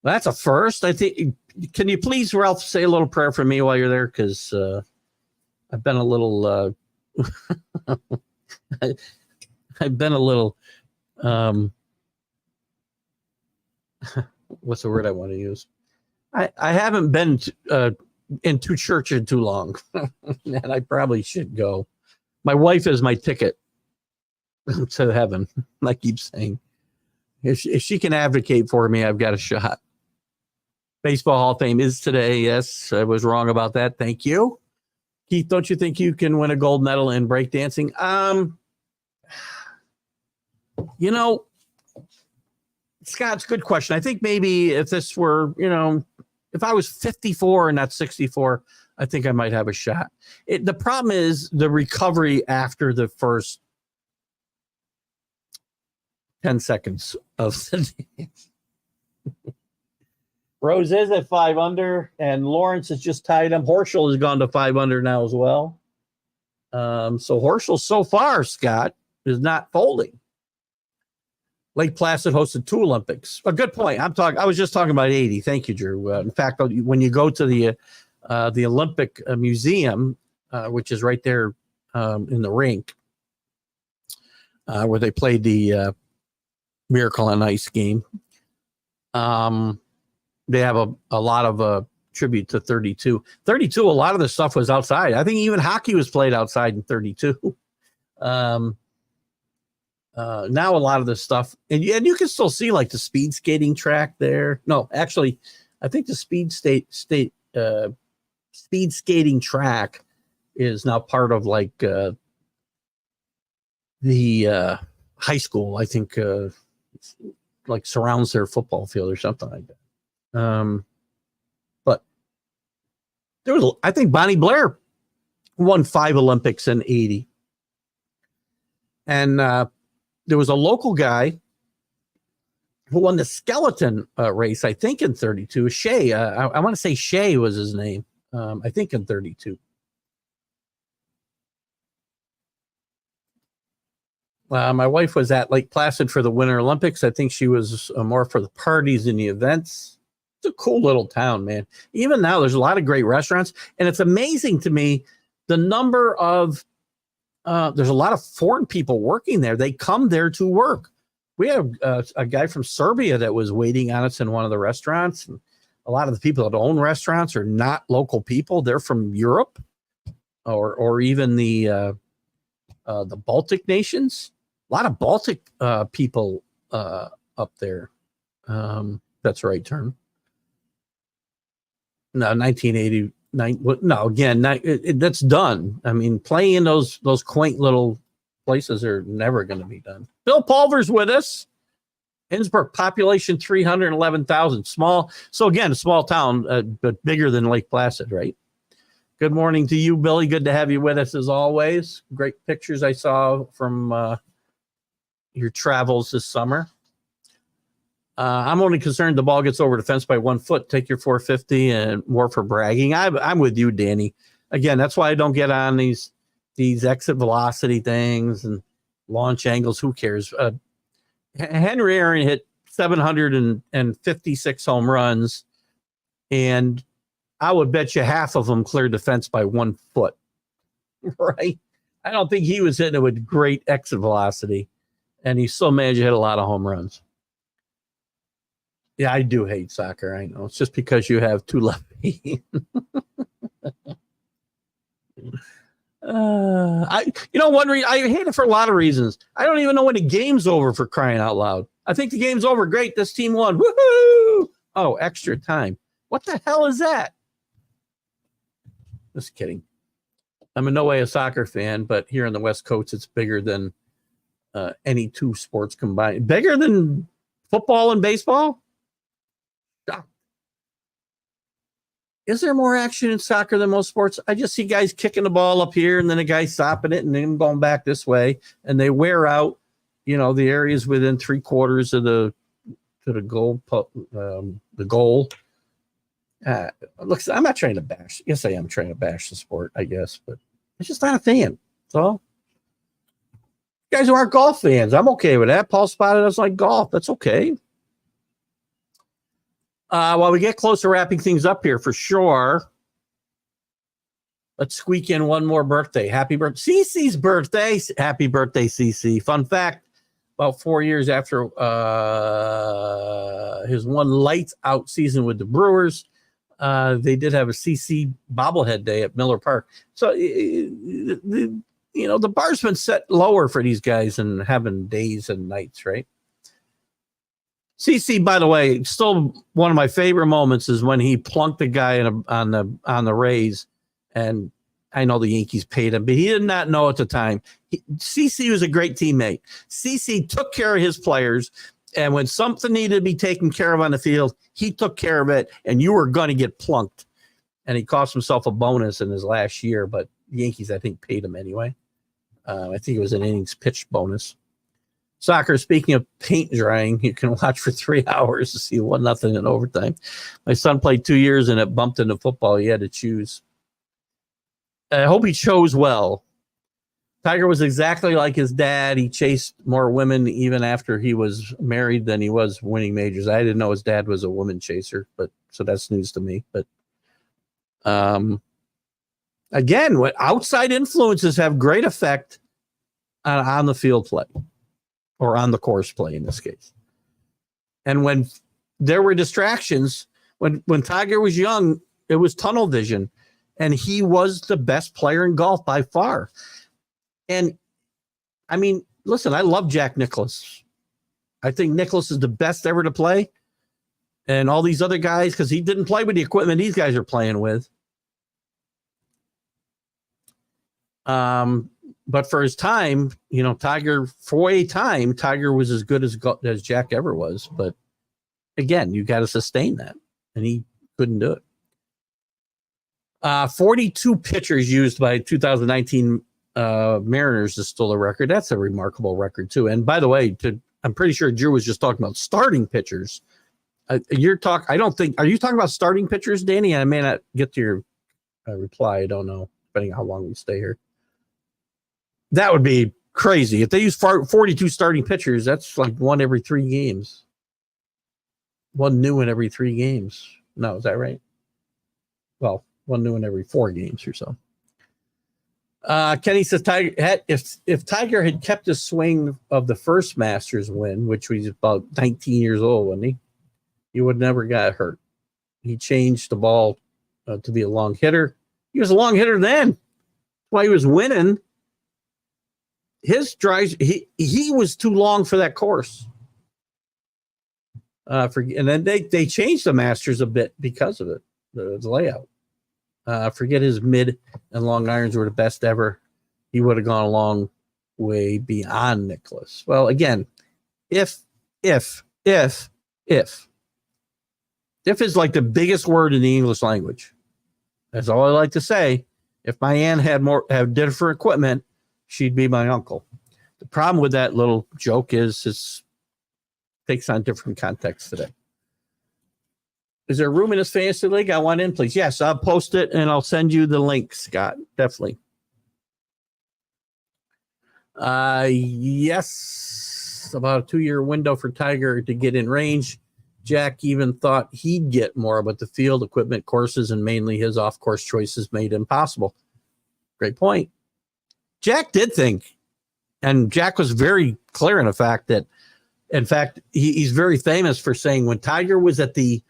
That's a first. I think. Can you please, Ralph, say a little prayer for me while you're there? Because I've been a little. I've been a little. What's the word I want to use? I haven't been into church in too long, and I probably should go. My wife is my ticket to heaven. I keep saying, if she can advocate for me, I've got a shot. Baseball Hall of Fame is today. Yes, I was wrong about that. Thank you, Keith. Don't you think you can win a gold medal in breakdancing? Scott, it's a good question. I think maybe if this were, if I was 54 and not 64, I think I might have a shot. The problem is the recovery after the first 10 seconds of the dance. Rose is at 5 under, and Lawrence has just tied him. Horschel has gone to 5 under now as well. So Horschel so far, Scott, is not folding. Lake Placid hosted 2 Olympics. A good point. I was just talking about 80. Thank you, Drew. In fact, when you go to the Olympic Museum, which is right there in the rink, where they played the Miracle on Ice game, they have a lot of tribute to 32. 32, a lot of the stuff was outside. I think even hockey was played outside in 32. Now a lot of this stuff, and you can still see like the speed skating track there. No, actually, I think the speed skating track is now part of like the high school. I think like surrounds their football field or something like that. But there was, I think Bonnie Blair won 5 Olympics in 80, and there was a local guy who won the skeleton race, I think in 32. Shea, I want to say Shea was his name. I think in 32. My wife was at Lake Placid for the Winter Olympics. I think she was more for the parties and the events. It's a cool little town, man. Even now, there's a lot of great restaurants. And it's amazing to me the number of, there's a lot of foreign people working there. They come there to work. We had a guy from Serbia that was waiting on us in one of the restaurants. And a lot of the people that own restaurants are not local people. They're from Europe or even the Baltic nations. A lot of Baltic people up there. That's the right term. No, 1989. No, again, that's done. I mean, playing in those quaint little places are never going to be done. Bill Pulver's with us. Innsbruck, population 311,000. Small. So again, a small town, but bigger than Lake Placid, right? Good morning to you, Billy. Good to have you with us as always. Great pictures I saw from your travels this summer. I'm only concerned the ball gets over the fence by 1 foot. Take your 450 and more for bragging. I'm with you, Danny. Again, that's why I don't get on these exit velocity things and launch angles. Who cares? Henry Aaron hit 756 home runs, and I would bet you half of them cleared the fence by 1 foot. Right? I don't think he was hitting it with great exit velocity, and he still managed to hit a lot of home runs. Yeah, I do hate soccer. I know. It's just because you have two lefty. One reason I hate it for a lot of reasons. I don't even know when the game's over, for crying out loud. I think the game's over. Great, this team won. Woohoo! Oh, extra time. What the hell is that? Just kidding. I'm in no way a soccer fan, but here on the West Coast, it's bigger than any two sports combined. Bigger than football and baseball? Is there more action in soccer than most sports? I just see guys kicking the ball up here and then a guy stopping it and then going back this way, and they wear out, the areas within 3/4 of the goal. The goal. Look, I'm not trying to bash. Yes, I am trying to bash the sport, I guess, but I'm just not a fan. So, guys who aren't golf fans, I'm okay with that. Paul spotted us like golf. That's okay. While we get close to wrapping things up here, for sure, let's squeak in one more birthday. Happy birthday. Cece's birthday. Happy birthday, Cece. Fun fact, about 4 years after his one lights out season with the Brewers, they did have a CC bobblehead day at Miller Park. So, the bar's been set lower for these guys and having days and nights, right? CC, by the way, still one of my favorite moments is when he plunked the guy on the Rays, and I know the Yankees paid him, but he did not know at the time. CC was a great teammate. CC took care of his players, and when something needed to be taken care of on the field, he took care of it, and you were going to get plunked. And he cost himself a bonus in his last year, but the Yankees, I think, paid him anyway. I think it was an innings pitched bonus. Soccer, speaking of paint drying, you can watch for 3 hours to see 1-0 in overtime. My son played 2 years and it bumped into football. He had to choose. I hope he chose well. Tiger was exactly like his dad. He chased more women even after he was married than he was winning majors. I didn't know his dad was a woman chaser, so that's news to me. But again, what outside influences have great effect on the field play. Or on the course play in this case. And when there were distractions, when Tiger was young, it was tunnel vision. And he was the best player in golf by far. And I mean, listen, I love Jack Nicklaus. I think Nicklaus is the best ever to play. And all these other guys, because he didn't play with the equipment these guys are playing with. But for his time, Tiger was as good as Jack ever was. But again, you got to sustain that. And he couldn't do it. 42 pitchers used by 2019 Mariners is still a record. That's a remarkable record, too. And by the way, I'm pretty sure Drew was just talking about starting pitchers. Are you talking about starting pitchers, Danny? I may not get to your reply. I don't know, depending on how long we stay here. That would be crazy. If they use 42 starting pitchers, that's like one every 3 games. One new in every 3 games. No, is that right? Well, one new in every 4 games or so. Kenny says, if Tiger had kept his swing of the first Masters win, which was about 19 years old, wasn't he? He would never got hurt. He changed the ball to be a long hitter. He was a long hitter then. That's why he was winning. His drives, he was too long for that course. And then they changed the Masters a bit because of it, the layout. Forget his mid and long irons were the best ever. He would have gone a long way beyond Nicklaus. Well, again, if is like the biggest word in the English language. That's all I like to say. If my aunt had different equipment, she'd be my uncle. The problem with that little joke is it takes on different context today. Is there room in this fantasy league? I want in, please. Yes, I'll post it and I'll send you the link, Scott. Definitely. Yes, about a 2-year window for Tiger to get in range. Jack even thought he'd get more, but the field, equipment, courses, and mainly his off-course choices made it impossible. Great point. Jack did think, and Jack was very clear in the fact that In fact, he's very famous for saying when Tiger was at the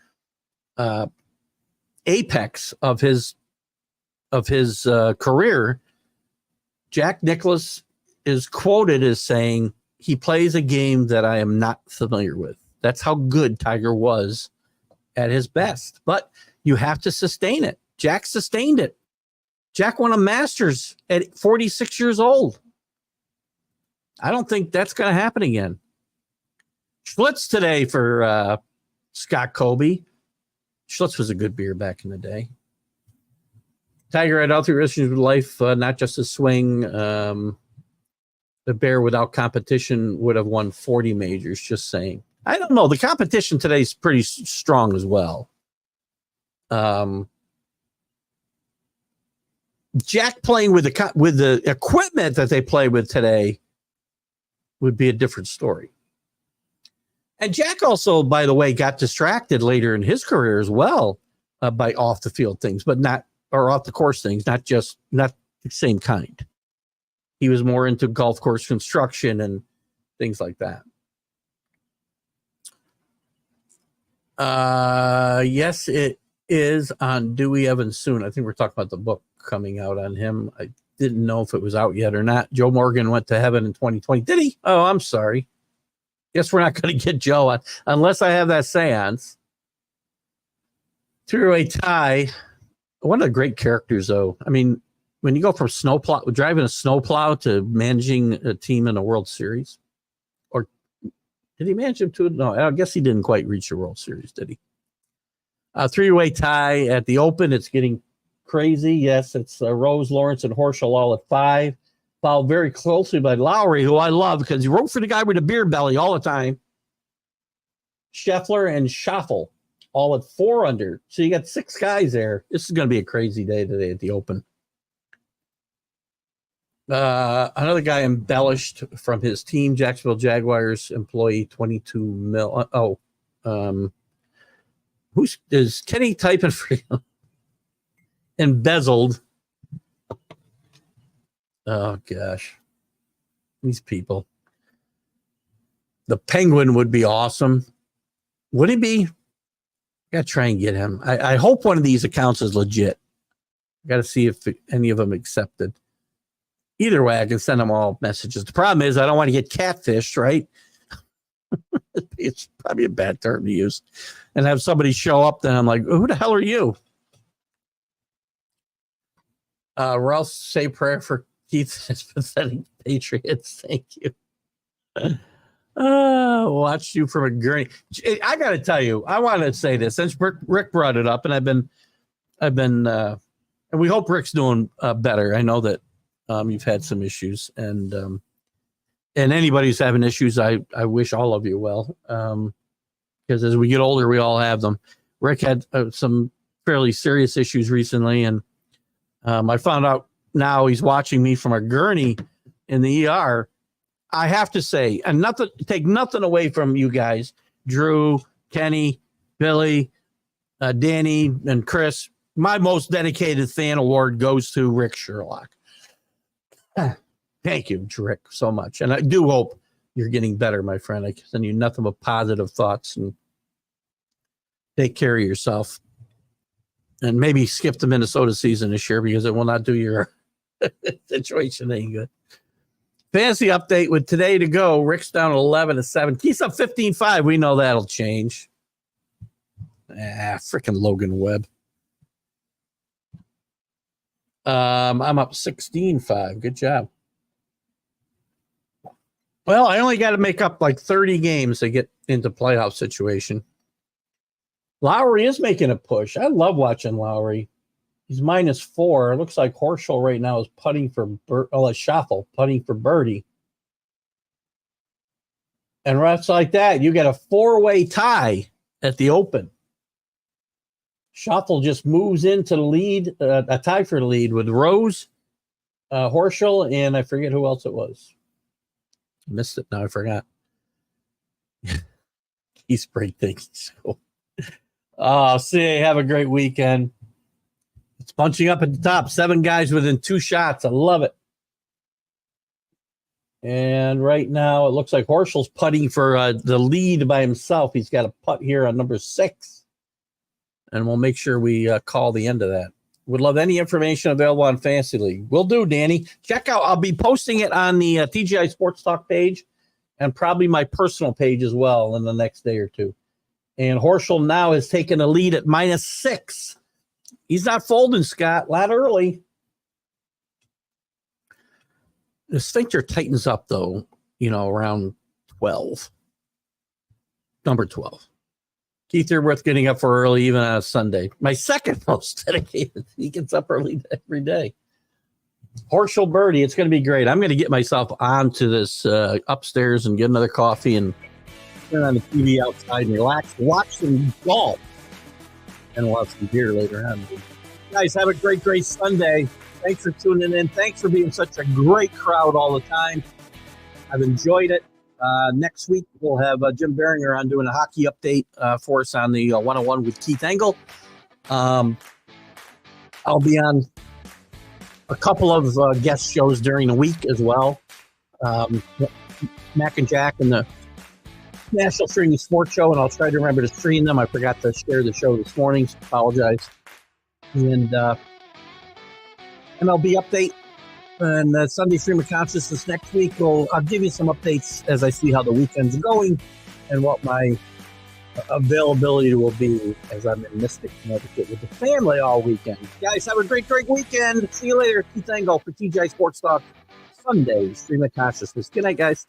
apex of his career, Jack Nicklaus is quoted as saying, he plays a game that I am not familiar with. That's how good Tiger was at his best. But you have to sustain it. Jack sustained it. Jack won a Masters at 46 years old. I don't think that's going to happen again. Schlitz today for Scott Colby. Schlitz was a good beer back in the day. Tiger had other issues with life, not just his swing. The Bear without competition would have won 40 majors, just saying. I don't know. The competition today is pretty strong as well. Jack playing with the equipment that they play with today would be a different story. And Jack also, by the way, got distracted later in his career as well by off the field things, but not, or off the course things, not the same kind. He was more into golf course construction and things like that. Yes, it is on Dewey Evans soon. I think we're talking about the book coming out on him. I didn't know if it was out yet or not. Joe Morgan went to heaven in 2020. Did he? Oh, I'm sorry. Guess we're not going to get Joe on unless I have that seance. Two-way tie. One of the great characters, though. I mean, when you go from driving a snowplow to managing a team in a World Series, or did he manage him to? No, I guess he didn't quite reach the World Series, did he? A three-way tie at the Open. It's getting crazy. Yes, it's Rose, Lawrence, and Horschel all at 5. Followed very closely by Lowry, who I love because he wrote for the guy with a beer belly all the time. Scheffler and Schaffel all at 4 under. So you got 6 guys there. This is going to be a crazy day today at the Open. Another guy embellished from his team, Jacksonville Jaguars employee, 22 mil. Is Kenny typing for you? Embezzled. Oh gosh, these people. The Penguin would be awesome. Would he be? Got to try and get him. I hope one of these accounts is legit. Got to see if any of them accepted. Either way, I can send them all messages. The problem is I don't want to get catfished, right? It's probably a bad term to use. And have somebody show up, then I'm like, who the hell are you? Ralph, say prayer for Keith and his pathetic Patriots. Thank you. Watched you from a gurney. I got to tell you, I want to say this since Rick brought it up, and I've been, and we hope Rick's doing better. I know that you've had some issues, and anybody who's having issues, I wish all of you well, because as we get older, we all have them. Rick had some fairly serious issues recently, and I found out now he's watching me from a gurney in the ER. I have to say, and take nothing away from you guys, Drew, Kenny, Billy, Danny, and Chris. My most dedicated fan award goes to Rick Sherlock. Thank you, Rick, so much. And I do hope you're getting better, my friend. I send you nothing but positive thoughts, and take care of yourself. And maybe skip the Minnesota season this year because it will not do your situation any good. Fantasy update with today to go. Rick's down 11-7. Keith's up 15-5. We know that'll change. Freaking Logan Webb. I'm up 16-5. Good job. Well, I only got to make up like 30 games to get into playoff situation. Lowry is making a push. I love watching Lowry. He's -4. It looks like Horschel right now is putting for Schaffel putting for birdie. And refs like that, you get a 4-way tie at the Open. Schaffel just moves into the lead, a tie for the lead with Rose, Horschel, and I forget who else it was. I missed it now. I forgot. He's great things. See, have a great weekend. It's bunching up at the top. 7 guys within 2 shots. I love it. And right now, it looks like Horschel's putting for the lead by himself. He's got a putt here on number 6. And we'll make sure we call the end of that. Would love any information available on Fantasy League. Will do, Danny. Check out. I'll be posting it on the TGI Sports Talk page and probably my personal page as well in the next day or two. And Horschel now has taken a lead at -6. He's not folding, Scott. A lot early. The sphincter tightens up, though, around 12. Number 12. Keith Irworth getting up for early, even on a Sunday. My second most dedicated. He gets up early every day. Horschel birdie. It's going to be great. I'm going to get myself onto this upstairs and get another coffee and turn on the TV outside and relax. Watch some golf. And we'll have some beer later on. Guys, have a great, great Sunday. Thanks for tuning in. Thanks for being such a great crowd all the time. I've enjoyed it. Next week, we'll have Jim Beringer on doing a hockey update for us on the 101 with Keith Engle. I'll be on a couple of guest shows during the week as well. Mac and Jack and the National Streaming Sports Show, and I'll try to remember to stream them. I forgot to share the show this morning, so apologize. And MLB update and Sunday Stream of Consciousness next week. I'll give you some updates as I see how the weekend's going and what my availability will be as I'm in Mystic, Connecticut with the family all weekend. Guys, have a great, great weekend. See you later. Keith Engle for TGI Sports Talk Sunday Stream of Consciousness. Good night, guys.